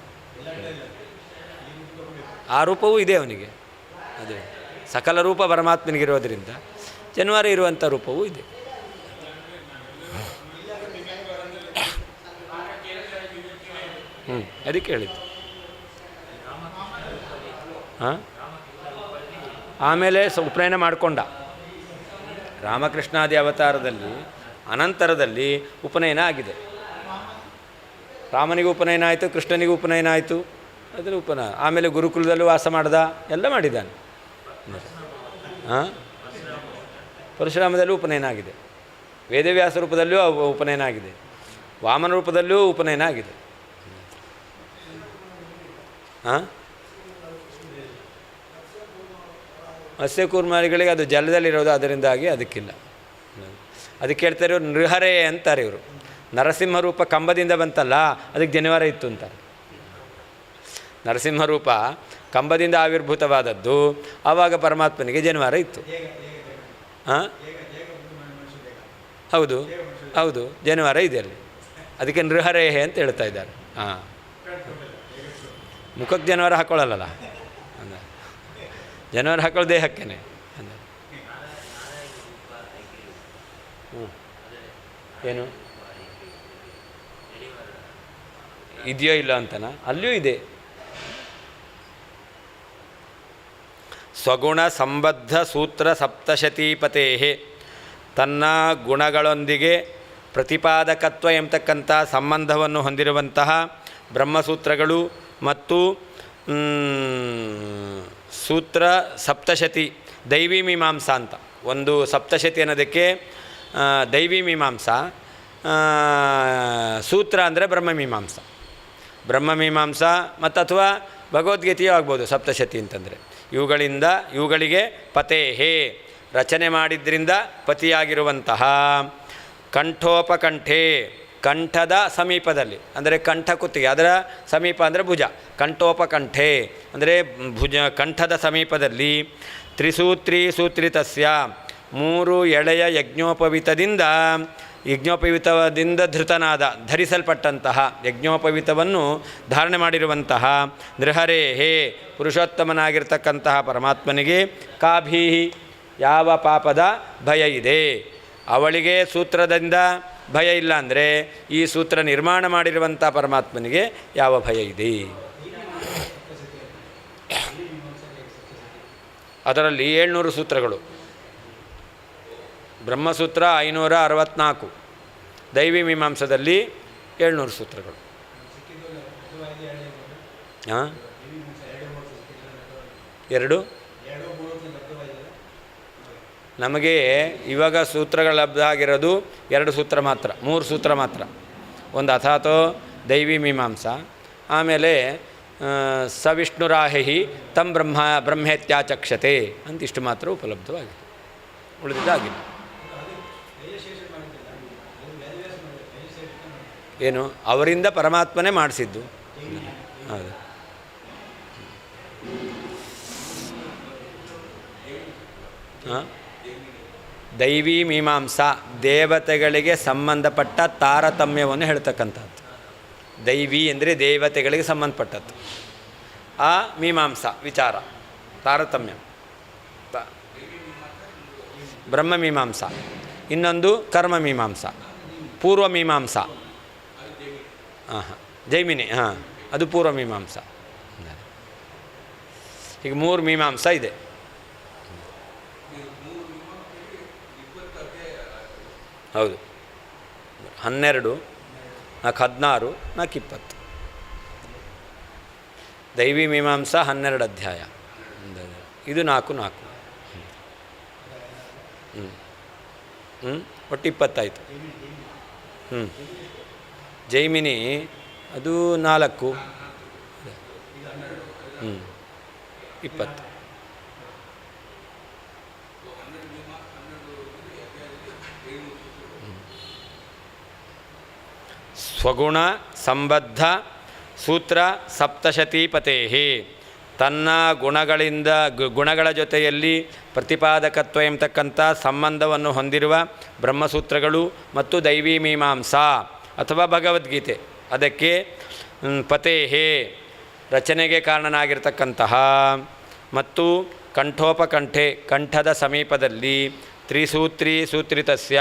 ಆ ರೂಪವೂ ಇದೆ ಅವನಿಗೆ. ಅದೇ ಸಕಲ ರೂಪ ಪರಮಾತ್ಮನಿಗಿರೋದರಿಂದ ಜನಿವಾರ ಇರುವಂಥ ರೂಪವೂ ಇದೆ. ಅದಕ್ಕೆ ಹೇಳಿದ್ದು. ಹಾಂ, ಆಮೇಲೆ ಉಪನಯನ ಮಾಡಿಕೊಂಡ. ರಾಮಕೃಷ್ಣಾದಿ ಅವತಾರದಲ್ಲಿ ಅನಂತರದಲ್ಲಿ ಉಪನಯನ ಆಗಿದೆ. ರಾಮನಿಗೂ ಉಪನಯನ ಆಯಿತು, ಕೃಷ್ಣನಿಗೂ ಉಪನಯನ ಆಯಿತು. ಅದರ ಆಮೇಲೆ ಗುರುಕುಲದಲ್ಲೂ ವಾಸ ಮಾಡ್ದ, ಎಲ್ಲ ಮಾಡಿದ್ದಾನೆ. ಹಾಂ, ಪರಶುರಾಮದಲ್ಲೂ ಉಪನಯನ ಆಗಿದೆ, ವೇದವ್ಯಾಸ ರೂಪದಲ್ಲೂ ಉಪನಯನ ಆಗಿದೆ, ವಾಮನ ರೂಪದಲ್ಲೂ ಉಪನಯನ ಆಗಿದೆ. ಹಾಂ, ಮತ್ಸ್ಯಕೂರ್ಮಾರಿಗಳಿಗೆ ಅದು ಜಲದಲ್ಲಿರೋದು, ಅದರಿಂದಾಗಿ ಅದಕ್ಕಿಲ್ಲ. ಅದಕ್ಕೆ ಹೇಳ್ತಾರೆ ಇವರು ನೃಹರೇ ಅಂತಾರೆ. ಇವರು ನರಸಿಂಹ ರೂಪ ಕಂಬದಿಂದ ಬಂತಲ್ಲ, ಅದಕ್ಕೆ ಜನಿವಾರ ಇತ್ತು ಅಂತಾರೆ. ನರಸಿಂಹ ರೂಪ ಕಂಬದಿಂದ ಆವಿರ್ಭೂತವಾದದ್ದು, ಆವಾಗ ಪರಮಾತ್ಮನಿಗೆ ಜನಿವಾರ ಇತ್ತು. ಹಾಂ, ಹೌದು ಹೌದು, ಜನಿವಾರ ಇದೆ ಅಲ್ಲಿ, ಅದಕ್ಕೆ ನೃಹರೇಹೆ ಅಂತ ಹೇಳ್ತಾ ಇದ್ದಾರೆ. ಹಾಂ, ಮುಖಕ್ಕೆ ಜನಿವಾರ ಹಾಕ್ಕೊಳ್ಳಲ್ಲ, ಜನಿವಾರ ಹಾಕೊಳ್ಳೋ ದೇಹಕ್ಕೇನೆ. ಏನು ಇದೆಯೋ ಇಲ್ಲ ಅಂತನಾ? ಅಲ್ಲಿಯೂ ಇದೆ. ಸ್ವಗುಣ ಸಂಬದ್ಧ ಸೂತ್ರ ಸಪ್ತಶತೀಪತೇ, ತನ್ನ ಗುಣಗಳೊಂದಿಗೆ ಪ್ರತಿಪಾದಕತ್ವ ಎಂಬತಕ್ಕಂಥ ಸಂಬಂಧವನ್ನು ಹೊಂದಿರುವಂತಹ ಬ್ರಹ್ಮಸೂತ್ರಗಳು ಮತ್ತು ಸೂತ್ರ ಸಪ್ತಶತಿ ದೈವಿ ಮೀಮಾಂಸಾ ಅಂತ ಒಂದು ಸಪ್ತಶತಿ ಅನ್ನೋದಕ್ಕೆ ದೈವಿ ಮೀಮಾಂಸಾ, ಸೂತ್ರ ಅಂದರೆ ಬ್ರಹ್ಮಮೀಮಾಂಸಾ. ಬ್ರಹ್ಮಮೀಮಾಂಸಾ ಮತ್ತು ಅಥವಾ ಭಗವದ್ಗೀತೆಯೂ ಆಗ್ಬೋದು ಸಪ್ತಶತಿ ಅಂತಂದರೆ. ಇವುಗಳಿಗೆ ಪತೇಹೇ, ರಚನೆ ಮಾಡಿದ್ರಿಂದ ಪತಿಯಾಗಿರುವಂತಹ, ಕಂಠೋಪಕಂಠೆ, ಕಂಠದ ಸಮೀಪದಲ್ಲಿ ಅಂದರೆ ಕಂಠ ಕುತ್ತಿಗೆ, ಅದರ ಸಮೀಪ ಅಂದರೆ ಭುಜ, ಕಂಠೋಪಕಂಠೆ ಅಂದರೆ ಕಂಠದ ಸಮೀಪದಲ್ಲಿ, ತ್ರಿಸೂತ್ರಿ ಸೂತ್ರಿತಸ್ಯ, 3 ಎಳೆಯ ಯಜ್ಞೋಪವೀತದಿಂದ ಧೃತನಾದ, ಧರಿಸಲ್ಪಟ್ಟಂತಹ ಯಜ್ಞೋಪವೀತವನ್ನು ಧಾರಣೆ ಮಾಡಿರುವಂತಹ ನೃಹರೇಹೇ, ಪುರುಷೋತ್ತಮನಾಗಿರ್ತಕ್ಕಂತಹ ಪರಮಾತ್ಮನಿಗೆ ಕಾಭೀಹಿ, ಯಾವ ಪಾಪದ ಭಯ ಇದೆ? ಅವಳಿಗೆ ಸೂತ್ರದಿಂದ ಭಯ ಇಲ್ಲ ಅಂದರೆ ಈ ಸೂತ್ರ ನಿರ್ಮಾಣ ಮಾಡಿರುವಂಥ ಪರಮಾತ್ಮನಿಗೆ ಯಾವ ಭಯ ಇದೆ? ಅದರಲ್ಲಿ 700 ಸೂತ್ರಗಳು. ಬ್ರಹ್ಮಸೂತ್ರ 564, ದೈವಿ ಮೀಮಾಂಸದಲ್ಲಿ 700 ಸೂತ್ರಗಳು. ಹಾಂ, 2 ನಮಗೆ ಇವಾಗ ಸೂತ್ರಗಳು ಲಭ್ಯ ಆಗಿರೋದು 2 ಸೂತ್ರ ಮಾತ್ರ, 3 ಸೂತ್ರ ಮಾತ್ರ. ಒಂದು ಅಥಾತೋ ದೈವಿ ಮೀಮಾಂಸಾ, ಆಮೇಲೆ ಸವಿಷ್ಣುರಾಹಿ ತಂ ಬ್ರಹ್ಮೇತ್ಯಾಚಕ್ಷತೆ ಅಂತಿಷ್ಟು ಮಾತ್ರ ಉಪಲಬ್ಧವಾಗಿದೆ, ಉಳಿದಿದ್ದಾಗಿಲ್ಲ. ಏನು ಅವರಿಂದ ಪರಮಾತ್ಮನೇ ಮಾಡಿಸಿದ್ದು. ಹೌದು. ಹಾಂ, ದೈವಿ ಮೀಮಾಂಸಾ ದೇವತೆಗಳಿಗೆ ಸಂಬಂಧಪಟ್ಟ ತಾರತಮ್ಯವನ್ನು ಹೇಳ್ತಕ್ಕಂಥದ್ದು. ದೈವಿ ಅಂದರೆ ದೇವತೆಗಳಿಗೆ ಸಂಬಂಧಪಟ್ಟದ್ದು. ಆ ಮೀಮಾಂಸಾ ವಿಚಾರ ತಾರತಮ್ಯ, ಬ್ರಹ್ಮಮೀಮಾಂಸಾ. ಇನ್ನೊಂದು ಕರ್ಮಮೀಮಾಂಸಾ, ಪೂರ್ವಮೀಮಾಂಸಾ. ಹಾಂ, ಜೈಮಿನಿ, ಹಾಂ, ಅದು ಪೂರ್ವಮೀಮಾಂಸಾ. ಈಗ 3 ಮೀಮಾಂಸಾ ಇದೆ. ಹೌದು, 12, 4, 16, 4, 20. ದೈವಿ ಮೀಮಾಂಸಾ 12 ಅಧ್ಯಾಯ, ಇದು 4, 4. ಒಟ್ಟು 20 ಆಯಿತು. ಜೈಮಿನಿ ಅದು 4, 20. ಸ್ವಗುಣ ಸಂಬದ್ಧ ಸೂತ್ರ ಸಪ್ತಶತೀಪತೇ, ತನ್ನ ಗುಣಗಳ ಜೊತೆಯಲ್ಲಿ ಪ್ರತಿಪಾದಕತ್ವ ಎಂಬತಕ್ಕಂಥ ಸಂಬಂಧವನ್ನು ಹೊಂದಿರುವ ಬ್ರಹ್ಮಸೂತ್ರಗಳು ಮತ್ತು ದೈವಿ ಮೀಮಾಂಸಾ ಅಥವಾ ಭಗವದ್ಗೀತೆ, ಅದಕ್ಕೆ ಪತೇಹೇ, ರಚನೆಗೆ ಕಾರಣನಾಗಿರ್ತಕ್ಕಂತಹ, ಮತ್ತು ಕಂಠೋಪಕಂಠೆ, ಕಂಠದ ಸಮೀಪದಲ್ಲಿ, ತ್ರಿಸೂತ್ರಿ ಸೂತ್ರಿತಸ್ಯ,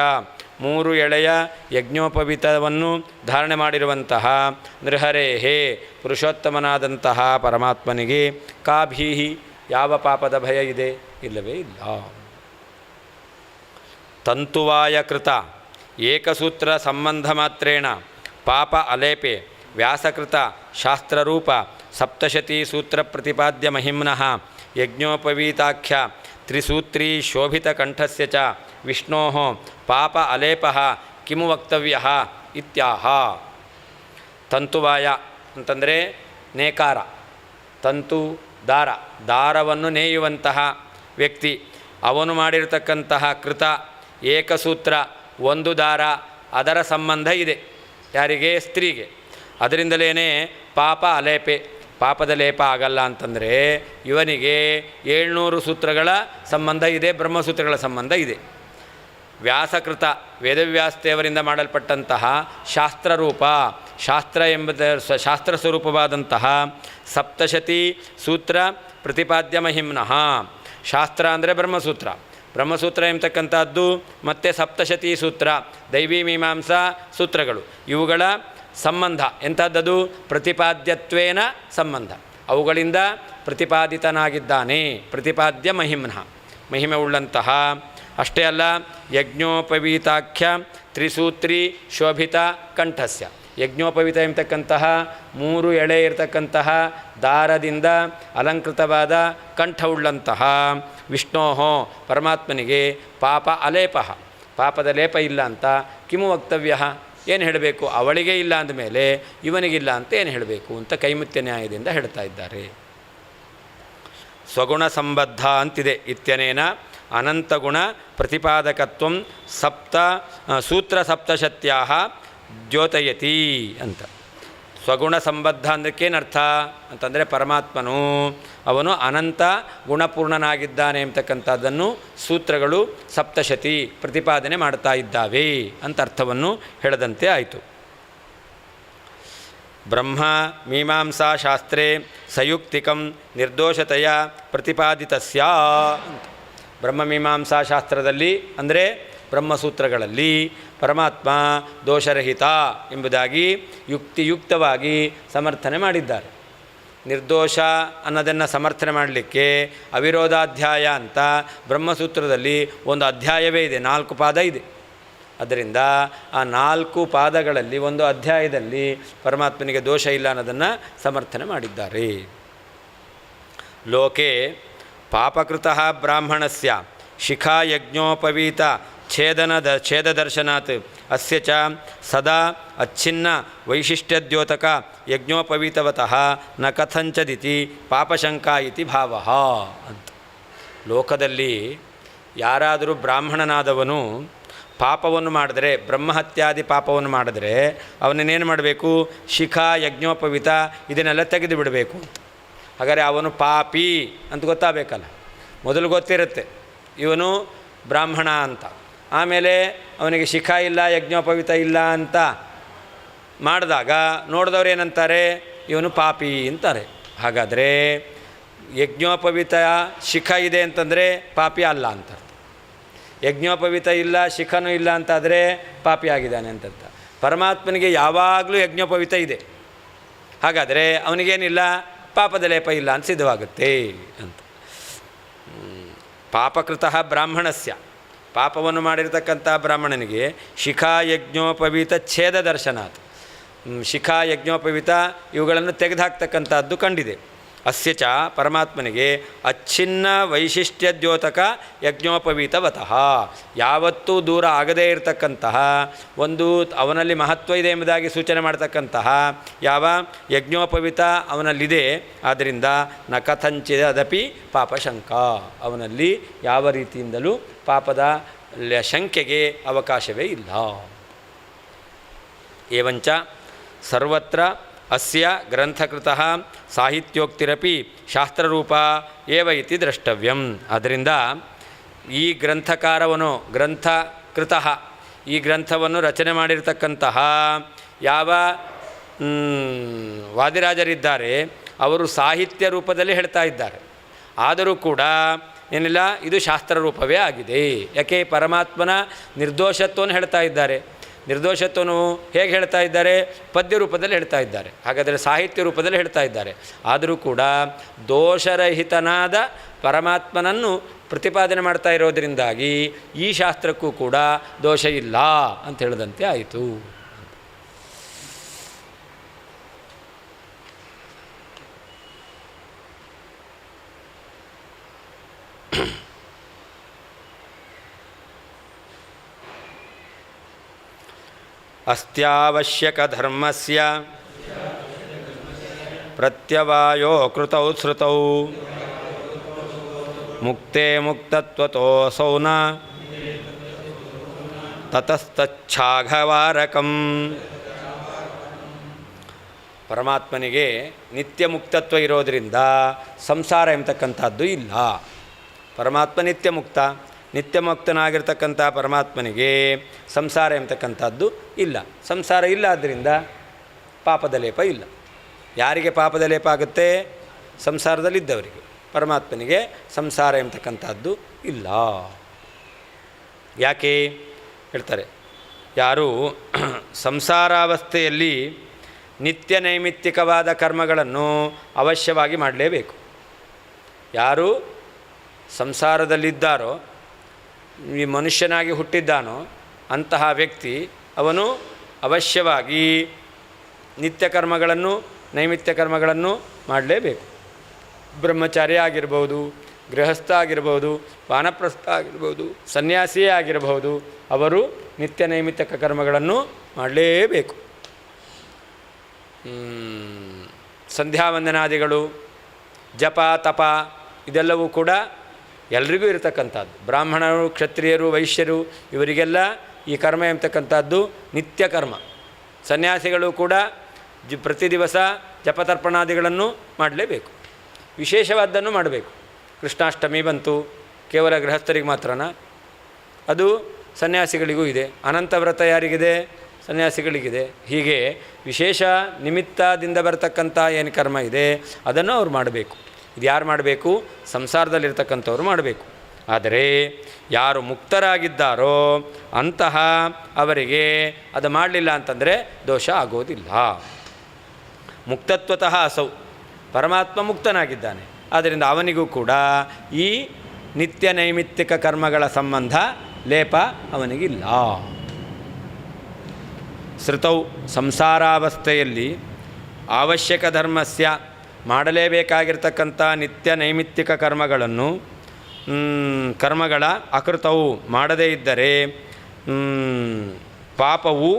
3 ಎಳೆಯ ಯಜ್ಞೋಪವೀತವನ್ನು ಧಾರಣೆ ಮಾಡಿರುವಂತಹ ನೃಹರೇಹೇ, ಪುರುಷೋತ್ತಮನಾದಂತಹ ಪರಮಾತ್ಮನಿಗೆ ಕಾಭೀಹಿ, ಯಾವ ಪಾಪದ ಭಯ ಇದೆ? ಇಲ್ಲವೇ ಇಲ್ಲ. ತಂತುವಾಯ ಕೃತ ಏಕಸೂತ್ರ ಸಂಬಂಧ ಮಾತ್ರೇಣ ಪಾಪ ಅಲೇಪೆ ವ್ಯಾಸಕೃತ ಶಾಸ್ತ್ರರೂಪ ಸಪ್ತಶತಿ ಸೂತ್ರ ಪ್ರತಿಪಾದ್ಯ ಮಹಿಮ್ನಃ ಯಜ್ಞೋಪವೀತಾಖ್ಯ ತ್ರಿಸೂತ್ರೀ ಶೋಭಿತಕಂಠಸ್ಯ ಚ ವಿಷ್ಣೋಃ ಪಾಪ ಅಲೇಪಃ ಕಿಮು ವಕ್ತವ್ಯಃ ಇತ್ಯಾಹ. ತಂತುವಾಯ ಅಂತಂದರೆ ನೇಕಾರ, ತಂತು ದಾರವನ್ನು ನೇಯುವಂತಹ ವ್ಯಕ್ತಿ, ಅವನು ಮಾಡಿರತಕ್ಕಂತಹ ಕೃತ ಏಕಸೂತ್ರ, ಒಂದು ದಾರ, ಅದರ ಸಂಬಂಧ ಇದೆ ಯಾರಿಗೆ? ಸ್ತ್ರೀಗೆ. ಅದರಿಂದಲೇ ಪಾಪ ಅಲೇಪೆ, ಪಾಪದ ಲೇಪ ಆಗಲ್ಲ ಅಂತಂದರೆ ಇವನಿಗೆ 700 ಸೂತ್ರಗಳ ಸಂಬಂಧ ಇದೆ, ಬ್ರಹ್ಮಸೂತ್ರಗಳ ಸಂಬಂಧ ಇದೆ. ವ್ಯಾಸಕೃತ ವೇದವ್ಯಾಸದೇವರಿಂದ ಮಾಡಲ್ಪಟ್ಟಂತಹ ಶಾಸ್ತ್ರರೂಪ, ಶಾಸ್ತ್ರ ಎಂಬುದ ಶಾಸ್ತ್ರ ಸ್ವರೂಪವಾದಂತಹ ಸಪ್ತಶತಿ ಸೂತ್ರ ಪ್ರತಿಪಾದ್ಯ ಮಹಿಮ್ನಃ. ಶಾಸ್ತ್ರ ಅಂದರೆ ಬ್ರಹ್ಮಸೂತ್ರ, ಬ್ರಹ್ಮಸೂತ್ರ ಎಂಬತಕ್ಕಂಥದ್ದು ಮತ್ತು ಸಪ್ತಶತಿ ಸೂತ್ರ ದೈವೀ ಮೀಮಾಂಸಾ ಸೂತ್ರಗಳು, ಇವುಗಳ ಸಂಬಂಧ ಎಂಥದ್ದದು? ಪ್ರತಿಪಾದ್ಯತ್ವೇನ ಸಂಬಂಧ, ಅವುಗಳಿಂದ ಪ್ರತಿಪಾದಿತನಾಗಿದ್ದಾನೆ. ಪ್ರತಿಪಾದ್ಯ ಮಹಿಮ್ನಃ, ಮಹಿಮೆ ಉಳ್ಳಂತಹ. ಅಷ್ಟೇ ಅಲ್ಲ, ಯಜ್ಞೋಪವೀತಾಖ್ಯ ತ್ರಿಸೂತ್ರಿ ಶೋಭಿತ ಕಂಠಸ್ಯ. ಯಜ್ಞೋಪವೀತ ಎಂಬತಕ್ಕಂತಹ 3 ಎಳೆ ಇರತಕ್ಕಂತಹ ದಾರದಿಂದ ಅಲಂಕೃತವಾದ ಕಂಠವುಳ್ಳಂತಹ ವಿಷ್ಣೋ ಪರಮಾತ್ಮನಿಗೆ ಪಾಪ ಅಲೇಪ, ಪಾಪದ ಲೇಪ ಇಲ್ಲ ಅಂತ ಕಿಮು ವಕ್ತವ್ಯ, ಏನು ಹೇಳಬೇಕು? ಅವಳಿಗೆ ಇಲ್ಲ ಅಂದಮೇಲೆ ಇವನಿಗಿಲ್ಲ ಅಂತ ಏನು ಹೇಳಬೇಕು ಅಂತ ಕೈಮುತ್ಯ ನ್ಯಾಯದಿಂದ ಹೇಳ್ತಾ ಇದ್ದಾರೆ. ಸ್ವಗುಣ ಸಂಬದ್ಧ ಅಂತಿದೆ ಇತ್ಯನೇನ ಅನಂತಗುಣ ಪ್ರತಿಪಾದಕತ್ವ ಸೂತ್ರ ಸಪ್ತಶತ್ಯಾ ದ್ಯೋತಯತಿ ಅಂತ. ಸ್ವಗುಣ ಸಂಬದ್ಧ ಅಂದಕ್ಕೇನರ್ಥ ಅಂತಂದರೆ ಪರಮಾತ್ಮನು ಅವನು ಅನಂತ ಗುಣಪೂರ್ಣನಾಗಿದ್ದಾನೆ ಎಂಬತಕ್ಕಂಥದ್ದನ್ನು ಸೂತ್ರಗಳು ಸಪ್ತಶತಿ ಪ್ರತಿಪಾದನೆ ಮಾಡ್ತಾ ಇದ್ದಾವೆ ಅಂತ ಅರ್ಥವನ್ನು ಹೇಳದಂತೆ ಆಯಿತು. ಬ್ರಹ್ಮ ಮೀಮಾಂಸಾ ಶಾಸ್ತ್ರೇ ಸಯುಕ್ತಿಕಂ ನಿರ್ದೋಷತೆಯ ಪ್ರತಿಪಾದಿತಸ್ಯ ಅಂತ. ಬ್ರಹ್ಮಮೀಮಾಂಸಾ ಶಾಸ್ತ್ರದಲ್ಲಿ ಅಂದರೆ ಬ್ರಹ್ಮಸೂತ್ರಗಳಲ್ಲಿ ಪರಮಾತ್ಮ ದೋಷರಹಿತ ಎಂಬುದಾಗಿ ಯುಕ್ತಿಯುಕ್ತವಾಗಿ ಸಮರ್ಥನೆ ಮಾಡಿದ್ದಾರೆ. ನಿರ್ದೋಷ ಅನ್ನೋದನ್ನು ಸಮರ್ಥನೆ ಮಾಡಲಿಕ್ಕೆ ಅವಿರೋಧಾಧ್ಯಾಯ ಅಂತ ಬ್ರಹ್ಮಸೂತ್ರದಲ್ಲಿ ಒಂದು ಅಧ್ಯಾಯವೇ ಇದೆ, 4 ಪಾದ ಇದೆ. ಅದರಿಂದ ಆ 4 ಪಾದಗಳಲ್ಲಿ ಒಂದು ಅಧ್ಯಾಯದಲ್ಲಿ ಪರಮಾತ್ಮನಿಗೆ ದೋಷ ಇಲ್ಲ ಅನ್ನೋದನ್ನು ಸಮರ್ಥನೆ ಮಾಡಿದ್ದಾರೆ. ಲೋಕೆ ಪಾಪಕೃತಃ ಬ್ರಾಹ್ಮಣಸ್ಯ ಶಿಖಾಯಜ್ಞೋಪವೀತ ಛೇದದರ್ಶನಾತ್ ಅಸ್ಯ ಚ ಸದಾ ಅಚ್ಛಿನ್ನ ವೈಶಿಷ್ಟ್ಯದ್ಯೋತಕ ಯಜ್ಞೋಪವೀತವತಃ ನ ಕಥಂಚದಿತಿ ಪಾಪಶಂಕಾ ಇತಿ ಭಾವಃ ಅಂತ. ಲೋಕದಲ್ಲಿ ಯಾರಾದರೂ ಬ್ರಾಹ್ಮಣನಾದವನು ಪಾಪವನ್ನು ಮಾಡಿದ್ರೆ, ಬ್ರಹ್ಮಹತ್ಯಾದಿ ಪಾಪವನ್ನು ಮಾಡಿದ್ರೆ ಅವನನ್ನೇನು ಮಾಡಬೇಕು? ಶಿಖಾ ಯಜ್ಞೋಪವೀತ ಇದನ್ನೆಲ್ಲ ತೆಗೆದು ಬಿಡಬೇಕು ಅಂತ. ಹಾಗಾದರೆ ಅವನು ಪಾಪಿ ಅಂತ ಗೊತ್ತಾಗಬೇಕಲ್ಲ. ಮೊದಲು ಗೊತ್ತಿರುತ್ತೆ ಇವನು ಬ್ರಾಹ್ಮಣ ಅಂತ, ಆಮೇಲೆ ಅವನಿಗೆ ಶಿಖಾ ಇಲ್ಲ ಯಜ್ಞೋಪವೀತ ಇಲ್ಲ ಅಂತ ಮಾಡಿದಾಗ ನೋಡಿದವ್ರು ಏನಂತಾರೆ? ಇವನು ಪಾಪಿ ಅಂತಾರೆ. ಹಾಗಾದರೆ ಯಜ್ಞೋಪವೀತ ಶಿಖಾ ಇದೆ ಅಂತಂದರೆ ಪಾಪಿ ಅಲ್ಲ ಅಂತ. ಯಜ್ಞೋಪವೀತ ಇಲ್ಲ ಶಿಖನೂ ಇಲ್ಲ ಅಂತಾದರೆ ಪಾಪಿ ಆಗಿದ್ದಾನೆ ಅಂತರ್ಥ. ಪರಮಾತ್ಮನಿಗೆ ಯಾವಾಗಲೂ ಯಜ್ಞೋಪವೀತ ಇದೆ, ಹಾಗಾದರೆ ಅವನಿಗೇನಿಲ್ಲ? ಪಾಪದ ಲೇಪ ಇಲ್ಲ ಅಂತ ಸಿದ್ಧವಾಗುತ್ತೆ ಅಂತ. ಪಾಪಕೃತಃ ಬ್ರಾಹ್ಮಣಸ್ಯ, ಪಾಪವನ್ನು ಮಾಡಿರ್ತಕ್ಕಂಥ ಬ್ರಾಹ್ಮಣನಿಗೆ ಶಿಖಾ ಯಜ್ಞೋಪವೀತ ಛೇದ ದರ್ಶನಾತ್, ಶಿಖಾ ಯಜ್ಞೋಪವೀತ ಇವುಗಳನ್ನು ತೆಗೆದುಹಾಕ್ತಕ್ಕಂಥದ್ದು ಕಂಡಿದೆ. ಅಸ್ಯ ಚ ಪರಮಾತ್ಮನಿಗೆ ಅಚ್ಛಿನ್ನ ವೈಶಿಷ್ಟ್ಯದ್ಯೋತಕ ಯಜ್ಞೋಪವೀತವತಃ, ಯಾವತ್ತೂ ದೂರ ಆಗದೇ ಇರತಕ್ಕಂತಹ ಒಂದು ಅವನಲ್ಲಿ ಮಹತ್ವ ಇದೆ ಎಂಬುದಾಗಿ ಸೂಚನೆ ಮಾಡ್ತಕ್ಕಂತಹ ಯಾವ ಯಜ್ಞೋಪವೀತ ಅವನಲ್ಲಿದೆ. ಆದ್ದರಿಂದ ನ ಕಥಂಚಿದಪಿ ಪಾಪಶಂಕ, ಅವನಲ್ಲಿ ಯಾವ ರೀತಿಯಿಂದಲೂ ಪಾಪದ ಶಂಕೆಗೆ ಅವಕಾಶವೇ ಇಲ್ಲ. ಏವಂಚ ಸರ್ವತ್ರ ಅಸ್ಯ ಗ್ರಂಥಕೃತಃ ಸಾಹಿತ್ಯೋಕ್ತಿರಪಿ ಶಾಸ್ತ್ರರೂಪ ಏವ ಇತಿ ದ್ರಷ್ಟವ್ಯಂ. ಆದ್ದರಿಂದ ಈ ಗ್ರಂಥಕಾರವನು ಗ್ರಂಥಕೃತಃ, ಈ ಗ್ರಂಥವನ್ನು ರಚನೆ ಮಾಡಿರ್ತಕ್ಕಂತಹ ಯಾವ ವಾದಿರಾಜರಿದ್ದಾರೆ ಅವರು ಸಾಹಿತ್ಯ ರೂಪದಲ್ಲಿ ಹೇಳ್ತಾ ಇದ್ದಾರೆ. ಆದರೂ ಕೂಡ ಏನಿಲ್ಲ, ಇದು ಶಾಸ್ತ್ರ ರೂಪವೇ ಆಗಿದೆ. ಯಾಕೆ? ಪರಮಾತ್ಮನ ನಿರ್ದೋಷತ್ವವನ್ನು ಹೇಳ್ತಾ ಇದ್ದಾರೆ. ನಿರ್ದೋಷತ್ವನು ಹೇಗೆ ಹೇಳ್ತಾ ಇದ್ದಾರೆ? ಪದ್ಯ ರೂಪದಲ್ಲಿ ಹೇಳ್ತಾ ಇದ್ದಾರೆ. ಹಾಗಾದರೆ ಸಾಹಿತ್ಯ ರೂಪದಲ್ಲಿ ಹೇಳ್ತಾ ಇದ್ದಾರೆ. ಆದರೂ ಕೂಡ ದೋಷರಹಿತನಾದ ಪರಮಾತ್ಮನನ್ನು ಪ್ರತಿಪಾದನೆ ಮಾಡ್ತಾ ಇರೋದರಿಂದಾಗಿ ಈ ಶಾಸ್ತ್ರಕ್ಕೂ ಕೂಡ ದೋಷ ಇಲ್ಲ ಅಂತ ಹೇಳಿದಂತೆ ಆಯಿತು. ಅಸ್ತ್ಯಾವಶ್ಯಕಧರ್ಮಸ್ಯ ಪ್ರತ್ಯವಾಯೋ ಕೃತೌ ಶ್ರುತೌ ಮುಕ್ತೆ ಮುಕ್ತತ್ವತೋऽಸೌ ನ ತತಸ್ತಚ್ಛಾಘವಾರಕಂ. ಪರಮಾತ್ಮನಿಗೆ ನಿತ್ಯ ಮುಕ್ತತ್ವ ಇರೋದರಿಂದ ಸಂಸಾರ ಎಂಬತಕ್ಕಂಥದ್ದು ಇಲ್ಲ. ಪರಮಾತ್ಮ ನಿತ್ಯ ಮುಕ್ತನಾಗಿರ್ತಕ್ಕಂಥ ಪರಮಾತ್ಮನಿಗೆ ಸಂಸಾರ ಎಂಬತಕ್ಕಂಥದ್ದು ಇಲ್ಲ. ಸಂಸಾರ ಇಲ್ಲ, ಆದ್ದರಿಂದ ಪಾಪದ ಲೇಪ ಇಲ್ಲ. ಯಾರಿಗೆ ಪಾಪದ ಲೇಪ ಆಗುತ್ತೆ? ಸಂಸಾರದಲ್ಲಿದ್ದವರಿಗೆ. ಪರಮಾತ್ಮನಿಗೆ ಸಂಸಾರ ಎಂಬತಕ್ಕಂಥದ್ದು ಇಲ್ಲ. ಯಾಕೆ ಹೇಳ್ತಾರೆ, ಯಾರು ಸಂಸಾರಾವಸ್ಥೆಯಲ್ಲಿ ನಿತ್ಯ ನೈಮಿತ್ತಿಕವಾದ ಕರ್ಮಗಳನ್ನು ಅವಶ್ಯವಾಗಿ ಮಾಡಲೇಬೇಕು. ಯಾರು ಸಂಸಾರದಲ್ಲಿದ್ದಾರೋ, ಈ ಮನುಷ್ಯನಾಗಿ ಹುಟ್ಟಿದ್ದಾನೋ ಅಂತಹ ವ್ಯಕ್ತಿ ಅವನು ಅವಶ್ಯವಾಗಿ ನಿತ್ಯ ಕರ್ಮಗಳನ್ನು ನೈಮಿತ್ಯ ಕರ್ಮಗಳನ್ನು ಮಾಡಲೇಬೇಕು. ಬ್ರಹ್ಮಚಾರಿ ಆಗಿರ್ಬೋದು, ಗೃಹಸ್ಥ ಆಗಿರ್ಬೋದು, ವಾನಪ್ರಸ್ಥ ಆಗಿರ್ಬೋದು, ಸನ್ಯಾಸಿಯೇ ಆಗಿರಬಹುದು, ಅವರು ನಿತ್ಯ ನೈಮಿತ್ತಿಕ ಕರ್ಮಗಳನ್ನು ಮಾಡಲೇಬೇಕು. ಸಂಧ್ಯಾವಂದನಾದಿಗಳು, ಜಪ ತಪ ಇದೆಲ್ಲವೂ ಕೂಡ ಎಲ್ರಿಗೂ ಇರತಕ್ಕಂಥದ್ದು. ಬ್ರಾಹ್ಮಣರು, ಕ್ಷತ್ರಿಯರು, ವೈಶ್ಯರು ಇವರಿಗೆಲ್ಲ ಈ ಕರ್ಮ ಎಂಬತಕ್ಕಂಥದ್ದು ನಿತ್ಯ ಕರ್ಮ. ಸನ್ಯಾಸಿಗಳು ಕೂಡ ಪ್ರತಿ ದಿವಸ ಜಪತರ್ಪಣಾದಿಗಳನ್ನು ಮಾಡಲೇಬೇಕು. ವಿಶೇಷವಾದ್ದನ್ನು ಮಾಡಬೇಕು. ಕೃಷ್ಣಾಷ್ಟಮಿ ಬಂತು, ಕೇವಲ ಗೃಹಸ್ಥರಿಗೆ ಮಾತ್ರನಾ? ಅದು ಸನ್ಯಾಸಿಗಳಿಗೂ ಇದೆ. ಅನಂತ ವ್ರತ ಯಾರಿಗಿದೆ? ಸನ್ಯಾಸಿಗಳಿಗಿದೆ. ಹೀಗೆ ವಿಶೇಷ ನಿಮಿತ್ತದಿಂದ ಬರತಕ್ಕಂಥ ಏನು ಕರ್ಮ ಇದೆ ಅದನ್ನು ಅವ್ರು ಮಾಡಬೇಕು. ಇದು ಯಾರು ಮಾಡಬೇಕು? ಸಂಸಾರದಲ್ಲಿರ್ತಕ್ಕಂಥವ್ರು ಮಾಡಬೇಕು. ಆದರೆ ಯಾರು ಮುಕ್ತರಾಗಿದ್ದಾರೋ ಅಂತಹ ಅವರಿಗೆ ಅದು ಮಾಡಲಿಲ್ಲ ಅಂತಂದರೆ ದೋಷ ಆಗೋದಿಲ್ಲ. ಮುಕ್ತತ್ವತಃ ಅಸೌ, ಪರಮಾತ್ಮ ಮುಕ್ತನಾಗಿದ್ದಾನೆ. ಆದ್ದರಿಂದ ಅವನಿಗೂ ಕೂಡ ಈ ನಿತ್ಯ ನೈಮಿತ್ತಿಕ ಕರ್ಮಗಳ ಸಂಬಂಧ ಲೇಪ ಅವನಿಗಿಲ್ಲ. ಶ್ರುತೌ, ಸಂಸಾರಾವಸ್ಥೆಯಲ್ಲಿ ಅವಶ್ಯಕ ಧರ್ಮಸ್ಯ ಮಾಡಲೇಬೇಕಾಗಿರ್ತಕ್ಕಂಥ ನಿತ್ಯ ನೈಮಿತ್ತಿಕ ಕರ್ಮಗಳ ಅಕೃತವು ಮಾಡದೇ ಇದ್ದರೆ ಪಾಪವು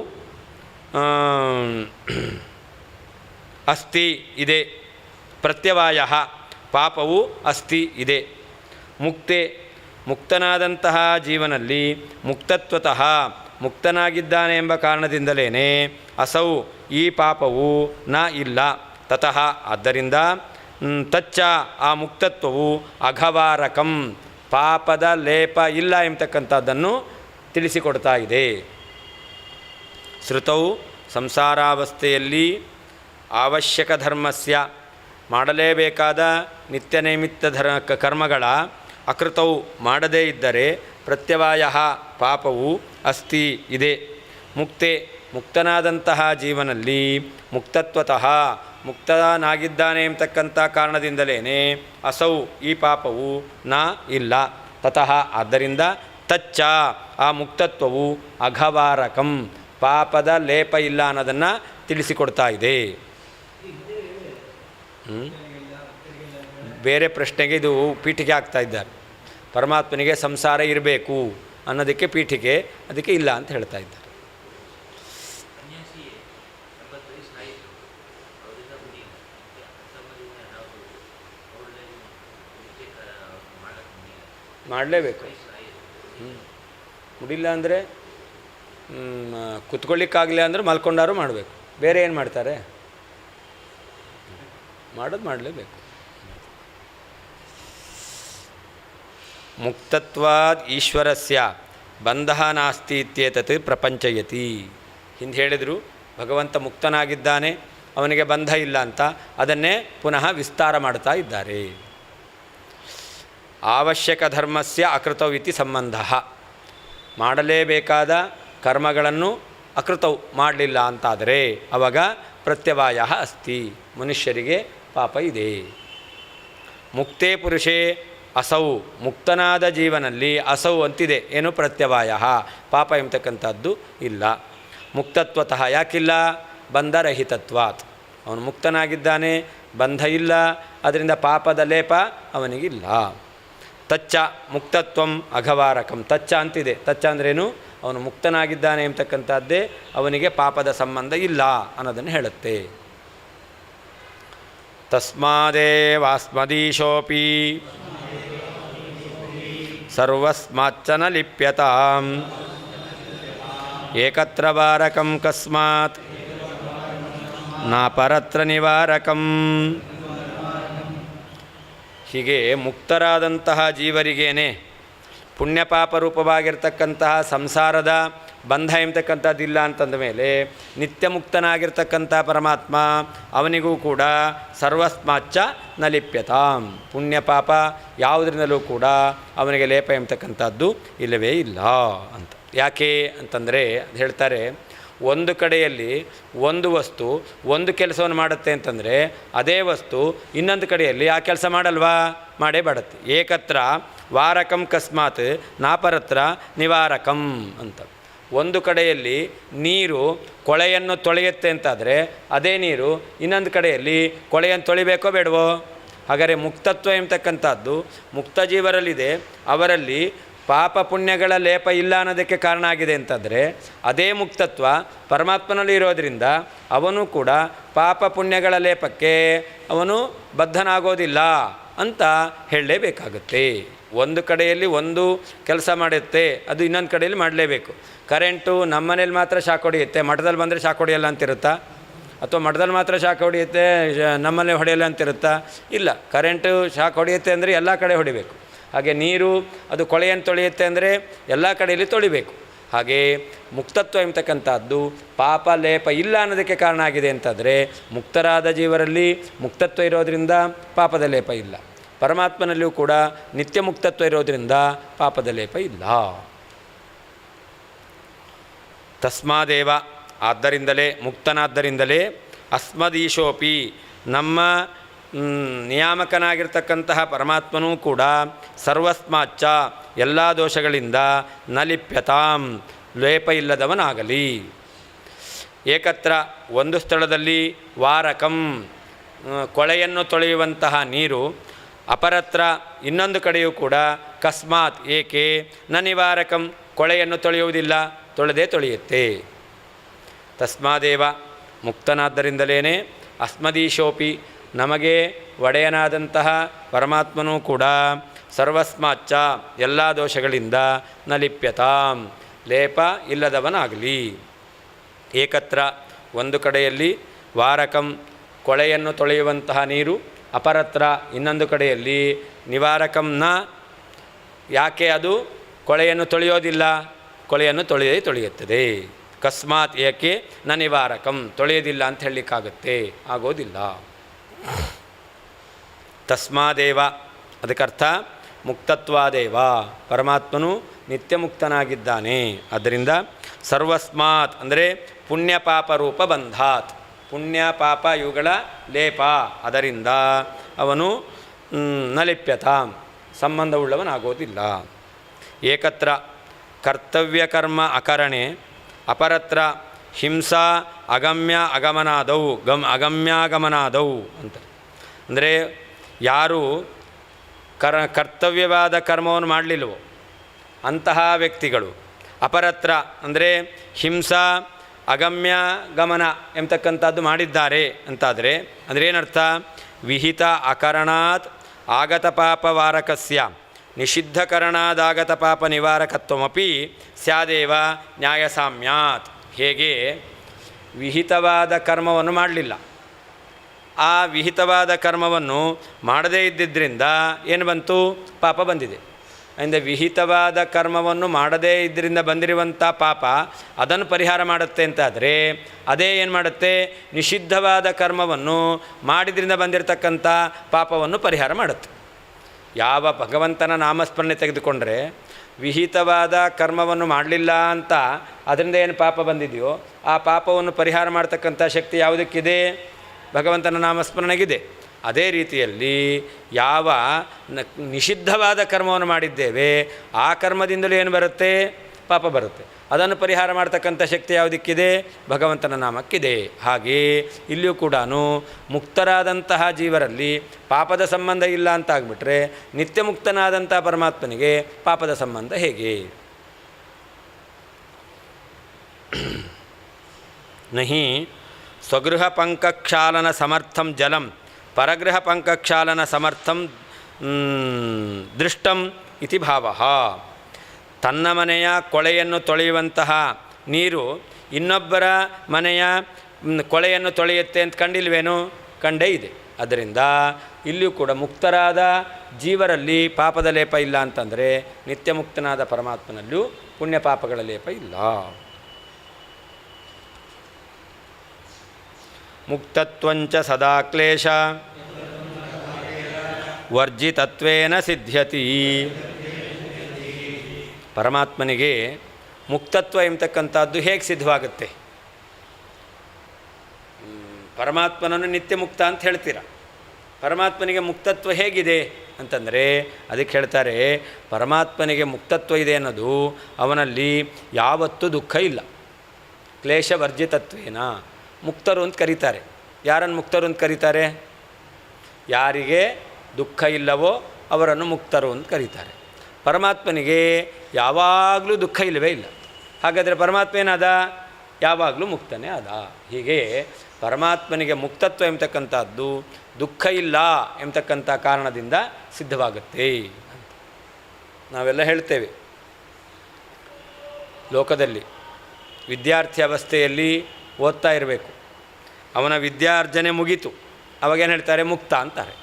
ಅಸ್ತಿ ಇದೆ. ಪ್ರತ್ಯವಾಯ, ಪಾಪವು ಅಸ್ತಿ ಇದೆ. ಮುಕ್ತನಾದಂತಹ ಜೀವನಲ್ಲಿ ಮುಕ್ತತ್ವತಃ ಮುಕ್ತನಾಗಿದ್ದಾನೆ ಎಂಬ ಕಾರಣದಿಂದಲೇ ಅಸೌ ಈ ಪಾಪವು ಇಲ್ಲ. ತತಃ ಆದ್ದರಿಂದ ತಚ್ಚ ಆ ಮುಕ್ತತ್ವವು ಅಘವಾರಕಂ ಪಾಪದ ಲೇಪ ಇಲ್ಲ ಎಂಬತಕ್ಕಂಥದ್ದನ್ನು ತಿಳಿಸಿಕೊಡ್ತಾ ಇದೆ. ಶ್ರುತೌ, ಸಂಸಾರಾವಸ್ಥೆಯಲ್ಲಿ ಅವಶ್ಯಕ ಧರ್ಮಸ್ಯ ಮಾಡಲೇಬೇಕಾದ ನಿತ್ಯ ನೈಮಿತ್ಯ ಕರ್ಮಗಳ ಅಕೃತವು ಮಾಡದೇ ಇದ್ದರೆ ಪ್ರತ್ಯವಾಯ ಪಾಪವು ಅಸ್ತಿ ಇದೆ. ಮುಕ್ತನಾದಂತಹ ಜೀವನಲ್ಲಿ ಮುಕ್ತತ್ವತಃ ಮುಕ್ತನಾಗಿದ್ದಾನೆ ಎಂಬತಕ್ಕಂಥ ಕಾರಣದಿಂದಲೇ ಅಸೌ ಈ ಪಾಪವು ಇಲ್ಲ. ತತಃ ಆದ್ದರಿಂದ ತಚ್ಚ ಆ ಮುಕ್ತತ್ವವು ಅಘವಾರಕಂ ಪಾಪದ ಲೇಪ ಇಲ್ಲ ಅನ್ನೋದನ್ನು ತಿಳಿಸಿಕೊಡ್ತಾ ಇದೆ. ಬೇರೆ ಪ್ರಶ್ನೆಗೆ ಇದು ಪೀಠಿಕೆ ಆಗ್ತಾ ಇದ್ದಾರೆ. ಪರಮಾತ್ಮನಿಗೆ ಸಂಸಾರ ಇರಬೇಕು ಅನ್ನೋದಕ್ಕೆ ಪೀಠಿಕೆ, ಅದಕ್ಕೆ ಇಲ್ಲ ಅಂತ ಹೇಳ್ತಾ ಇದ್ದಾರೆ. ಮಾಡಲೇಬೇಕು. ಮುಡಿಲ್ಲ ಅಂದರೆ ಕುತ್ಕೊಳ್ಳಿಕ್ಕಾಗಲಿಲ್ಲ ಅಂದರೆ ಮಲ್ಕೊಂಡಾರು ಮಾಡಬೇಕು. ಬೇರೆ ಏನು ಮಾಡ್ತಾರೆ? ಮಾಡಲೇಬೇಕು. ಮುಕ್ತತ್ವಾದ್ ಈಶ್ವರಸ್ಯ ಬಂಧ ನಾಸ್ತಿ ಇತ್ಯೇತತ್ ಪ್ರಪಂಚಯತಿ. ಹಿಂದೆ ಹೇಳಿದರು ಭಗವಂತ ಮುಕ್ತನಾಗಿದ್ದಾನೆ, ಅವನಿಗೆ ಬಂಧ ಇಲ್ಲ ಅಂತ. ಅದನ್ನೇ ಪುನಃ ವಿಸ್ತಾರ ಮಾಡ್ತಾ ಇದ್ದಾರೆ. ಅವಶ್ಯಕ ಧರ್ಮಸ್ಯ ಅಕೃತವಿತಿ ಸಂಬಂಧ, ಮಾಡಲೇಬೇಕಾದ ಕರ್ಮಗಳನ್ನು ಅಕೃತವು ಮಾಡಲಿಲ್ಲ ಅಂತಾದರೆ ಆವಾಗ ಪ್ರತ್ಯವಾಯ ಅಸ್ತಿ, ಮನುಷ್ಯರಿಗೆ ಪಾಪ ಇದೆ. ಮುಕ್ತೇ ಪುರುಷೇ ಅಸೌ, ಮುಕ್ತನಾದ ಜೀವನಲ್ಲಿ ಅಸೌ ಅಂತಿದೆ, ಏನು ಪ್ರತ್ಯವಾಯ ಪಾಪ ಎಂಬತಕ್ಕಂಥದ್ದು ಇಲ್ಲ. ಮುಕ್ತತ್ವತಃ ಯಾಕಿಲ್ಲ? ಬಂಧರಹಿತತ್ವಾತ್, ಅವನು ಮುಕ್ತನಾಗಿದ್ದಾನೆ, ಬಂಧ ಇಲ್ಲ, ಅದರಿಂದ ಪಾಪದ ಲೇಪ ಅವನಿಗಿಲ್ಲ. ತಚ್ಚ ಮುಕ್ತತ್ವಂ ಅಘವಾರಕಂ, ತಚ್ಚ ಅಂತಿದೆ. ತಚ್ಚ ಅಂದ್ರೇನು? ಅವನು ಮುಕ್ತನಾಗಿದ್ದಾನೆ ಎಂಬತಕ್ಕಂಥದ್ದೇ ಅವನಿಗೆ ಪಾಪದ ಸಂಬಂಧ ಇಲ್ಲ ಅನ್ನೋದನ್ನು ಹೇಳುತ್ತೆ. ತಸ್ಮಾದೇವಾಸ್ಮದೀಶೋಪಿ ಸರ್ವಸ್ಮಾಚ್ಚನ ಲಿಪ್ಯತಾಂ ಏಕತ್ರ ವಾರಕಂ ಕಸ್ಮಾತ್ ನ ಪರತ್ರ ನಿವಾರಕಂ. ಹೀಗೆ ಮುಕ್ತರಾದಂತಹ ಜೀವರಿಗೇನೆ ಪುಣ್ಯಪಾಪ ರೂಪವಾಗಿರ್ತಕ್ಕಂತಹ ಸಂಸಾರದ ಬಂಧ ಎಂಬತಕ್ಕಂಥದ್ದಿಲ್ಲ ಅಂತಂದ ಮೇಲೆ ನಿತ್ಯ ಮುಕ್ತನಾಗಿರ್ತಕ್ಕಂಥ ಪರಮಾತ್ಮ ಅವನಿಗೂ ಕೂಡ ಸರ್ವಸ್ಮಾಚ್ಚ ನ ಲಿಪ್ಯತಾಂ. ಪುಣ್ಯಪಾಪ ಯಾವುದರಿಂದಲೂ ಕೂಡ ಅವನಿಗೆ ಲೇಪ ಎಂಬತಕ್ಕಂಥದ್ದು ಇಲ್ಲವೇ ಇಲ್ಲ ಅಂತ. ಯಾಕೆ ಅಂತಂದರೆ ಅದು ಹೇಳ್ತಾರೆ, ಒಂದು ಕಡೆಯಲ್ಲಿ ಒಂದು ವಸ್ತು ಒಂದು ಕೆಲಸವನ್ನು ಮಾಡುತ್ತೆ ಅಂತಂದರೆ ಅದೇ ವಸ್ತು ಇನ್ನೊಂದು ಕಡೆಯಲ್ಲಿ ಆ ಕೆಲಸ ಮಾಡಲ್ವಾ? ಮಾಡೇ ಮಾಡುತ್ತೆ. ಏಕತ್ರ ವಾರಕಂ ಕಸ್ಮಾತ್ ನಾಪರತ್ರ ನಿವಾರಕಂ ಅಂತ. ಒಂದು ಕಡೆಯಲ್ಲಿ ನೀರು ಕೊಳೆಯನ್ನು ತೊಳೆಯುತ್ತೆ ಅಂತಾದರೆ ಅದೇ ನೀರು ಇನ್ನೊಂದು ಕಡೆಯಲ್ಲಿ ಕೊಳೆಯನ್ನು ತೊಳಿಬೇಕೋ ಬೇಡವೋ? ಹಾಗಾದರೆ ಮುಕ್ತತ್ವ ಎಂಬತಕ್ಕಂಥದ್ದು ಮುಕ್ತ ಜೀವರಲ್ಲಿದೆ. ಅವರಲ್ಲಿ ಪಾಪ ಪುಣ್ಯಗಳ ಲೇಪ ಇಲ್ಲ ಅನ್ನೋದಕ್ಕೆ ಕಾರಣ ಆಗಿದೆ ಅಂತಂದರೆ ಅದೇ ಮುಕ್ತತ್ವ ಪರಮಾತ್ಮನಲ್ಲಿ ಇರೋದರಿಂದ ಅವನು ಕೂಡ ಪಾಪ ಪುಣ್ಯಗಳ ಲೇಪಕ್ಕೆ ಅವನು ಬದ್ಧನಾಗೋದಿಲ್ಲ ಅಂತ ಹೇಳಲೇಬೇಕಾಗುತ್ತೆ. ಒಂದು ಕಡೆಯಲ್ಲಿ ಒಂದು ಕೆಲಸ ಮಾಡುತ್ತೆ, ಅದು ಇನ್ನೊಂದು ಕಡೆಯಲ್ಲಿ ಮಾಡಲೇಬೇಕು. ಕರೆಂಟು ನಮ್ಮ ಮನೇಲಿ ಮಾತ್ರ ಶಾಕ್ ಹೊಡೆಯುತ್ತೆ, ಮಠದಲ್ಲಿ ಬಂದರೆ ಶಾಕ್ ಹೊಡೆಯಲ್ಲ ಅಂತಿರುತ್ತಾ? ಅಥವಾ ಮಠದಲ್ಲಿ ಮಾತ್ರ ಶಾಕ್ ಹೊಡೆಯುತ್ತೆ, ನಮ್ಮಲ್ಲೇ ಹೊಡೆಯಲ್ಲ ಅಂತಿರುತ್ತಾ? ಇಲ್ಲ, ಕರೆಂಟು ಶಾಕ್ ಹೊಡೆಯುತ್ತೆ ಅಂದರೆ ಎಲ್ಲ ಕಡೆ ಹೊಡಿಬೇಕು. ಹಾಗೆ ನೀರು ಅದು ಕೊಳೆಯನ್ನು ತೊಳೆಯುತ್ತೆ ಅಂದರೆ ಎಲ್ಲ ಕಡೆಯಲ್ಲಿ ತೊಳಿಬೇಕು. ಹಾಗೆ ಮುಕ್ತತ್ವ ಎಂಬತಕ್ಕಂಥದ್ದು ಪಾಪ ಲೇಪ ಇಲ್ಲ ಅನ್ನೋದಕ್ಕೆ ಕಾರಣ ಆಗಿದೆ ಅಂತಂದರೆ ಮುಕ್ತರಾದ ಜೀವರಲ್ಲಿ ಮುಕ್ತತ್ವ ಇರೋದರಿಂದ ಪಾಪದ ಲೇಪ ಇಲ್ಲ. ಪರಮಾತ್ಮನಲ್ಲಿಯೂ ಕೂಡ ನಿತ್ಯ ಮುಕ್ತತ್ವ ಇರೋದರಿಂದ ಪಾಪದ ಲೇಪ ಇಲ್ಲ. ತಸ್ಮಾದೇವ, ಆದ್ದರಿಂದಲೇ, ಮುಕ್ತನಾದ್ದರಿಂದಲೇ, ಅಸ್ಮದೀಶೋಪಿ, ನಮ್ಮ ನಿಯಾಮಕನಾಗಿರ್ತಕ್ಕಂತಹ ಪರಮಾತ್ಮನೂ ಕೂಡ ಸರ್ವಸ್ಮಾಚ್ಚ, ಎಲ್ಲ ದೋಷಗಳಿಂದ ನ ಲಿಪ್ಯತಾಂ, ಲೇಪ ಇಲ್ಲದವನಾಗಲಿ. ಏಕತ್ರ, ಒಂದು ಸ್ಥಳದಲ್ಲಿ, ವಾರಕಂ, ಕೊಳೆಯನ್ನು ತೊಳೆಯುವಂತಹ ನೀರು, ಅಪರತ್ರ, ಇನ್ನೊಂದು ಕಡೆಯೂ ಕೂಡ, ಕಸ್ಮಾತ್, ಏಕೆ, ನ ನಿವಾರಕಂ, ಕೊಳೆಯನ್ನು ತೊಳೆಯುವುದಿಲ್ಲ, ತೊಳೆದೇ ತೊಳೆಯುತ್ತೆ. ತಸ್ಮಾದೇವ, ಮುಕ್ತನಾದ್ದರಿಂದಲೇ, ಅಸ್ಮದೀಶೋಪಿ, ನಮಗೆ ಒಡೆಯನಾದಂತಹ ಪರಮಾತ್ಮನೂ ಕೂಡ ಸರ್ವಸ್ಮಾಚ್ಚ, ಎಲ್ಲ ದೋಷಗಳಿಂದ ನ ಲಿಪ್ಯತಾಂ, ಲೇಪ ಇಲ್ಲದವನಾಗಲಿ. ಏಕತ್ರ, ಒಂದು ಕಡೆಯಲ್ಲಿ, ವಾರಕಂ, ಕೊಳೆಯನ್ನು ತೊಳೆಯುವಂತಹ ನೀರು, ಅಪರತ್ರ, ಇನ್ನೊಂದು ಕಡೆಯಲ್ಲಿ, ನಿವಾರಕಂ ನ, ಯಾಕೆ ಅದು ಕೊಳೆಯನ್ನು ತೊಳೆಯೋದಿಲ್ಲ, ಕೊಳೆಯನ್ನು ತೊಳೆಯುತ್ತದೆ. ಕಸ್ಮಾತ್, ಏಕೆ, ನ ನಿವಾರಕಂ, ತೊಳೆಯೋದಿಲ್ಲ ಅಂತ ಹೇಳಲಿಕ್ಕಾಗತ್ತೆ, ಆಗೋದಿಲ್ಲ. ತಸ್ಮಾದೇವ, ಅದಕ್ಕರ್ಥ ಮುಕ್ತತ್ವಾದೇವ, ಪರಮಾತ್ಮನು ನಿತ್ಯ ಮುಕ್ತನಾಗಿದ್ದಾನೆ. ಆದ್ದರಿಂದ ಸರ್ವಸ್ಮಾತ್ ಅಂದರೆ ಪುಣ್ಯಪಾಪ ರೂಪ ಬಂಧಾತ್, ಪುಣ್ಯ ಪಾಪ ಇವುಗಳ ಲೇಪ, ಅದರಿಂದ ಅವನು ನ ಲಿಪ್ಯತಾಂ, ಸಂಬಂಧವುಳ್ಳವನಾಗೋದಿಲ್ಲ. ಏಕತ್ರ, ಕರ್ತವ್ಯ ಕರ್ಮ ಅಕರಣೆ, ಅಪರತ್ರ ಹಿಂಸಾ ಅಗಮ್ಯ ಆಗಮನಾದವು, ಅಗಮ್ಯಾಗಮನಾದವು ಅಂತ. ಅಂದರೆ ಯಾರು ಕರ್ತವ್ಯವಾದ ಕರ್ಮವನ್ನು ಮಾಡಲಿಲ್ಲವೋ ಅಂತಹ ವ್ಯಕ್ತಿಗಳು, ಅಪರತ್ರ ಅಂದರೆ ಹಿಂಸಾ ಅಗಮ್ಯ ಗಮನ ಎಂಬತಕ್ಕಂಥದ್ದು ಮಾಡಿದ್ದಾರೆ ಅಂತಾದರೆ ಅಂದರೆ ಏನರ್ಥ? ವಿಹಿತ ಅಕರಣಾತ್ ಆಗತ ಪಾಪ ವಾರಕಸ್ಯ ನಿಷಿದ್ಧಕರಣಾದಾಗತ ಪಾಪ ನಿವಾರಕತ್ವಮಪಿ ಸ್ಯಾದೇವ ನ್ಯಾಯಸಾಮ್ಯಾತ್. ಹೇಗೆ ವಿಹಿತವಾದ ಕರ್ಮವನ್ನು ಮಾಡಲಿಲ್ಲ, ಆ ವಿಹಿತವಾದ ಕರ್ಮವನ್ನು ಮಾಡದೇ ಇದ್ದಿದ್ದರಿಂದ ಏನು ಬಂತು? ಪಾಪ ಬಂದಿದೆ. ಅಂದರೆ ವಿಹಿತವಾದ ಕರ್ಮವನ್ನು ಮಾಡದೇ ಇದ್ದರಿಂದ ಬಂದಿರುವಂಥ ಪಾಪ ಅದನ್ನು ಪರಿಹಾರ ಮಾಡುತ್ತೆ ಅಂತಾದರೆ ಅದೇ ಏನು ಮಾಡುತ್ತೆ? ನಿಷಿದ್ಧವಾದ ಕರ್ಮವನ್ನು ಮಾಡಿದ್ರಿಂದ ಬಂದಿರತಕ್ಕಂಥ ಪಾಪವನ್ನು ಪರಿಹಾರ ಮಾಡುತ್ತೆ. ಯಾವ ಭಗವಂತನ ನಾಮಸ್ಮರಣೆ ತೆಗೆದುಕೊಂಡ್ರೆ ವಿಹಿತವಾದ ಕರ್ಮವನ್ನು ಮಾಡಲಿಲ್ಲ ಅಂತ ಅದರಿಂದ ಏನು ಪಾಪ ಬಂದಿದೆಯೋ ಆ ಪಾಪವನ್ನು ಪರಿಹಾರ ಮಾಡ್ತಕ್ಕಂಥ ಶಕ್ತಿ ಯಾವುದಕ್ಕಿದೆ? ಭಗವಂತನ ನಾಮಸ್ಮರಣೆಗಿದೆ. ಅದೇ ರೀತಿಯಲ್ಲಿ ಯಾವ ನಿಷಿದ್ಧವಾದ ಕರ್ಮವನ್ನು ಮಾಡಿದ್ದೇವೆ ಆ ಕರ್ಮದಿಂದಲೂ ಏನು ಬರುತ್ತೆ? ಪಾಪ ಬರುತ್ತೆ. ಅದನ್ನು ಪರಿಹಾರ ಮಾಡ್ತಕ್ಕಂಥ ಶಕ್ತಿ ಯಾವುದಕ್ಕಿದೆ? ಭಗವಂತನ ನಾಮಕ್ಕಿದೆ. ಹಾಗೆ ಇಲ್ಲಿಯೂ ಕೂಡ ಮುಕ್ತರಾದಂತಹ ಜೀವರಲ್ಲಿ ಪಾಪದ ಸಂಬಂಧ ಇಲ್ಲ ಅಂತ ಆಗಿಬಿಟ್ರೆ ನಿತ್ಯ ಮುಕ್ತನಾದಂಥ ಪರಮಾತ್ಮನಿಗೆ ಪಾಪದ ಸಂಬಂಧ ಹೇಗೆ? ನಹಿ ಸ್ವಗೃಹ ಪಂಕಕ್ಷಾಲನ ಸಮರ್ಥಂ ಜಲಂ ಪರಗೃಹ ಪಂಕಕ್ಷಾಲನ ಸಮರ್ಥಂ ದೃಷ್ಟಂ ಇತಿ ಭಾವ. ತನ್ನ ಮನೆಯ ಕೊಳೆಯನ್ನು ತೊಳೆಯುವಂತಹ ನೀರು ಇನ್ನೊಬ್ಬರ ಮನೆಯ ಕೊಳೆಯನ್ನು ತೊಳೆಯುತ್ತೆ ಅಂತ ಕಂಡಿಲ್ವೇನೋ? ಕಂಡೇ ಇದೆ. ಅದರಿಂದ ಇಲ್ಲಿಯೂ ಕೂಡ ಮುಕ್ತರಾದ ಜೀವರಲ್ಲಿ ಪಾಪದ ಲೇಪ ಇಲ್ಲ ಅಂತಂದರೆ ನಿತ್ಯ ಮುಕ್ತನಾದ ಪರಮಾತ್ಮನಲ್ಲೂ ಪುಣ್ಯ ಪಾಪಗಳ ಲೇಪ ಇಲ್ಲ. ಮುಕ್ತತ್ವಂಚ ಸದಾ ಕ್ಲೇಶ ವರ್ಜಿತತ್ವೇನ ಸಿದ್ಧ್ಯತಿ. ಪರಮಾತ್ಮನಿಗೆ ಮುಕ್ತತ್ವ ಎಂಬತಕ್ಕಂಥದ್ದು ಹೇಗೆ ಸಿದ್ಧವಾಗುತ್ತೆ? ಪರಮಾತ್ಮನನ್ನು ನಿತ್ಯ ಮುಕ್ತ ಅಂತ ಹೇಳ್ತೀರ. ಪರಮಾತ್ಮನಿಗೆ ಮುಕ್ತತ್ವ ಹೇಗಿದೆ ಅಂತಂದರೆ ಅದಕ್ಕೆ ಹೇಳ್ತಾರೆ, ಪರಮಾತ್ಮನಿಗೆ ಮುಕ್ತತ್ವ ಇದೆ ಅನ್ನೋದು ಅವನಲ್ಲಿ ಯಾವತ್ತೂ ದುಃಖ ಇಲ್ಲ. ಕ್ಲೇಶ ವರ್ಜಿತತ್ವೇನ ಮುಕ್ತರು ಅಂತ ಕರೀತಾರೆ. ಯಾರನ್ನು ಮುಕ್ತರು ಅಂತ ಕರೀತಾರೆ? ಯಾರಿಗೆ ದುಃಖ ಇಲ್ಲವೋ ಅವರನ್ನು ಮುಕ್ತರು ಅಂತ ಕರೀತಾರೆ. ಪರಮಾತ್ಮನಿಗೆ ಯಾವಾಗಲೂ ದುಃಖ ಇಲ್ಲವೇ ಇಲ್ಲ. ಹಾಗಾದರೆ ಪರಮಾತ್ಮ ಏನಾದ? ಯಾವಾಗಲೂ ಮುಕ್ತನೇ ಆದ. ಹೀಗೆ ಪರಮಾತ್ಮನಿಗೆ ಮುಕ್ತತ್ವ ಎಂಬತಕ್ಕಂಥದ್ದು ದುಃಖ ಇಲ್ಲ ಎಂಬತಕ್ಕಂಥ ಕಾರಣದಿಂದ ಸಿದ್ಧವಾಗುತ್ತೆ ಅಂತ ನಾವೆಲ್ಲ ಹೇಳ್ತೇವೆ. ಲೋಕದಲ್ಲಿ ವಿದ್ಯಾರ್ಥಿ ಅವಸ್ಥೆಯಲ್ಲಿ ಓದ್ತಾ ಇರಬೇಕು, ಅವನ ವಿದ್ಯಾರ್ಜನೆ ಮುಗೀತು, ಅವಾಗೇನು ಹೇಳ್ತಾರೆ? ಮುಕ್ತ ಅಂತಾರೆ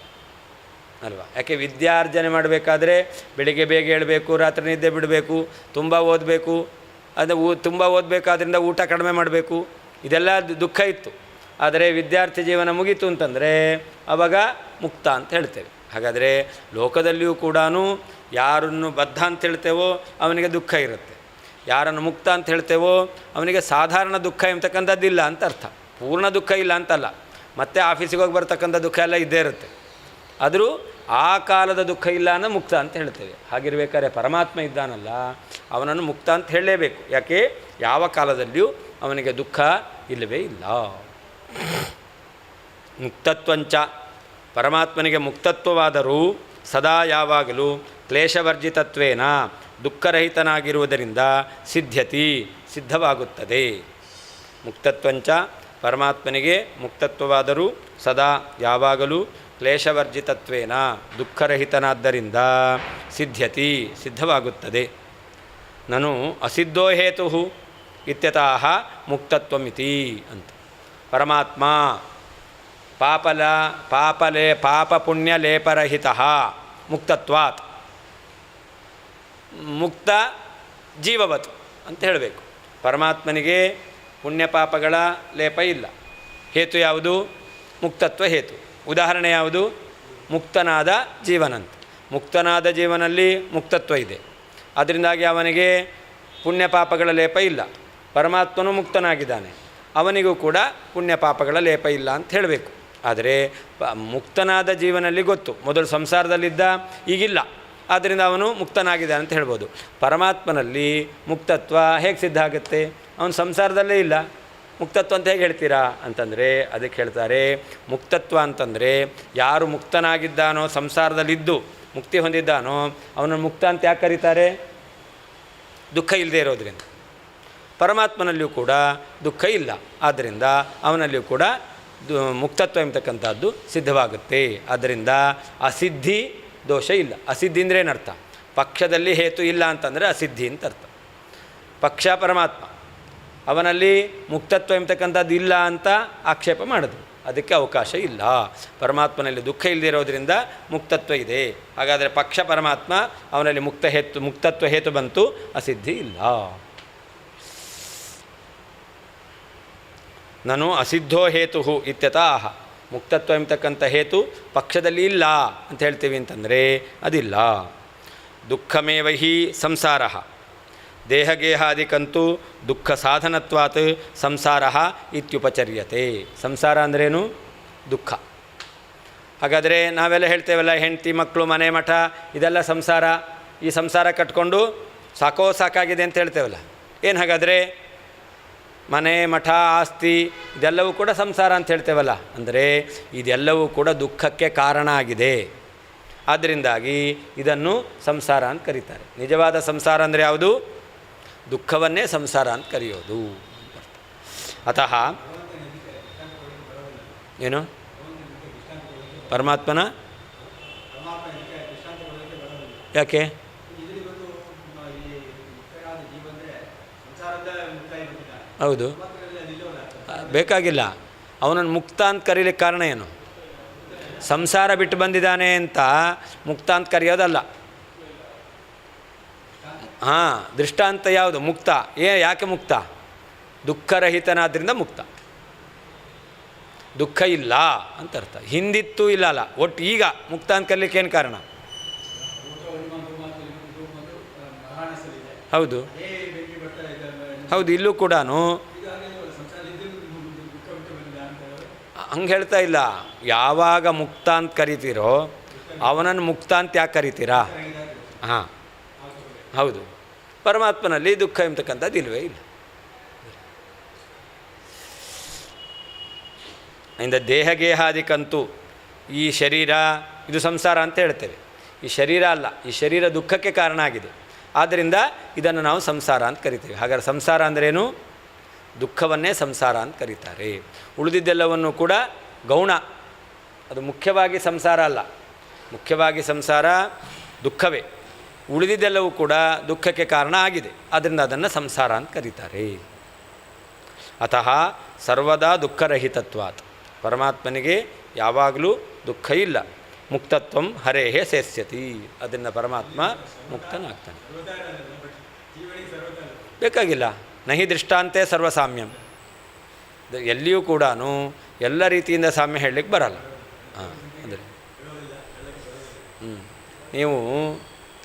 ಅಲ್ವಾ? ಯಾಕೆ? ವಿದ್ಯಾರ್ಜನೆ ಮಾಡಬೇಕಾದ್ರೆ ಬೆಳಿಗ್ಗೆ ಬೇಗ ಹೇಳಬೇಕು, ರಾತ್ರಿ ನಿದ್ದೆ ಬಿಡಬೇಕು, ತುಂಬ ಓದಬೇಕು. ಅದು ತುಂಬ ಓದಬೇಕಾದ್ರಿಂದ ಊಟ ಕಡಿಮೆ ಮಾಡಬೇಕು. ಇದೆಲ್ಲ ದುಃಖ ಇತ್ತು. ಆದರೆ ವಿದ್ಯಾರ್ಥಿ ಜೀವನ ಮುಗೀತು ಅಂತಂದರೆ ಆವಾಗ ಮುಕ್ತ ಅಂತ ಹೇಳ್ತೇವೆ. ಹಾಗಾದರೆ ಲೋಕದಲ್ಲಿಯೂ ಕೂಡ ಯಾರನ್ನು ಬದ್ಧ ಅಂತ ಹೇಳ್ತೇವೋ ಅವನಿಗೆ ದುಃಖ ಇರುತ್ತೆ, ಯಾರನ್ನು ಮುಕ್ತ ಅಂತ ಹೇಳ್ತೇವೋ ಅವನಿಗೆ ಸಾಧಾರಣ ದುಃಖ ಎಂಬತಕ್ಕಂಥದ್ದಿಲ್ಲ ಅಂತ ಅರ್ಥ. ಪೂರ್ಣ ದುಃಖ ಇಲ್ಲ ಅಂತಲ್ಲ, ಮತ್ತೆ ಆಫೀಸಿಗೆ ಹೋಗಿ ಬರ್ತಕ್ಕಂಥ ದುಃಖ ಎಲ್ಲ ಇದ್ದೇ ಇರುತ್ತೆ. ಆದರೂ ಆ ಕಾಲದ ದುಃಖ ಇಲ್ಲ ಅನ್ನೋ ಮುಕ್ತ ಅಂತ ಹೇಳ್ತೇವೆ. ಹಾಗಿರ್ಬೇಕಾದ್ರೆ ಪರಮಾತ್ಮ ಇದ್ದಾನಲ್ಲ, ಅವನನ್ನು ಮುಕ್ತ ಅಂತ ಹೇಳಲೇಬೇಕು. ಯಾಕೆ? ಯಾವ ಕಾಲದಲ್ಲಿಯೂ ಅವನಿಗೆ ದುಃಖ ಇಲ್ಲವೇ ಇಲ್ಲ. ಮುಕ್ತತ್ವಂಚ ಪರಮಾತ್ಮನಿಗೆ ಮುಕ್ತತ್ವವಾದರೂ ಸದಾ ಯಾವಾಗಲೂ ಕ್ಲೇಶವರ್ಜಿತತ್ವೇನ ದುಃಖರಹಿತನಾಗಿರುವುದರಿಂದ ಸಿದ್ಧ್ಯತಿ ಸಿದ್ಧವಾಗುತ್ತದೆ. ಮುಕ್ತತ್ವಂಚ ಪರಮಾತ್ಮನಿಗೆ ಮುಕ್ತತ್ವವಾದರೂ ಸದಾ ಯಾವಾಗಲೂ ಕ್ಲೇಶವರ್ಜಿತತ್ವೇನ ದುಃಖರಹಿತನಾದ್ದರಿಂದ ಸಿದ್ಧ್ಯತಿ ಸಿದ್ಧವಾಗುತ್ತದೆ. ನನು ಅಸಿದ್ಧೋ ಹೇತು ಇತ್ಯತಃ ಮುಕ್ತತ್ವಮಿತಿ ಅಂತ. ಪರಮಾತ್ಮ ಪಾಪ ಪುಣ್ಯ ಲೇಪರಹಿತ ಮುಕ್ತತ್ವಾತ್ ಮುಕ್ತ ಜೀವವತ್ ಅಂತ ಹೇಳಬೇಕು. ಪರಮಾತ್ಮನಿಗೆ ಪುಣ್ಯ ಪಾಪಗಳ ಲೇಪ ಇಲ್ಲ. ಹೇತು ಯಾವುದು? ಮುಕ್ತತ್ವ ಹೇತು. ಉದಾಹರಣೆ ಯಾವುದು? ಮುಕ್ತನಾದ ಜೀವನಂತ. ಮುಕ್ತನಾದ ಜೀವನಲ್ಲಿ ಮುಕ್ತತ್ವ ಇದೆ, ಅದರಿಂದಾಗಿ ಅವನಿಗೆ ಪುಣ್ಯ ಪಾಪಗಳ ಲೇಪ ಇಲ್ಲ. ಪರಮಾತ್ಮನು ಮುಕ್ತನಾಗಿದ್ದಾನೆ, ಅವನಿಗೂ ಕೂಡ ಪುಣ್ಯ ಪಾಪಗಳ ಲೇಪ ಇಲ್ಲ ಅಂತ ಹೇಳಬೇಕು. ಆದರೆ ಮುಕ್ತನಾದ ಜೀವನಲ್ಲಿ ಗೊತ್ತು, ಮೊದಲು ಸಂಸಾರದಲ್ಲಿದ್ದ, ಈಗಿಲ್ಲ, ಆದ್ದರಿಂದ ಅವನು ಮುಕ್ತನಾಗಿದ್ದಾನೆ ಅಂತ ಹೇಳ್ಬೋದು. ಪರಮಾತ್ಮನಲ್ಲಿ ಮುಕ್ತತ್ವ ಹೇಗೆ ಸಿದ್ಧ ಆಗುತ್ತೆ? ಅವನು ಸಂಸಾರದಲ್ಲೇ ಇಲ್ಲ, ಮುಕ್ತತ್ವ ಅಂತ ಹೇಗೆ ಹೇಳ್ತೀರಾ ಅಂತಂದರೆ ಅದಕ್ಕೆ ಹೇಳ್ತಾರೆ, ಮುಕ್ತತ್ವ ಅಂತಂದರೆ ಯಾರು ಮುಕ್ತನಾಗಿದ್ದಾನೋ, ಸಂಸಾರದಲ್ಲಿದ್ದು ಮುಕ್ತಿ ಹೊಂದಿದ್ದಾನೋ ಅವನನ್ನು ಮುಕ್ತ ಅಂತ ಯಾಕೆ ಕರೀತಾರೆ? ದುಃಖ ಇಲ್ಲದೆ ಇರೋದ್ರಿಂದ. ಪರಮಾತ್ಮನಲ್ಲಿಯೂ ಕೂಡ ದುಃಖ ಇಲ್ಲ, ಆದ್ದರಿಂದ ಅವನಲ್ಲಿಯೂ ಕೂಡ ಮುಕ್ತತ್ವ ಎಂಬತಕ್ಕಂಥದ್ದು ಸಿದ್ಧವಾಗುತ್ತೆ. ಆದ್ದರಿಂದ ಅಸಿದ್ಧಿ ದೋಷ ಇಲ್ಲ. ಅಸಿದ್ಧಿ ಅಂದರೆ ಏನರ್ಥ? ಪಕ್ಷದಲ್ಲಿ ಹೇತು ಇಲ್ಲ ಅಂತಂದರೆ ಅಸಿದ್ಧಿ ಅಂತ ಅರ್ಥ. ಪಕ್ಷ ಪರಮಾತ್ಮ, ಅವನಲ್ಲಿ ಮುಕ್ತತ್ವ ಎಂಬತಕ್ಕಂಥದ್ದು ಇಲ್ಲ ಅಂತ ಆಕ್ಷೇಪ ಮಾಡಿದ್ರು, ಅದಕ್ಕೆ ಅವಕಾಶ ಇಲ್ಲ. ಪರಮಾತ್ಮನಲ್ಲಿ ದುಃಖ ಇಲ್ಲದಿರೋದ್ರಿಂದ ಮುಕ್ತತ್ವ ಇದೆ. ಹಾಗಾದರೆ ಪಕ್ಷ ಪರಮಾತ್ಮ, ಅವನಲ್ಲಿ ಮುಕ್ತತ್ವ ಹೇತು ಬಂತು, ಅಸಿದ್ಧಿ ಇಲ್ಲ. ನಾನು ಅಸಿದ್ಧೋ ಹೇತು ಇತ್ಯತಃ ಮುಕ್ತತ್ವ ಎಂಬತಕ್ಕಂಥ ಹೇತು ಪಕ್ಷದಲ್ಲಿ ಇಲ್ಲ ಅಂತ ಹೇಳ್ತೀವಿ ಅಂತಂದರೆ ಅದಿಲ್ಲ. ದುಃಖಮೇವ ಹಿ ಸಂಸಾರ ದೇಹಗೇಹಾದಿಕಂತೂ ದುಃಖ ಸಾಧನತ್ವಾತ್ ಸಂಸಾರ ಇತ್ಯುಪಚರ್ಯತೆ. ಸಂಸಾರ ಅಂದ್ರೇನು? ದುಃಖ. ಹಾಗಾದರೆ ನಾವೆಲ್ಲ ಹೇಳ್ತೇವಲ್ಲ, ಹೆಂಡತಿ ಮಕ್ಕಳು ಮನೆ ಮಠ ಇದೆಲ್ಲ ಸಂಸಾರ. ಈ ಸಂಸಾರ ಕಟ್ಕೊಂಡು ಸಾಕಾಗಿದೆ ಅಂತ ಹೇಳ್ತೇವಲ್ಲ, ಏನು ಹಾಗಾದರೆ? ಮನೆ ಮಠ ಆಸ್ತಿ ಇದೆಲ್ಲವೂ ಕೂಡ ಸಂಸಾರ ಅಂತ ಹೇಳ್ತೇವಲ್ಲ, ಅಂದರೆ ಇದೆಲ್ಲವೂ ಕೂಡ ದುಃಖಕ್ಕೆ ಕಾರಣ ಆಗಿದೆ. ಆದ್ದರಿಂದಾಗಿ ಇದನ್ನು ಸಂಸಾರ ಅಂತ ಕರೀತಾರೆ. ನಿಜವಾದ ಸಂಸಾರ ಅಂದರೆ ಯಾವುದು? ದುಃಖವನ್ನೇ ಸಂಸಾರ ಅಂತ ಕರೆಯೋದು. ಅತಃ ಏನು ಪರಮಾತ್ಮನ ಯಾಕೆ ಹೌದು, ಬೇಕಾಗಿಲ್ಲ. ಅವನನ್ನು ಮುಕ್ತ ಅಂತ ಕರೀಲಿಕ್ಕೆ ಕಾರಣ ಏನು? ಸಂಸಾರ ಬಿಟ್ಟು ಬಂದಿದ್ದಾನೆ ಅಂತ ಮುಕ್ತ ಅಂತ ಕರೆಯೋದಲ್ಲ. ಹಾಂ, ದೃಷ್ಟಾಂತ ಯಾವುದು? ಮುಕ್ತ. ಯಾಕೆ ಮುಕ್ತ? ದುಃಖರಹಿತನಾದ್ರಿಂದ ಮುಕ್ತ. ದುಃಖ ಇಲ್ಲ ಅಂತ ಅರ್ಥ. ಹಿಂದಿತ್ತು ಇಲ್ಲ ಅಲ್ಲ, ಒಟ್ಟು ಈಗ ಮುಕ್ತ ಅಂತ ಕರೀಲಿಕ್ಕೆ ಏನು ಕಾರಣ? ಹೌದು ಹೌದು, ಇಲ್ಲೂ ಕೂಡ ಹಂಗೆ ಹೇಳ್ತಾ ಇಲ್ಲ. ಯಾವಾಗ ಮುಕ್ತ ಅಂತ ಕರಿತೀರೋ ಅವನನ್ನು ಮುಕ್ತ ಅಂತ ಯಾಕೆ ಕರಿತೀರಾ? ಹಾಂ ಹೌದು. ಪರಮಾತ್ಮನಲ್ಲಿ ದುಃಖ ಎಂಬತಕ್ಕಂಥದ್ದು ಇಲ್ಲವೇ ಇಲ್ಲ. ಇಂದ ದೇಹಗೇಹಾದಿಕಂತೂ ಈ ಶರೀರ ಇದು ಸಂಸಾರ ಅಂತ ಹೇಳ್ತೇವೆ. ಈ ಶರೀರ ಅಲ್ಲ, ಈ ಶರೀರ ದುಃಖಕ್ಕೆ ಕಾರಣ ಆಗಿದೆ. ಆದ್ದರಿಂದ ಇದನ್ನು ನಾವು ಸಂಸಾರ ಅಂತ ಕರಿತೇವೆ. ಹಾಗಾದರೆ ಸಂಸಾರ ಅಂದ್ರೇನು? ದುಃಖವನ್ನೇ ಸಂಸಾರ ಅಂತ ಕರೀತಾರೆ. ಉಳಿದಿದ್ದೆಲ್ಲವನ್ನು ಕೂಡ ಗೌಣ, ಅದು ಮುಖ್ಯವಾಗಿ ಸಂಸಾರ ಅಲ್ಲ. ಮುಖ್ಯವಾಗಿ ಸಂಸಾರ ದುಃಖವೇ, ಉಳಿದಿದ್ದೆಲ್ಲವೂ ಕೂಡ ದುಃಖಕ್ಕೆ ಕಾರಣ ಆಗಿದೆ. ಆದ್ದರಿಂದ ಅದನ್ನು ಸಂಸಾರ ಅಂತ ಕರೀತಾರೆ. ಅತಃ ಸರ್ವದಾ ದುಃಖರಹಿತತ್ವಾತ್, ಪರಮಾತ್ಮನಿಗೆ ಯಾವಾಗಲೂ ದುಃಖ ಇಲ್ಲ. ಮುಕ್ತತ್ವಂ ಹರೇಹೇ ಸೇರ್ಸ್ಯತಿ, ಅದನ್ನು ಪರಮಾತ್ಮ ಮುಕ್ತನಾಗ್ತಾನೆ. ಬೇಕಾಗಿಲ್ಲ. ನಹಿ ದೃಷ್ಟಾಂತೆ ಸರ್ವಸಾಮ್ಯಂ, ಎಲ್ಲಿಯೂ ಕೂಡ ಎಲ್ಲ ರೀತಿಯಿಂದ ಸಾಮ್ಯ ಹೇಳಲಿಕ್ಕೆ ಬರಲ್ಲ. ಹಾಂ, ಅಂದರೆ ನೀವು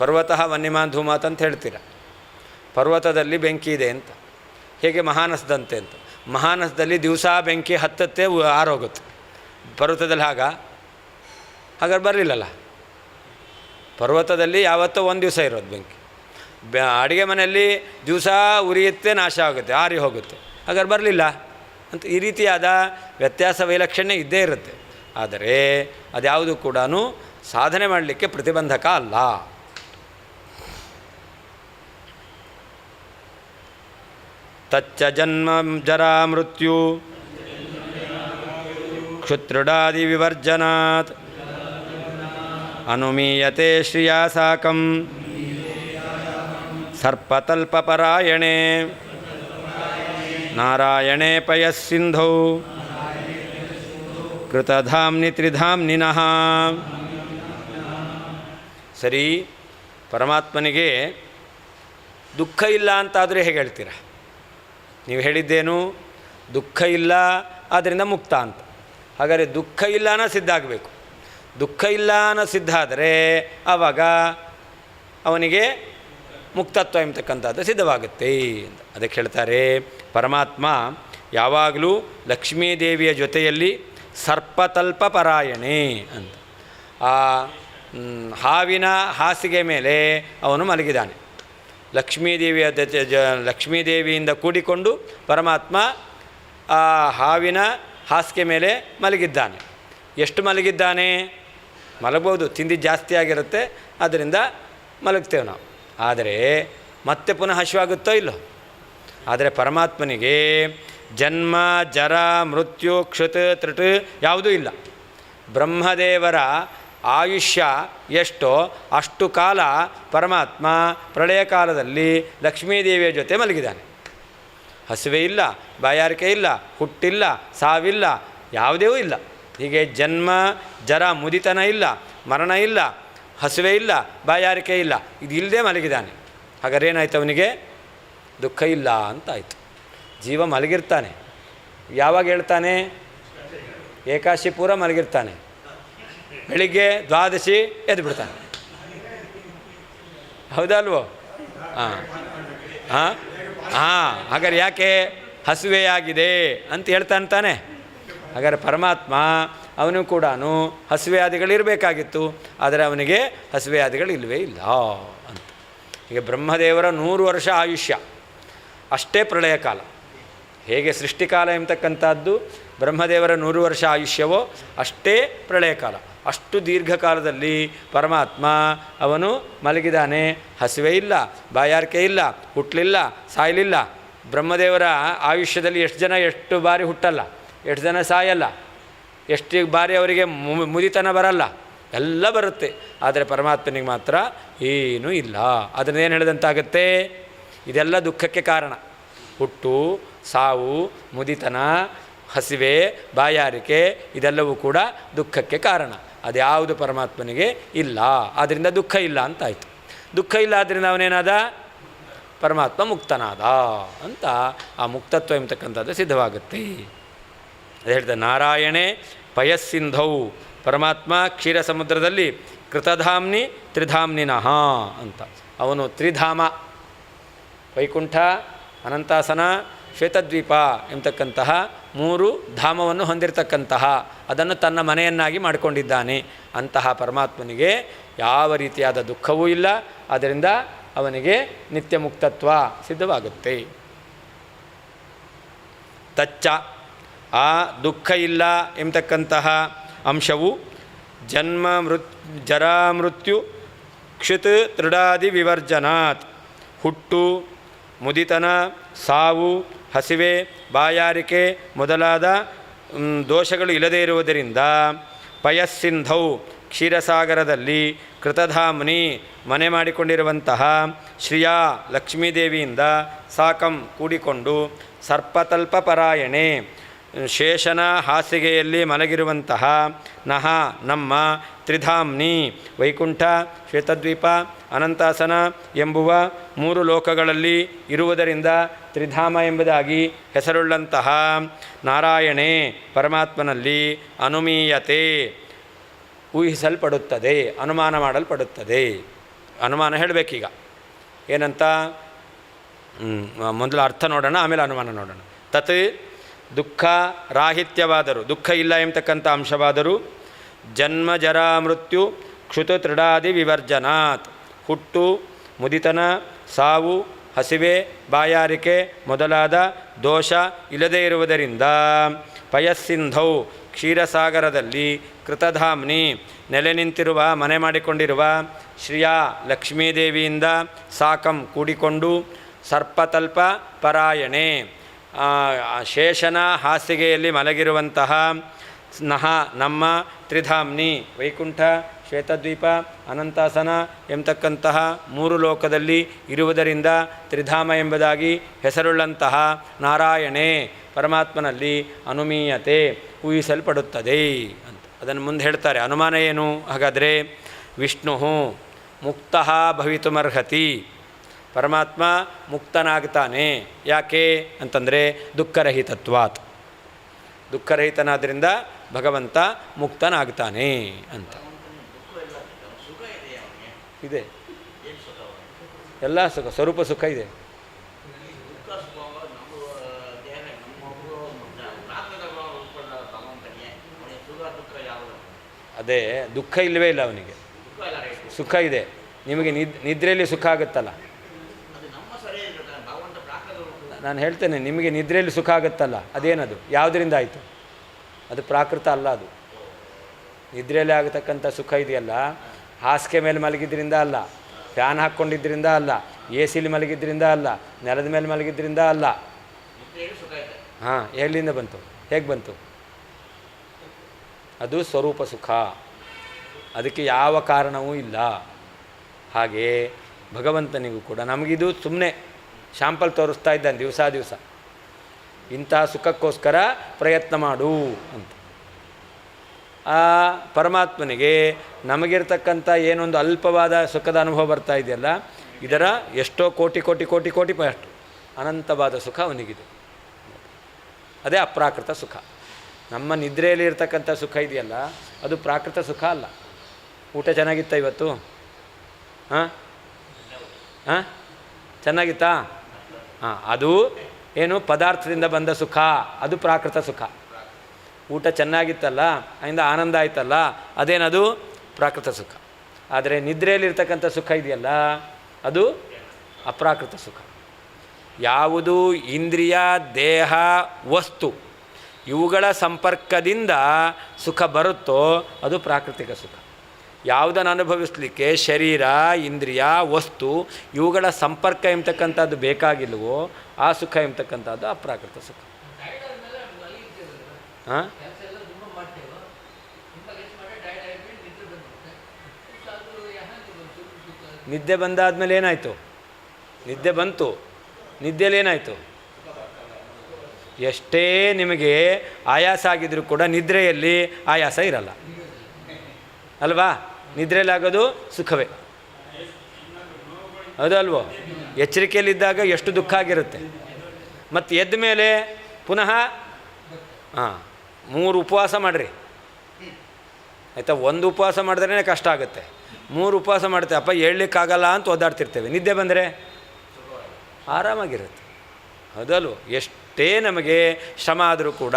ಪರ್ವತಃ ವನ್ಯಮಾನ್ ಧೂಮಾತ್ ಅಂತ ಹೇಳ್ತೀರ. ಪರ್ವತದಲ್ಲಿ ಬೆಂಕಿ ಇದೆ ಅಂತ, ಹೇಗೆ ಮಹಾನಸದಂತೆ ಅಂತ. ಮಹಾನಸದಲ್ಲಿ ದಿವಸ ಬೆಂಕಿ ಹತ್ತತ್ತೆ ಆರೋಗುತ್ತೆ, ಪರ್ವತದಲ್ಲಿ ಹಾಗಾದ್ರೆ ಬರಲಿಲ್ಲಲ್ಲ. ಪರ್ವತದಲ್ಲಿ ಯಾವತ್ತೋ ಒಂದು ದಿವಸ ಇರೋದು ಬೆಂಕಿ. ಅಡುಗೆ ಮನೆಯಲ್ಲಿ ದಿವಸ ಉರಿಯುತ್ತೆ, ನಾಶ ಆಗುತ್ತೆ, ಆರಿ ಹೋಗುತ್ತೆ. ಹಾಗಾದ್ರೆ ಬರಲಿಲ್ಲ ಅಂತ. ಈ ರೀತಿಯಾದ ವ್ಯತ್ಯಾಸ ವೈಲಕ್ಷಣ್ಯ ಇದ್ದೇ ಇರುತ್ತೆ. ಆದರೆ ಅದ್ಯಾವುದು ಕೂಡ ಸಾಧನೆ ಮಾಡಲಿಕ್ಕೆ ಪ್ರತಿಬಂಧಕ ಅಲ್ಲ. ತಚ್ಚ ಜನ್ಮ ಜರಾ ಮೃತ್ಯು ಕ್ಷುತ್ರುಡಾದಿ ವಿವರ್ಜನಾತ್ ಅನುಮೀಯತೆ ಶ್ರಿಯಾ ಸಾಕಂ ಸರ್ಪತಲ್ಪಪರಾಯಣೆ ನಾರಾಯಣೇ ಪಯಸ್ಸಿಂಧೌ ಕೃತಧಾಮ್ನಿ ತ್ರಿಧಾಮ್ನಿನಃ. ಸರಿ, ಪರಮಾತ್ಮನಿಗೆ ದುಃಖ ಇಲ್ಲ ಅಂತಾದರೆ ಹೇಗೆ ಹೇಳ್ತೀರ? ನೀವು ಹೇಳಿದ್ದೇನು? ದುಃಖ ಇಲ್ಲ, ಆದ್ದರಿಂದ ಮುಕ್ತ ಅಂತ. ಹಾಗಾದರೆ ದುಃಖ ಇಲ್ಲ ಅನ್ನೋ ಸಿದ್ಧ ಆಗಬೇಕು. ದುಃಖ ಇಲ್ಲ ಅನ್ನೋ ಸಿದ್ಧ ಆದರೆ ಆವಾಗ ಅವನಿಗೆ ಮುಕ್ತತ್ವ ಎಂಬತಕ್ಕಂಥದ್ದು ಸಿದ್ಧವಾಗುತ್ತೆ ಅಂತ. ಅದಕ್ಕೆ ಹೇಳ್ತಾರೆ, ಪರಮಾತ್ಮ ಯಾವಾಗಲೂ ಲಕ್ಷ್ಮೀದೇವಿಯ ಜೊತೆಯಲ್ಲಿ ಸರ್ಪತಲ್ಪ ಪರಾಯಣೆ ಅಂತ. ಆ ಹಾವಿನ ಹಾಸಿಗೆ ಮೇಲೆ ಅವನು ಮಲಗಿದ್ದಾನೆ. ಲಕ್ಷ್ಮೀದೇವಿಯ ಲಕ್ಷ್ಮೀದೇವಿಯಿಂದ ಕೂಡಿಕೊಂಡು ಪರಮಾತ್ಮ ಆ ಹಾವಿನ ಹಾಸಿಗೆ ಮೇಲೆ ಮಲಗಿದ್ದಾನೆ. ಎಷ್ಟು ಮಲಗಿದ್ದಾನೆ? ಮಲಗ್ಬೋದು, ತಿಂದಿದ್ದು ಜಾಸ್ತಿ ಆಗಿರುತ್ತೆ, ಅದರಿಂದ ಮಲಗ್ತೇವೆ ನಾವು. ಆದರೆ ಮತ್ತೆ ಪುನಃ ಹಸಿವಾಗುತ್ತೋ ಇಲ್ಲೋ? ಆದರೆ ಪರಮಾತ್ಮನಿಗೆ ಜನ್ಮ ಜರ ಮೃತ್ಯು ಕ್ಷುತ್ ತ್ರುಟ್ ಯಾವುದೂ ಇಲ್ಲ. ಬ್ರಹ್ಮದೇವರ ಆಯುಷ್ಯ ಎಷ್ಟೋ ಅಷ್ಟು ಕಾಲ ಪರಮಾತ್ಮ ಪ್ರಳಯ ಕಾಲದಲ್ಲಿ ಲಕ್ಷ್ಮೀದೇವಿಯ ಜೊತೆ ಮಲಗಿದ್ದಾನೆ. ಹಸಿವೆ ಇಲ್ಲ, ಬಾಯಾರಿಕೆ ಇಲ್ಲ, ಹುಟ್ಟಿಲ್ಲ, ಸಾವಿಲ್ಲ, ಯಾವುದೇ ಇಲ್ಲ. ಹೀಗೆ ಜನ್ಮ ಜರ ಮುದಿತನ ಇಲ್ಲ, ಮರಣ ಇಲ್ಲ, ಹಸಿವೆ ಇಲ್ಲ, ಬಾಯಾರಿಕೆ ಇಲ್ಲ, ಇದು ಇಲ್ಲದೆ ಮಲಗಿದ್ದಾನೆ. ಹಾಗಾದ್ರೆ ಏನಾಯ್ತು? ಅವನಿಗೆ ದುಃಖ ಇಲ್ಲ ಅಂತಾಯಿತು. ಜೀವ ಮಲಗಿರ್ತಾನೆ. ಯಾವಾಗ ಹೇಳ್ತಾನೆ? ಏಕಾಶಿ ಪೂರ ಮಲಗಿರ್ತಾನೆ. ಬೆಳಿಗ್ಗೆ ದ್ವಾದಶಿ ಎದ್ದು ಬಿಡ್ತಾನೆ. ಹೌದಲ್ವೋ? ಹಾಂ ಹಾಂ ಹಾಂ. ಹಾಗಾದ್ರೆ ಯಾಕೆ? ಹಸಿವೆಯಾಗಿದೆ ಅಂತ ಹೇಳ್ತಾನೆ ತಾನೆ. ಹಾಗಾದ್ರೆ ಪರಮಾತ್ಮ ಅವನು ಕೂಡ ಹಸಿವೆಯಾದಿಗಳಿರಬೇಕಾಗಿತ್ತು, ಆದರೆ ಅವನಿಗೆ ಹಸಿವೆಯಾದಿಗಳು ಇಲ್ಲವೇ ಇಲ್ಲ ಅಂತ. ಈಗ ಬ್ರಹ್ಮದೇವರ 100 ವರ್ಷ ಆಯುಷ್ಯ ಅಷ್ಟೇ ಪ್ರಳಯ ಕಾಲ. ಹೇಗೆ ಸೃಷ್ಟಿಕಾಲ ಎಂಬತಕ್ಕಂಥದ್ದು ಬ್ರಹ್ಮದೇವರ 100 ವರ್ಷ ಆಯುಷ್ಯವೋ ಅಷ್ಟೇ ಪ್ರಳಯ ಕಾಲ. ಅಷ್ಟು ದೀರ್ಘಕಾಲದಲ್ಲಿ ಪರಮಾತ್ಮ ಅವನು ಮಲಗಿದ್ದಾನೆ. ಹಸಿವೆ ಇಲ್ಲ, ಬಾಯಾರಿಕೆ ಇಲ್ಲ, ಹುಟ್ಟಲಿಲ್ಲ, ಸಾಯಲಿಲ್ಲ. ಬ್ರಹ್ಮದೇವರ ಆಯುಷ್ಯದಲ್ಲಿ ಎಷ್ಟು ಬಾರಿ ಹುಟ್ಟಲ್ಲ, ಎಷ್ಟು ಜನ ಸಾಯಲ್ಲ, ಎಷ್ಟು ಬಾರಿ ಅವರಿಗೆ ಮುದಿತನ ಬರಲ್ಲ, ಎಲ್ಲ ಬರುತ್ತೆ. ಆದರೆ ಪರಮಾತ್ಮನಿಗೆ ಮಾತ್ರ ಏನೂ ಇಲ್ಲ. ಅದನ್ನೇನು ಹೇಳಿದಂತಾಗುತ್ತೆ? ಇದೆಲ್ಲ ದುಃಖಕ್ಕೆ ಕಾರಣ. ಹುಟ್ಟು, ಸಾವು, ಮುದಿತನ, ಹಸಿವೆ, ಬಾಯಾರಿಕೆ ಇದೆಲ್ಲವೂ ಕೂಡ ದುಃಖಕ್ಕೆ ಕಾರಣ. ಅದ್ಯಾವುದು ಪರಮಾತ್ಮನಿಗೆ ಇಲ್ಲ. ಆದ್ದರಿಂದ ದುಃಖ ಇಲ್ಲ ಅಂತಾಯಿತು. ದುಃಖ ಇಲ್ಲ ಆದ್ದರಿಂದ ಅವನೇನಾದ? ಪರಮಾತ್ಮ ಮುಕ್ತನಾದ ಅಂತ ಆ ಮುಕ್ತತ್ವ ಎಂಬತಕ್ಕಂಥದ್ದು ಸಿದ್ಧವಾಗುತ್ತೆ. ಅದು ಹೇಳ್ತಾರೆ ನಾರಾಯಣೇ ಪಯಸ್ಸಿಂಧೌ, ಪರಮಾತ್ಮ ಕ್ಷೀರ ಸಮುದ್ರದಲ್ಲಿ ಕೃತಧಾಮ್ನಿ ತ್ರಿಧಾಮ್ನಿನಃ ಅಂತ. ಅವನು ತ್ರಿಧಾಮ, ವೈಕುಂಠ, ಅನಂತಾಸನ, ಶ್ವೇತದ್ವೀಪ ಎಂಬತಕ್ಕಂತಹ 3 ಧಾಮವನ್ನು ಹೊಂದಿರತಕ್ಕಂತಹ, ಅದನ್ನು ತನ್ನ ಮನೆಯನ್ನಾಗಿ ಮಾಡಿಕೊಂಡಿದ್ದಾನೆ. ಅಂತಹ ಪರಮಾತ್ಮನಿಗೆ ಯಾವ ರೀತಿಯಾದ ದುಃಖವೂ ಇಲ್ಲ. ಆದ್ದರಿಂದ ಅವನಿಗೆ ನಿತ್ಯ ಮುಕ್ತತ್ವ ಸಿದ್ಧವಾಗುತ್ತೆ. ತಚ್ಚ, ಆ ದುಃಖ ಇಲ್ಲ ಎಂಬತಕ್ಕಂತಹ ಅಂಶವು ಜರಾಮೃತ್ಯು ಕ್ಷುತ್ ತೃಡಾದಿ ವಿವರ್ಜನಾತ್, ಹುಟ್ಟು, ಮುದಿತನ, ಸಾವು, ಹಸಿವೆ, ಬಾಯಾರಿಕೆ ಮೊದಲಾದ ದೋಷಗಳು ಇಲ್ಲದೇ ಇರುವುದರಿಂದ ಪಯಸ್ಸಿಂಧೌ, ಕ್ಷೀರಸಾಗರದಲ್ಲಿ ಕೃತಧಾಮ್ನಿ ಮನೆ ಮಾಡಿಕೊಂಡಿರುವಂತಹ ಶ್ರಿಯಾ ಲಕ್ಷ್ಮೀದೇವಿಯಿಂದ ಸಾಕಂ ಕೂಡಿಕೊಂಡು ಸರ್ಪತಲ್ಪ ಪರಾಯಣೆ, ಶೇಷನ ಹಾಸಿಗೆಯಲ್ಲಿ ಮಲಗಿರುವಂತಹ ನಹ ನಮ್ಮ ತ್ರಿಧಾಮ್ನಿ, ವೈಕುಂಠ, ಶ್ವೇತದ್ವೀಪ, ಅನಂತಾಸನ ಎಂಬುವ 3 ಲೋಕಗಳಲ್ಲಿ ಇರುವುದರಿಂದ ತ್ರಿಧಾಮ ಎಂಬುದಾಗಿ ಹೆಸರುಳ್ಳಂತಹ ನಾರಾಯಣೇ ಪರಮಾತ್ಮನಲ್ಲಿ ಅನುಮೀಯತೆ ಊಹಿಸಲ್ಪಡುತ್ತದೆ, ಅನುಮಾನ ಮಾಡಲ್ಪಡುತ್ತದೆ. ಅನುಮಾನ ಹೇಳಬೇಕೀಗ ಏನಂತ ಮೊದಲು ಅರ್ಥ ನೋಡೋಣ, ಆಮೇಲೆ ಅನುಮಾನ ನೋಡೋಣ. ತತ್ ದುಃಖ ರಾಹಿತ್ಯವಾದರೂ, ದುಃಖ ಇಲ್ಲ ಎಂಬತಕ್ಕಂಥ ಅಂಶವಾದರೂ ಜನ್ಮ ಜರಾ ಮೃತ್ಯು ಕ್ಷುತ ತೃಡಾದಿ ವಿವರ್ಜನಾತ್, ಹುಟ್ಟು, ಮುದಿತನ, ಸಾವು, ಹಸಿವೆ, ಬಾಯಾರಿಕೆ ಮೊದಲಾದ ದೋಷ ಇಲ್ಲದೇ ಇರುವುದರಿಂದ ಪಯಸ್ಸಿಂಧೌ, ಕ್ಷೀರಸಾಗರದಲ್ಲಿ ಕೃತಧಾಮ್ನಿ ನೆಲೆ ನಿಂತಿರುವ ಮನೆ ಮಾಡಿಕೊಂಡಿರುವ ಶ್ರಿಯಾ ಲಕ್ಷ್ಮೀದೇವಿಯಿಂದ ಸಾಕಂ ಕೂಡಿಕೊಂಡು ಸರ್ಪತಲ್ಪ ಪರಾಯಣೆ, ಶೇಷನ ಹಾಸಿಗೆಯಲ್ಲಿ ಮಲಗಿರುವಂತಹ ನಹ ನಮ್ಮ ತ್ರಿಧಾಮ್ನಿ, ವೈಕುಂಠ, ಶ್ವೇತದ್ವೀಪ, ಅನಂತಾಸನ ಎಂಬತಕ್ಕಂತಹ 3 ಲೋಕದಲ್ಲಿ ಇರುವುದರಿಂದ ತ್ರಿಧಾಮ ಎಂಬುದಾಗಿ ಹೆಸರುಳ್ಳಂತಹ ನಾರಾಯಣೇ ಪರಮಾತ್ಮನಲ್ಲಿ ಅನುಮೀಯತೆ ಊಹಿಸಲ್ಪಡುತ್ತದೆ ಅಂತ. ಅದನ್ನು ಮುಂದೆ ಹೇಳ್ತಾರೆ. ಅನುಮಾನ ಏನು ಹಾಗಾದರೆ? ವಿಷ್ಣು ಮುಕ್ತ ಭವಿತುಮರ್ಹತಿ, ಪರಮಾತ್ಮ ಮುಕ್ತನಾಗ್ತಾನೆ. ಯಾಕೆ ಅಂತಂದರೆ ದುಃಖರಹಿತತ್ವಾತ್, ದುಃಖರಹಿತನಾದ್ದರಿಂದ ಭಗವಂತ ಮುಕ್ತನಾಗ್ತಾನೆ ಅಂತ ಇದೆ. ಎಲ್ಲ ಸುಖ, ಸ್ವರೂಪ ಸುಖ ಇದೆ. ಅದೇ ದುಃಖ ಇಲ್ಲವೇ ಇಲ್ಲ ಅವನಿಗೆ, ಸುಖ ಇದೆ. ನಿಮಗೆ ನಿದ್ರೆಯಲ್ಲಿ ಸುಖ ಆಗುತ್ತಲ್ಲ, ನಾನು ಹೇಳ್ತೇನೆ, ನಿಮಗೆ ನಿದ್ರೆಯಲ್ಲಿ ಸುಖ ಆಗುತ್ತಲ್ಲ, ಅದೇನದು? ಯಾವುದರಿಂದ ಆಯಿತು? ಅದು ಪ್ರಾಕೃತ ಅಲ್ಲ. ಅದು ನಿದ್ರೆಯಲ್ಲಿ ಆಗತಕ್ಕಂಥ ಸುಖ ಇದೆಯಲ್ಲ, ಹಾಸಿಗೆ ಮೇಲೆ ಮಲಗಿದ್ರಿಂದ ಅಲ್ಲ, ಫ್ಯಾನ್ ಹಾಕ್ಕೊಂಡಿದ್ದರಿಂದ ಅಲ್ಲ, ಎ ಸಿಲಿ ಮಲಗಿದ್ರಿಂದ ಅಲ್ಲ, ನೆಲದ ಮೇಲೆ ಮಲಗಿದ್ರಿಂದ ಅಲ್ಲ. ಹಾಂ, ಎಲ್ಲಿಂದ ಬಂತು? ಹೇಗೆ ಬಂತು? ಅದು ಸ್ವರೂಪ ಸುಖ, ಅದಕ್ಕೆ ಯಾವ ಕಾರಣವೂ ಇಲ್ಲ. ಹಾಗೆ ಭಗವಂತನಿಗೂ ಕೂಡ ನಮಗಿದು ಸುಮ್ಮನೆ ಶಾಂಪಲ್ ತೋರಿಸ್ತಾ ಇದ್ದಾನೆ ದಿವಸ ದಿವಸ, ಇಂಥ ಸುಖಕ್ಕೋಸ್ಕರ ಪ್ರಯತ್ನ ಮಾಡು ಅಂತ. ಆ ಪರಮಾತ್ಮನಿಗೆ ನಮಗಿರ್ತಕ್ಕಂಥ ಏನೊಂದು ಅಲ್ಪವಾದ ಸುಖದ ಅನುಭವ ಬರ್ತಾ ಇದೆಯಲ್ಲ, ಇದರ ಎಷ್ಟೋ ಕೋಟಿ ಕೋಟಿ ಕೋಟಿ ಕೋಟಿ ಅಷ್ಟು ಅನಂತವಾದ ಸುಖ ಅವನಿಗಿದೆ. ಅದೇ ಅಪ್ರಾಕೃತ ಸುಖ. ನಮ್ಮ ನಿದ್ರೆಯಲ್ಲಿ ಇರ್ತಕ್ಕಂಥ ಸುಖ ಇದೆಯಲ್ಲ, ಅದು ಪ್ರಾಕೃತ ಸುಖ ಅಲ್ಲ. ಊಟ ಚೆನ್ನಾಗಿತ್ತ ಇವತ್ತು? ಹಾಂ ಹಾಂ, ಚೆನ್ನಾಗಿತ್ತಾ? ಹಾಂ, ಅದು ಏನು ಪದಾರ್ಥದಿಂದ ಬಂದ ಸುಖ, ಅದು ಪ್ರಾಕೃತ ಸುಖ. ಊಟ ಚೆನ್ನಾಗಿತ್ತಲ್ಲ, ಅದರಿಂದ ಆನಂದ ಆಯ್ತಲ್ಲ, ಅದೇನದು ಪ್ರಾಕೃತ ಸುಖ. ಆದರೆ ನಿದ್ರೆಯಲ್ಲಿರ್ತಕ್ಕಂಥ ಸುಖ ಇದೆಯಲ್ಲ, ಅದು ಅಪ್ರಾಕೃತ ಸುಖ. ಯಾವುದು ಇಂದ್ರಿಯ, ದೇಹ, ವಸ್ತು ಇವುಗಳ ಸಂಪರ್ಕದಿಂದ ಸುಖ ಬರುತ್ತೋ ಅದು ಪ್ರಾಕೃತಿಕ ಸುಖ. ಯಾವುದನ್ನು ಅನುಭವಿಸಲಿಕ್ಕೆ ಶರೀರ, ಇಂದ್ರಿಯ, ವಸ್ತು ಇವುಗಳ ಸಂಪರ್ಕ ಎಂಬತಕ್ಕಂಥದ್ದು ಬೇಕಾಗಿಲ್ವೋ ಆ ಸುಖ ಎಂಬತಕ್ಕಂಥದ್ದು ಅಪ್ರಾಕೃತ ಸುಖ. ಹಾಂ, ನಿದ್ದೆ ಬಂದಾದ್ಮೇಲೆ ಏನಾಯಿತು? ನಿದ್ದೆ ಬಂತು, ನಿದ್ದೆಯಲ್ಲಿ ಏನಾಯಿತು? ಎಷ್ಟೇ ನಿಮಗೆ ಆಯಾಸ ಆಗಿದ್ರೂ ಕೂಡ ನಿದ್ರೆಯಲ್ಲಿ ಆಯಾಸ ಇರಲ್ಲ ಅಲ್ವಾ? ನಿದ್ರೆಯಲ್ಲಾಗೋದು ಸುಖವೇ, ಅದು ಅಲ್ವೋ? ಎಚ್ಚರಿಕೆಯಲ್ಲಿದ್ದಾಗ ಎಷ್ಟು ದುಃಖ ಆಗಿರುತ್ತೆ. ಮತ್ತು ಎದ್ದ ಮೇಲೆ ಪುನಃ 3 ಉಪವಾಸ ಮಾಡಿರಿ ಆಯಿತಾ. 1 ಉಪವಾಸ ಮಾಡಿದ್ರೇ ಕಷ್ಟ ಆಗುತ್ತೆ, 3 ಉಪವಾಸ ಮಾಡ್ತೇವೆ ಅಪ್ಪ ಹೇಳಲಿಕ್ಕಾಗಲ್ಲ ಅಂತ ಓದಾಡ್ತಿರ್ತೇವೆ. ನಿದ್ದೆ ಬಂದರೆ ಆರಾಮಾಗಿರುತ್ತೆ, ಹೌದಲ್ವ? ಎಷ್ಟೇ ನಮಗೆ ಶ್ರಮ ಆದರೂ ಕೂಡ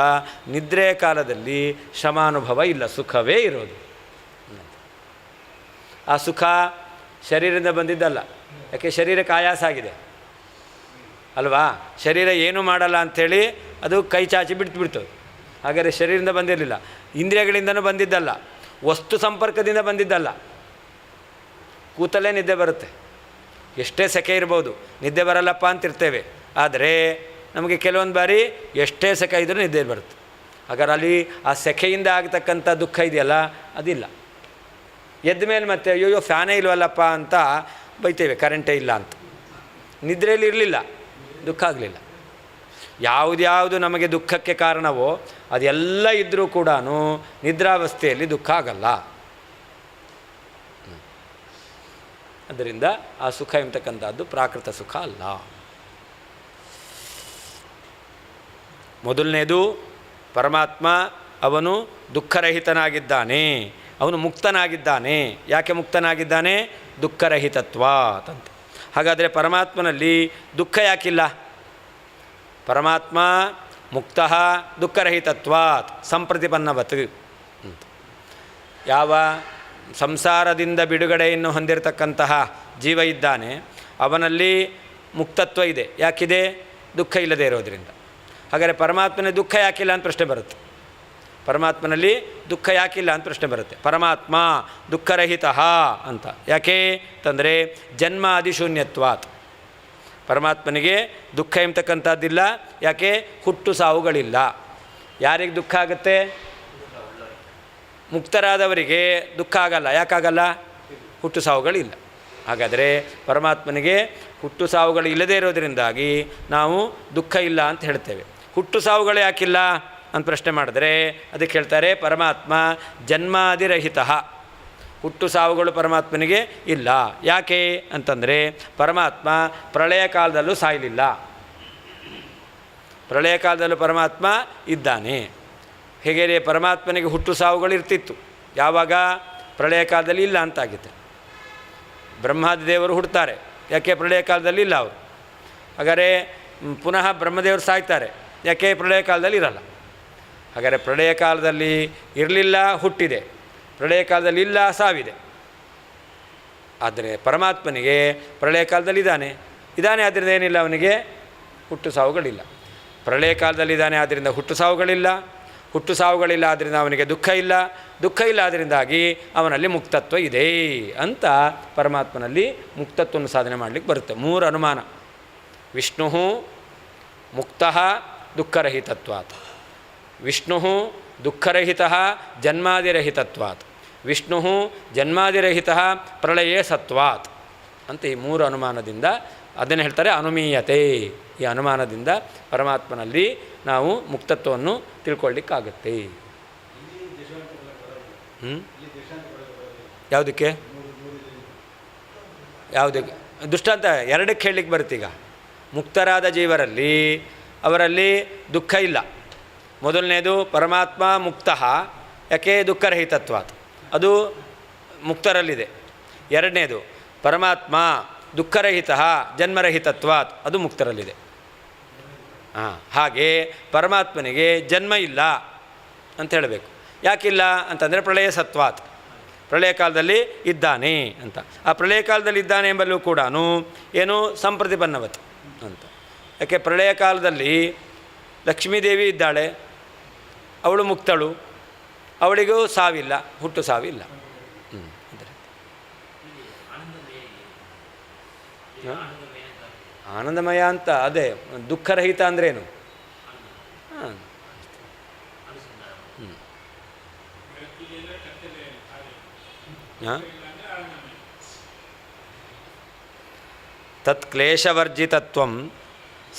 ನಿದ್ರೆ ಕಾಲದಲ್ಲಿ ಶ್ರಮಾನುಭವ ಇಲ್ಲ, ಸುಖವೇ ಇರೋದು. ಆ ಸುಖ ಶರೀರದಿಂದ ಬಂದಿದ್ದಲ್ಲ, ಯಾಕೆ ಶರೀರಕ್ಕೆ ಆಯಾಸ ಆಗಿದೆ ಅಲ್ವಾ? ಶರೀರ ಏನೂ ಮಾಡಲ್ಲ ಅಂಥೇಳಿ ಅದು ಕೈ ಚಾಚಿ ಬಿಡ್ತದೆ. ಹಾಗಾದರೆ ಶರೀರದಿಂದ ಬಂದಿರಲಿಲ್ಲ, ಇಂದ್ರಿಯಗಳಿಂದನೂ ಬಂದಿದ್ದಲ್ಲ, ವಸ್ತು ಸಂಪರ್ಕದಿಂದ ಬಂದಿದ್ದಲ್ಲ. ಕೂತಲ್ಲೇ ನಿದ್ದೆ ಬರುತ್ತೆ, ಎಷ್ಟೇ ಸೆಕೆ ಇರ್ಬೋದು, ನಿದ್ದೆ ಬರಲ್ಲಪ್ಪ ಅಂತಿರ್ತೇವೆ. ಆದರೆ ನಮಗೆ ಕೆಲವೊಂದು ಬಾರಿ ಎಷ್ಟೇ ಸೆಕೆ ಇದ್ರೂ ನಿದ್ದೆ ಬರುತ್ತೆ. ಹಾಗಾದ್ರೆ ಅಲ್ಲಿ ಆ ಸೆಕೆಯಿಂದ ಆಗತಕ್ಕಂಥ ದುಃಖ ಇದೆಯಲ್ಲ, ಅದಿಲ್ಲ. ಎದ್ದ ಮೇಲೆ ಮತ್ತೆ ಅಯ್ಯೋ ಫ್ಯಾನೇ ಇಲ್ವಲ್ಲಪ್ಪ ಅಂತ ಬೈತೇವೆ, ಕರೆಂಟೇ ಇಲ್ಲ ಅಂತ. ನಿದ್ರೆಯಲ್ಲಿ ಇರಲಿಲ್ಲ, ದುಃಖ ಆಗಲಿಲ್ಲ. ಯಾವುದ್ಯಾವುದು ನಮಗೆ ದುಃಖಕ್ಕೆ ಕಾರಣವೋ ಅದೆಲ್ಲ ಇದ್ದರೂ ಕೂಡ ನಿದ್ರಾವಸ್ಥೆಯಲ್ಲಿ ದುಃಖ ಆಗಲ್ಲ. ಅದರಿಂದ ಆ ಸುಖ ಎಂಬತಕ್ಕಂಥದ್ದು ಪ್ರಾಕೃತ ಸುಖ ಅಲ್ಲ. ಮೊದಲನೇದು, ಪರಮಾತ್ಮ ಅವನು ದುಃಖರಹಿತನಾಗಿದ್ದಾನೆ, ಅವನು ಮುಕ್ತನಾಗಿದ್ದಾನೆ. ಯಾಕೆ ಮುಕ್ತನಾಗಿದ್ದಾನೆ? ದುಃಖರಹಿತತ್ವಾತ್ ಅಂತ. ಹಾಗಾದರೆ ಪರಮಾತ್ಮನಲ್ಲಿ ದುಃಖ ಯಾಕಿಲ್ಲ? ಪರಮಾತ್ಮ ಮುಕ್ತ ದುಃಖರಹಿತತ್ವಾತ್ ಸಂಪ್ರತಿಪನ್ನವತ್ ಅಂತ. ಯಾವ ಸಂಸಾರದಿಂದ ಬಿಡುಗಡೆಯನ್ನು ಹೊಂದಿರತಕ್ಕಂತಹ ಜೀವ ಇದ್ದಾನೆ ಅವನಲ್ಲಿ ಮುಕ್ತತ್ವ ಇದೆ. ಯಾಕಿದೆ? ದುಃಖ ಇಲ್ಲದೆ ಇರೋದರಿಂದ. ಹಾಗಾದರೆ ಪರಮಾತ್ಮನಲ್ಲಿ ದುಃಖ ಯಾಕಿಲ್ಲ ಅಂತ ಪ್ರಶ್ನೆ ಬರುತ್ತೆ. ಪರಮಾತ್ಮನಲ್ಲಿ ದುಃಖ ಯಾಕಿಲ್ಲ ಅಂತ ಪ್ರಶ್ನೆ ಬರುತ್ತೆ. ಪರಮಾತ್ಮ ದುಃಖರಹಿತ ಅಂತ ಯಾಕೆ ಅಂತಂದರೆ ಜನ್ಮಾದಿಶೂನ್ಯತ್ವಾತ್. ಪರಮಾತ್ಮನಿಗೆ ದುಃಖ ಎಂಬತಕ್ಕಂಥದ್ದಿಲ್ಲ. ಯಾಕೆ? ಹುಟ್ಟು ಸಾವುಗಳಿಲ್ಲ. ಯಾರಿಗೆ ದುಃಖ ಆಗುತ್ತೆ? ಮುಕ್ತರಾದವರಿಗೆ ದುಃಖ ಆಗಲ್ಲ. ಯಾಕಾಗಲ್ಲ? ಹುಟ್ಟು ಸಾವುಗಳಿಲ್ಲ. ಹಾಗಾದರೆ ಪರಮಾತ್ಮನಿಗೆ ಹುಟ್ಟು ಸಾವುಗಳು ಇಲ್ಲದೇ ಇರೋದರಿಂದಾಗಿ ನಾವು ದುಃಖ ಇಲ್ಲ ಅಂತ ಹೇಳ್ತೇವೆ. ಹುಟ್ಟು ಸಾವುಗಳು ಯಾಕಿಲ್ಲ ಅಂತ ಪ್ರಶ್ನೆ ಮಾಡಿದ್ರೆ ಅದಕ್ಕೆ ಹೇಳ್ತಾರೆ ಪರಮಾತ್ಮ ಜನ್ಮಾದಿರಹಿತ. ಹುಟ್ಟು ಸಾವುಗಳು ಪರಮಾತ್ಮನಿಗೆ ಇಲ್ಲ. ಯಾಕೆ ಅಂತಂದರೆ ಪರಮಾತ್ಮ ಪ್ರಳಯ ಕಾಲದಲ್ಲೂ ಸಾಯಲಿಲ್ಲ. ಪ್ರಳಯ ಕಾಲದಲ್ಲೂ ಪರಮಾತ್ಮ ಇದ್ದಾನೆ. ಹೇಗೆ ಪರಮಾತ್ಮನಿಗೆ ಹುಟ್ಟು ಸಾವುಗಳು ಇರ್ತಿತ್ತು. ಯಾವಾಗ? ಪ್ರಳಯ ಕಾಲದಲ್ಲಿ ಇಲ್ಲ ಅಂತಾಗಿದೆ. ಬ್ರಹ್ಮಾದಿ ದೇವರು ಹುಡ್ತಾರೆ. ಯಾಕೆ? ಪ್ರಳಯ ಕಾಲದಲ್ಲಿ ಇಲ್ಲ ಅವರು. ಹಾಗಾದರೆ ಪುನಃ ಬ್ರಹ್ಮದೇವರು ಸಾಯ್ತಾರೆ. ಯಾಕೆ? ಪ್ರಳಯ ಕಾಲದಲ್ಲಿ ಇರಲ್ಲ. ಹಾಗಾದರೆ ಪ್ರಳಯ ಕಾಲದಲ್ಲಿ ಇರಲಿಲ್ಲ, ಹುಟ್ಟಿದೆ. ಪ್ರಳಯ ಕಾಲದಲ್ಲಿ ಇಲ್ಲ, ಸಾವಿದೆ. ಆದರೆ ಪರಮಾತ್ಮನಿಗೆ ಪ್ರಳಯ ಕಾಲದಲ್ಲಿ ಇದ್ದಾನೆ ಆದ್ದರಿಂದ ಏನಿಲ್ಲ, ಅವನಿಗೆ ಹುಟ್ಟು ಸಾವುಗಳಿಲ್ಲ. ಪ್ರಳಯ ಕಾಲದಲ್ಲಿ ಇದ್ದಾನೆ, ಆದ್ದರಿಂದ ಹುಟ್ಟು ಸಾವುಗಳಿಲ್ಲ. ಹುಟ್ಟು ಸಾವುಗಳಿಲ್ಲ ಆದ್ದರಿಂದ ಅವನಿಗೆ ದುಃಖ ಇಲ್ಲ. ದುಃಖ ಇಲ್ಲ ಆದ್ದರಿಂದಾಗಿ ಅವನಲ್ಲಿ ಮುಕ್ತತ್ವ ಇದೆ ಅಂತ ಪರಮಾತ್ಮನಲ್ಲಿ ಮುಕ್ತತ್ವವನ್ನು ಸಾಧನೆ ಮಾಡಲಿಕ್ಕೆ ಬರುತ್ತೆ. 3 ಅನುಮಾನ. ವಿಷ್ಣು ಮುಕ್ತ ದುಃಖರಹಿತತ್ವಾತ್, ವಿಷ್ಣು ದುಃಖರಹಿತ ಜನ್ಮಾದಿರಹಿತತ್ವಾತ್, ವಿಷ್ಣು ಜನ್ಮಾದಿರಹಿತ ಪ್ರಳಯೇ ಸತ್ವಾತ್ ಅಂತ ಈ 3 ಅನುಮಾನದಿಂದ ಅದನ್ನು ಹೇಳ್ತಾರೆ ಅನುಮೀಯತೆ. ಈ ಅನುಮಾನದಿಂದ ಪರಮಾತ್ಮನಲ್ಲಿ ನಾವು ಮುಕ್ತತ್ವವನ್ನು ತಿಳ್ಕೊಳ್ಳಿಕ್ಕಾಗತ್ತೆ. ಯಾವುದಕ್ಕೆ ದೃಷ್ಟಾಂತ 2ಕ್ಕೆ ಹೇಳಲಿಕ್ಕೆ ಬರುತ್ತೀಗ. ಮುಕ್ತರಾದ ಜೀವರಲ್ಲಿ ಅವರಲ್ಲಿ ದುಃಖ ಇಲ್ಲ. ಮೊದಲನೇದು ಪರಮಾತ್ಮ ಮುಕ್ತ. ಯಾಕೆ? ದುಃಖರಹಿತತ್ವಾತ್, ಅದು ಮುಕ್ತರಲ್ಲಿದೆ. 2ನೇದು ಪರಮಾತ್ಮ ದುಃಖರಹಿತ ಜನ್ಮರಹಿತತ್ವಾತ್, ಅದು ಮುಕ್ತರಲ್ಲಿದೆ. ಹಾಗೆ ಪರಮಾತ್ಮನಿಗೆ ಜನ್ಮ ಇಲ್ಲ ಅಂತ ಹೇಳಬೇಕು. ಯಾಕಿಲ್ಲ ಅಂತಂದರೆ ಪ್ರಳಯ ಸತ್ವಾತ್, ಪ್ರಳಯ ಕಾಲದಲ್ಲಿ ಇದ್ದಾನೆ ಅಂತ. ಆ ಪ್ರಳಯ ಕಾಲದಲ್ಲಿ ಇದ್ದಾನೆ ಎಂಬಲ್ಲೂ ಕೂಡ ಏನು ಸಂಪ್ರತಿಪನ್ನವತ್ ಅಂತ. ಯಾಕೆ? ಪ್ರಳಯ ಕಾಲದಲ್ಲಿ ಲಕ್ಷ್ಮೀದೇವಿ ಇದ್ದಾಳೆ, ಅವಳು ಮುಕ್ತಳು, ಅವಳಿಗೂ ಸಾವಿಲ್ಲ, ಹುಟ್ಟು ಸಾವಿಲ್ಲ. ಆನಂದಮಯ ಅಂತ ಅದೇ. ದುಃಖರಹಿತ ಅಂದ್ರೇನು? ತತ್ಕ್ಲೇಶವರ್ಜಿತತ್ವಂ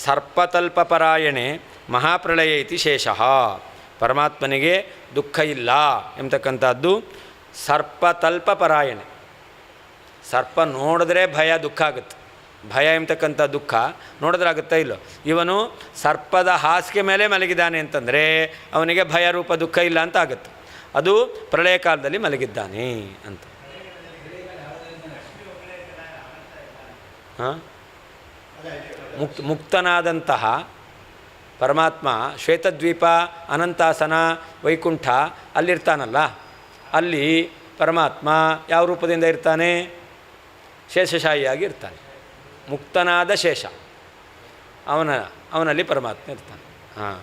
ಸರ್ಪತಲ್ಪಪರಾಯಣೆ ಮಹಾಪ್ರಳಯ ಇತಿ ಶೇಷಃ. ಪರಮಾತ್ಮನಿಗೆ ದುಃಖ ಇಲ್ಲ ಎಂಬತಕ್ಕಂಥದ್ದು ಸರ್ಪತಲ್ಪ ಪರಾಯಣೆ. ಸರ್ಪ ನೋಡಿದ್ರೆ ಭಯ ದುಃಖ ಆಗುತ್ತೆ. ಭಯ ಎಂಬತಕ್ಕಂಥ ದುಃಖ ನೋಡಿದ್ರೆ ಆಗುತ್ತಾ ಇಲ್ಲೋ. ಇವನು ಸರ್ಪದ ಹಾಸಿಗೆ ಮೇಲೆ ಮಲಗಿದ್ದಾನೆ ಅಂತಂದರೆ ಅವನಿಗೆ ಭಯ ರೂಪ ದುಃಖ ಇಲ್ಲ ಅಂತ ಆಗುತ್ತೆ. ಅದು ಪ್ರಳಯ ಕಾಲದಲ್ಲಿ ಮಲಗಿದ್ದಾನೆ ಅಂತ. ಹಾಂ, ಮುಕ್ತನಾದಂತಹ ಪರಮಾತ್ಮ ಶ್ವೇತದ್ವೀಪ, ಅನಂತಾಸನ, ವೈಕುಂಠ ಅಲ್ಲಿರ್ತಾನಲ್ಲ, ಅಲ್ಲಿ ಪರಮಾತ್ಮ ಯಾವ ರೂಪದಿಂದ ಇರ್ತಾನೆ? ಶೇಷಶಾಹಿಯಾಗಿ ಇರ್ತಾನೆ. ಮುಕ್ತನಾದ ಶೇಷ ಅವನಲ್ಲಿ ಪರಮಾತ್ಮ ಇರ್ತಾನೆ. ಹಾಂ,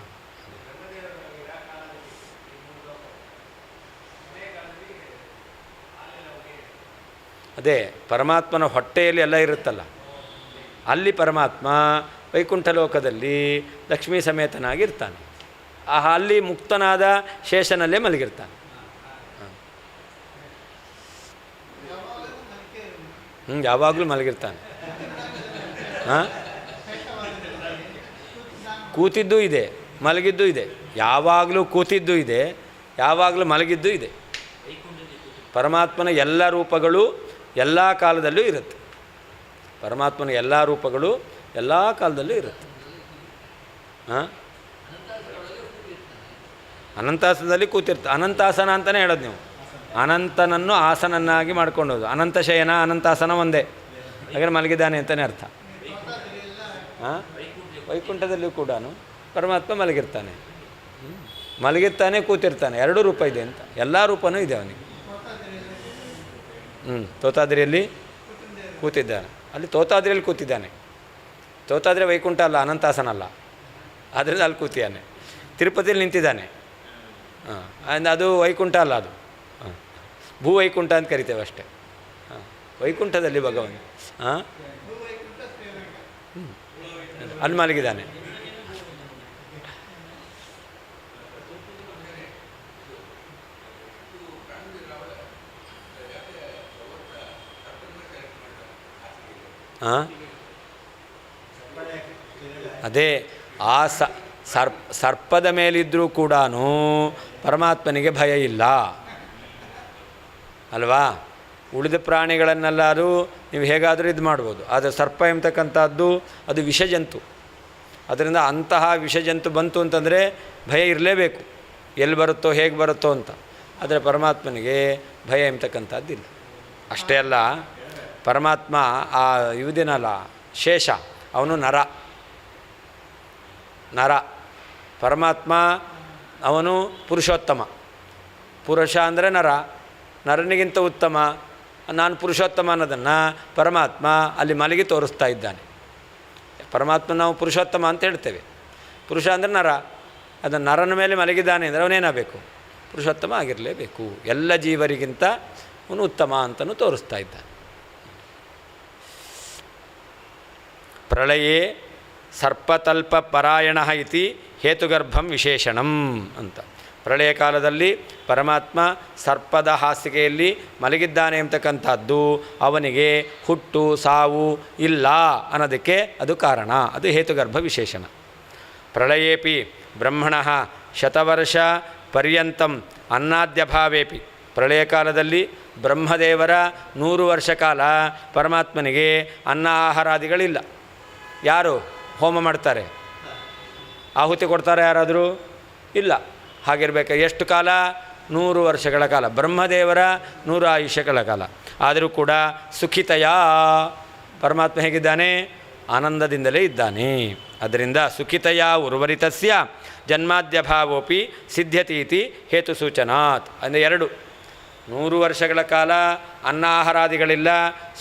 ಅದೇ ಪರಮಾತ್ಮನ ಹೊಟ್ಟೆಯಲ್ಲಿ ಎಲ್ಲ ಇರುತ್ತಲ್ಲ, ಅಲ್ಲಿ ಪರಮಾತ್ಮ ವೈಕುಂಠ ಲೋಕದಲ್ಲಿ ಲಕ್ಷ್ಮೀ ಸಮೇತನಾಗಿರ್ತಾನೆ. ಅಲ್ಲಿ ಮುಕ್ತನಾದ ಶೇಷನಲ್ಲೇ ಮಲಗಿರ್ತಾನೆ. ಯಾವಾಗಲೂ ಮಲಗಿರ್ತಾನೆ. ಹಾಂ, ಕೂತಿದ್ದೂ ಇದೆ, ಮಲಗಿದ್ದೂ ಇದೆ. ಯಾವಾಗಲೂ ಕೂತಿದ್ದೂ ಇದೆ, ಯಾವಾಗಲೂ ಮಲಗಿದ್ದೂ ಇದೆ. ಪರಮಾತ್ಮನ ಎಲ್ಲ ರೂಪಗಳು ಎಲ್ಲ ಕಾಲದಲ್ಲೂ ಇರುತ್ತೆ. ಪರಮಾತ್ಮನ ಎಲ್ಲ ರೂಪಗಳು ಎಲ್ಲ ಕಾಲದಲ್ಲೂ ಇರುತ್ತೆ. ಹಾಂ, ಅನಂತಾಸನದಲ್ಲಿ ಅನಂತಾಸನ ಅಂತಲೇ ಹೇಳೋದು ನೀವು. ಅನಂತನನ್ನು ಆಸನನ್ನಾಗಿ ಮಾಡ್ಕೊಂಡೋದು. ಅನಂತ ಶಯನ ಅನಂತಾಸನ ಒಂದೇ, ಹಾಗೆ ಮಲಗಿದ್ದಾನೆ ಅಂತಲೇ ಅರ್ಥ. ಹಾಂ, ವೈಕುಂಠದಲ್ಲೂ ಕೂಡ ಪರಮಾತ್ಮ ಮಲಗಿರ್ತಾನೆ. ಮಲಗಿರ್ತಾನೆ, ಕೂತಿರ್ತಾನೆ, ಎರಡೂ ರೂಪ ಇದೆ ಅಂತ. ಎಲ್ಲ ರೂಪವೂ ಇದೆ ಅವನಿಗೆ. ತೋತಾದ್ರಿಯಲ್ಲಿ ಕೂತಿದ್ದಾನೆ. ಅಲ್ಲಿ ತೋತಾದ್ರಿಯಲ್ಲಿ ಕೂತಿದ್ದಾನೆ. ತೋತಾದ್ರೆ ವೈಕುಂಠ ಅಲ್ಲ, ಅನಂತಾಸನ ಅಲ್ಲ, ಆದ್ದರಿಂದ ಅಲ್ಲಿ ಕೂತಿದ್ದಾನೆ. ತಿರುಪತಿಯಲ್ಲಿ ನಿಂತಿದ್ದಾನೆ. ಹಾಂ, ಅದು ವೈಕುಂಠ ಅಲ್ಲ, ಅದು ಭೂವೈಕುಂಠ ಅಂತ ಕರಿತೇವೆ ಅಷ್ಟೇ. ಹಾಂ, ವೈಕುಂಠದಲ್ಲಿ ಭಗವಾನ್ ಹಾಂ ಅಲ್ಲಿ ಮಲಗಿದ್ದಾನೆ. ಹಾಂ, ಅದೇ ಆ ಸರ್ಪದ ಮೇಲಿದ್ದರೂ ಕೂಡ ಪರಮಾತ್ಮನಿಗೆ ಭಯ ಇಲ್ಲ ಅಲ್ವಾ. ಉಳಿದ ಪ್ರಾಣಿಗಳನ್ನೆಲ್ಲರೂ ನೀವು ಹೇಗಾದರೂ ಇದು ಮಾಡ್ಬೋದು. ಆದರೆ ಸರ್ಪ ಎಂಬತಕ್ಕಂಥದ್ದು ಅದು ವಿಷಜಂತು. ಅದರಿಂದ ಅಂತಹ ವಿಷಜಂತು ಬಂತು ಅಂತಂದರೆ ಭಯ ಇರಲೇಬೇಕು, ಎಲ್ಲಿ ಬರುತ್ತೋ ಹೇಗೆ ಬರುತ್ತೋ ಅಂತ. ಆದರೆ ಪರಮಾತ್ಮನಿಗೆ ಭಯ ಎಂಬತಕ್ಕಂಥದ್ದಿಲ್ಲ. ಅಷ್ಟೇ ಅಲ್ಲ, ಪರಮಾತ್ಮ ಆ ಇವುದಿನಲ್ಲ ಶೇಷ, ಅವನು ನರ. ಪರಮಾತ್ಮ ಅವನು ಪುರುಷೋತ್ತಮ. ಪುರುಷ ಅಂದರೆ ನರನಿಗಿಂತ ಉತ್ತಮ, ನಾನು ಪುರುಷೋತ್ತಮ ಅನ್ನೋದನ್ನು ಪರಮಾತ್ಮ ಅಲ್ಲಿ ಮಲಗಿ ತೋರಿಸ್ತಾ ಇದ್ದಾನೆ. ಪರಮಾತ್ಮ ನಾವು ಪುರುಷೋತ್ತಮ ಅಂತ ಹೇಳ್ತೇವೆ. ಪುರುಷ ಅಂದರೆ ನರ. ಅದನ್ನು ನರನ ಮೇಲೆ ಮಲಗಿದ್ದಾನೆ ಅಂದರೆ ಅವನೇನಾಗಬೇಕು? ಪುರುಷೋತ್ತಮ ಆಗಿರಲೇಬೇಕು. ಎಲ್ಲ ಜೀವರಿಗಿಂತ ಅವನು ಉತ್ತಮ ಅಂತಲೂ ತೋರಿಸ್ತಾ ಇದ್ದಾನೆ. ಪ್ರಳಯೇ ಸರ್ಪತಲ್ಪ ಪರಾಯಣ ಇತಿ ಹೇತುಗರ್ಭಂ ವಿಶೇಷಣಂ ಅಂತ. ಪ್ರಳಯ ಕಾಲದಲ್ಲಿ ಪರಮಾತ್ಮ ಸರ್ಪದ ಹಾಸಿಗೆಯಲ್ಲಿ ಮಲಗಿದ್ದಾನೆ ಎಂಬತಕ್ಕಂಥದ್ದು ಅವನಿಗೆ ಹುಟ್ಟು ಸಾವು ಇಲ್ಲ ಅನ್ನೋದಕ್ಕೆ ಅದು ಕಾರಣ. ಅದು ಹೇತುಗರ್ಭ ವಿಶೇಷಣ. ಪ್ರಳಯೇಪಿ ಬ್ರಹ್ಮಣ ಶತವರ್ಷ ಪರ್ಯಂತಂ ಅನ್ನಾದ್ಯಭಾವೇಪಿ. ಪ್ರಳಯ ಕಾಲದಲ್ಲಿ ಬ್ರಹ್ಮದೇವರ 100 ವರ್ಷ ಕಾಲ ಪರಮಾತ್ಮನಿಗೆ ಅನ್ನ ಆಹಾರಾದಿಗಳಿಲ್ಲ. ಯಾರು ಹೋಮ ಮಾಡ್ತಾರೆ? ಆಹುತಿ ಕೊಡ್ತಾರೆ ಯಾರಾದರೂ? ಇಲ್ಲ. ಹಾಗಿರ್ಬೇಕು. ಎಷ್ಟು ಕಾಲ? 100 ವರ್ಷಗಳ ಕಾಲ. ಬ್ರಹ್ಮದೇವರ 100 ಆಯುಷ್ಯಗಳ ಕಾಲ. ಆದರೂ ಕೂಡ ಸುಖಿತಯ ಪರಮಾತ್ಮ ಹೇಗಿದ್ದಾನೆ? ಆನಂದದಿಂದಲೇ ಇದ್ದಾನೆ. ಅದರಿಂದ ಸುಖಿತಯ ಉರ್ವರಿತಸ್ಯ ಜನ್ಮಾದ್ಯಭಾವೋಪಿ ಸಿದ್ಧ್ಯತೀತಿ ಹೇತು ಸೂಚನಾತ್. ಅಂದರೆ 2 100 ವರ್ಷಗಳ ಕಾಲ ಅನ್ನಾಹಾರಾದಿಗಳಿಲ್ಲ,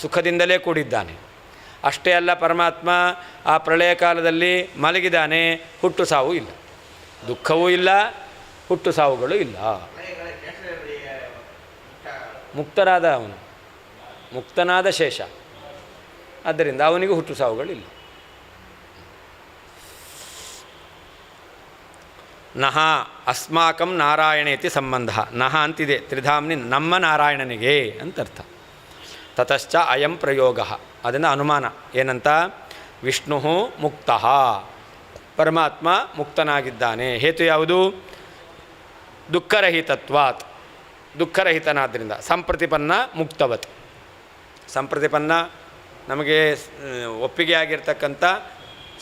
ಸುಖದಿಂದಲೇ ಕೂಡಿದ್ದಾನೆ. ಅಷ್ಟೇ ಅಲ್ಲ, ಪರಮಾತ್ಮ ಆ ಪ್ರಳಯ ಕಾಲದಲ್ಲಿ ಮಲಗಿದ್ದಾನೆ, ಹುಟ್ಟು ಸಾವು ಇಲ್ಲ, ದುಃಖವೂ ಇಲ್ಲ, ಹುಟ್ಟು ಸಾವುಗಳು ಇಲ್ಲ. ಮುಕ್ತನಾದ ಅವನು, ಮುಕ್ತನಾದ ಶೇಷ. ಆದ್ದರಿಂದ ಅವನಿಗೂ ಹುಟ್ಟು ಸಾವುಗಳಿಲ್ಲ. ನಹ ಅಸ್ಮಾಕಂ ನಾರಾಯಣೇತಿ ಸಂಬಂಧ. ನಹ ಅಂತಿದೆ ತ್ರಿಧಾಮ್ನಿ, ನಮ್ಮ ನಾರಾಯಣನಿಗೆ ಅಂತರ್ಥ. ತತಶ್ಚ ಅಯಂ ಪ್ರಯೋಗ. ಅದನ್ನು ಅನುಮಾನ ಏನಂತ? ವಿಷ್ಣು ಮುಕ್ತಃ, ಪರಮಾತ್ಮ ಮುಕ್ತನಾಗಿದ್ದಾನೆ. ಹೇತು ಯಾವುದು? ದುಃಖರಹಿತತ್ವಾತ್, ದುಃಖರಹಿತನಾದ್ದರಿಂದ. ಸಂಪ್ರತಿಪನ್ನ ಮುಕ್ತವತ್, ಸಂಪ್ರತಿಪನ್ನ ನಮಗೆ ಒಪ್ಪಿಗೆ ಆಗಿರ್ತಕ್ಕಂಥ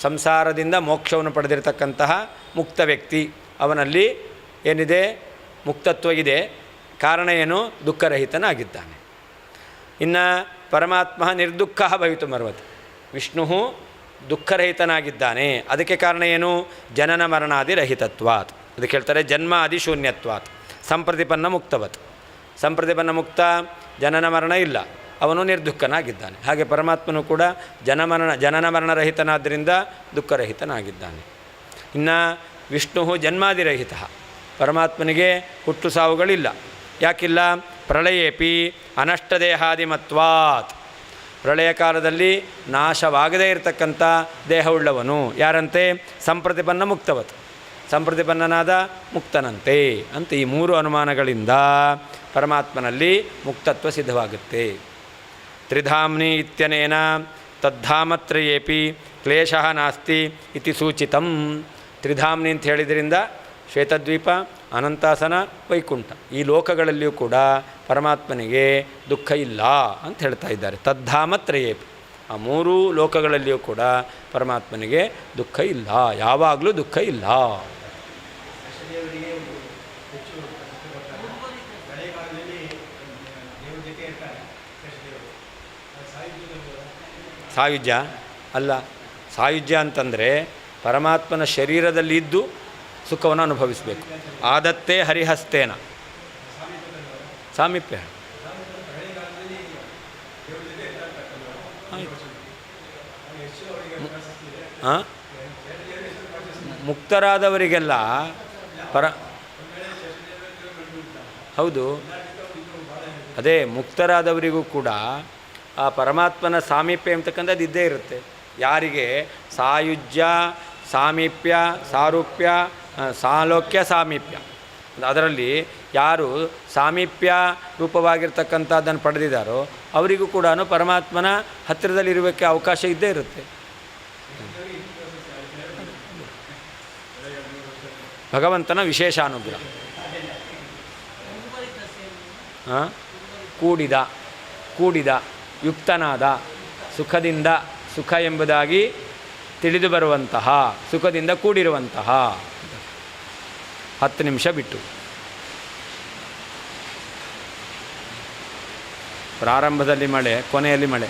ಸಂಸಾರದಿಂದ ಮೋಕ್ಷವನ್ನು ಪಡೆದಿರತಕ್ಕಂತಹ ಮುಕ್ತ ವ್ಯಕ್ತಿ, ಅವನಲ್ಲಿ ಏನಿದೆ? ಮುಕ್ತತ್ವ ಇದೆ. ಕಾರಣ ಏನು? ದುಃಖರಹಿತನಾಗಿದ್ದಾನೆ. ಇನ್ನು ಪರಮಾತ್ಮ ನಿರ್ದುಃಖ ಭವಿತುಮರ್ವತಿ, ವಿಷ್ಣು ದುಃಖರಹಿತನಾಗಿದ್ದಾನೆ. ಅದಕ್ಕೆ ಕಾರಣ ಏನು? ಜನನ ಮರಣಾದಿರಹಿತತ್ವಾತ್. ಅದಕ್ಕೆ ಹೇಳ್ತಾರೆ ಜನ್ಮಾದಿ ಶೂನ್ಯತ್ವಾತ್. ಸಂಪ್ರತಿಪನ್ನ ಮುಕ್ತವತ್, ಸಂಪ್ರತಿಪನ್ನ ಮುಕ್ತ, ಜನನ ಮರಣ ಇಲ್ಲ, ಅವನು ನಿರ್ದುಃಖನಾಗಿದ್ದಾನೆ. ಹಾಗೆ ಪರಮಾತ್ಮನು ಕೂಡ ಜನನ ಮರಣರಹಿತನಾದ್ದರಿಂದ ದುಃಖರಹಿತನಾಗಿದ್ದಾನೆ. ಇನ್ನು ವಿಷ್ಣು ಜನ್ಮಾದಿರಹಿತ, ಪರಮಾತ್ಮನಿಗೆ ಹುಟ್ಟು ಸಾವುಗಳಿಲ್ಲ. ಯಾಕಿಲ್ಲ? ಪ್ರಳಯೇಪಿ ಅನಷ್ಟದೇಹಾದಿಮತ್ವಾತ್, ಪ್ರಳಯ ಕಾಲದಲ್ಲಿ ನಾಶವಾಗದೇ ಇರತಕ್ಕಂಥ ದೇಹವುಳ್ಳವನು. ಯಾರಂತೆ? ಸಂಪ್ರತಿಪನ್ನ ಮುಕ್ತವತ್, ಸಂಪ್ರತಿಪನ್ನನಾದ ಮುಕ್ತನಂತೆ ಅಂತ. ಈ ಮೂರು ಅನುಮಾನಗಳಿಂದ ಪರಮಾತ್ಮನಲ್ಲಿ ಮುಕ್ತತ್ವ ಸಿದ್ಧವಾಗುತ್ತೆ. ತ್ರಿಧಾಮ್ನಿ ಇತ್ಯನೇನ ತದ್ಧಾಮತ್ರಯೇಪಿ ಕ್ಲೇಶಃ ನಾಸ್ತಿ ಇತಿ ಸೂಚಿತಂ. ತ್ರಿಧಾಮ್ನಿ ಅಂತ ಹೇಳಿದ್ರಿಂದ ಶ್ವೇತದ್ವೀಪ, ಅನಂತಾಸನ, ವೈಕುಂಠ ಈ ಲೋಕಗಳಲ್ಲಿಯೂ ಕೂಡ ಪರಮಾತ್ಮನಿಗೆ ದುಃಖ ಇಲ್ಲ ಅಂತ ಹೇಳ್ತಾ ಇದ್ದಾರೆ. ತದ್ಧಾಮತ್ರಯೇಪಿ, ಆ ಮೂರೂ ಲೋಕಗಳಲ್ಲಿಯೂ ಕೂಡ ಪರಮಾತ್ಮನಿಗೆ ದುಃಖ ಇಲ್ಲ, ಯಾವಾಗಲೂ ದುಃಖ ಇಲ್ಲ. ಸಾಯುಜ್ಯ ಅಲ್ಲ, ಸಾಯುಜ್ಯ ಅಂತಂದರೆ ಪರಮಾತ್ಮನ ಶರೀರದಲ್ಲಿ ಇದ್ದು ಸುಖವನ್ನು ಅನುಭವಿಸಬೇಕು. ಆದತ್ತೇ ಹರಿಹಸ್ತೇನ, ಸಾಮೀಪ್ಯ. ಮುಕ್ತರಾದವರಿಗೆಲ್ಲ ಹೌದು, ಅದೇ ಮುಕ್ತರಾದವರಿಗೂ ಕೂಡ ಆ ಪರಮಾತ್ಮನ ಸಾಮೀಪ್ಯ ಅಂತಕ್ಕಂಥದ್ದು ಇದ್ದೇ ಇರುತ್ತೆ. ಯಾರಿಗೆ ಸಾಯುಜ್ಯ, ಸಾಮೀಪ್ಯ, ಸಾರೂಪ್ಯ, ಸಾಲೋಕ್ಯ, ಸಾಮೀಪ್ಯ, ಅದರಲ್ಲಿ ಯಾರು ಸಾಮೀಪ್ಯ ರೂಪವಾಗಿರ್ತಕ್ಕಂಥದ್ದನ್ನು ಪಡೆದಿದ್ದಾರೋ ಅವರಿಗೂ ಕೂಡ ಪರಮಾತ್ಮನ ಹತ್ತಿರದಲ್ಲಿರುವುದಕ್ಕೆ ಅವಕಾಶ ಇದ್ದೇ ಇರುತ್ತೆ. ಭಗವಂತನ ವಿಶೇಷ ಅನುಗ್ರಹ. ಕೂಡಿದ ಯುಕ್ತನಾದ, ಸುಖದಿಂದ, ಸುಖ ಎಂಬುದಾಗಿ ತಿಳಿದು ಬರುವಂತಹ, ಸುಖದಿಂದ ಕೂಡಿರುವಂತಹ. 10 ನಿಮಿಷ ಬಿಟ್ಟು ಪ್ರಾರಂಭದಲ್ಲಿ ಮಳೆ, ಕೊನೆಯಲ್ಲಿ ಮಳೆ.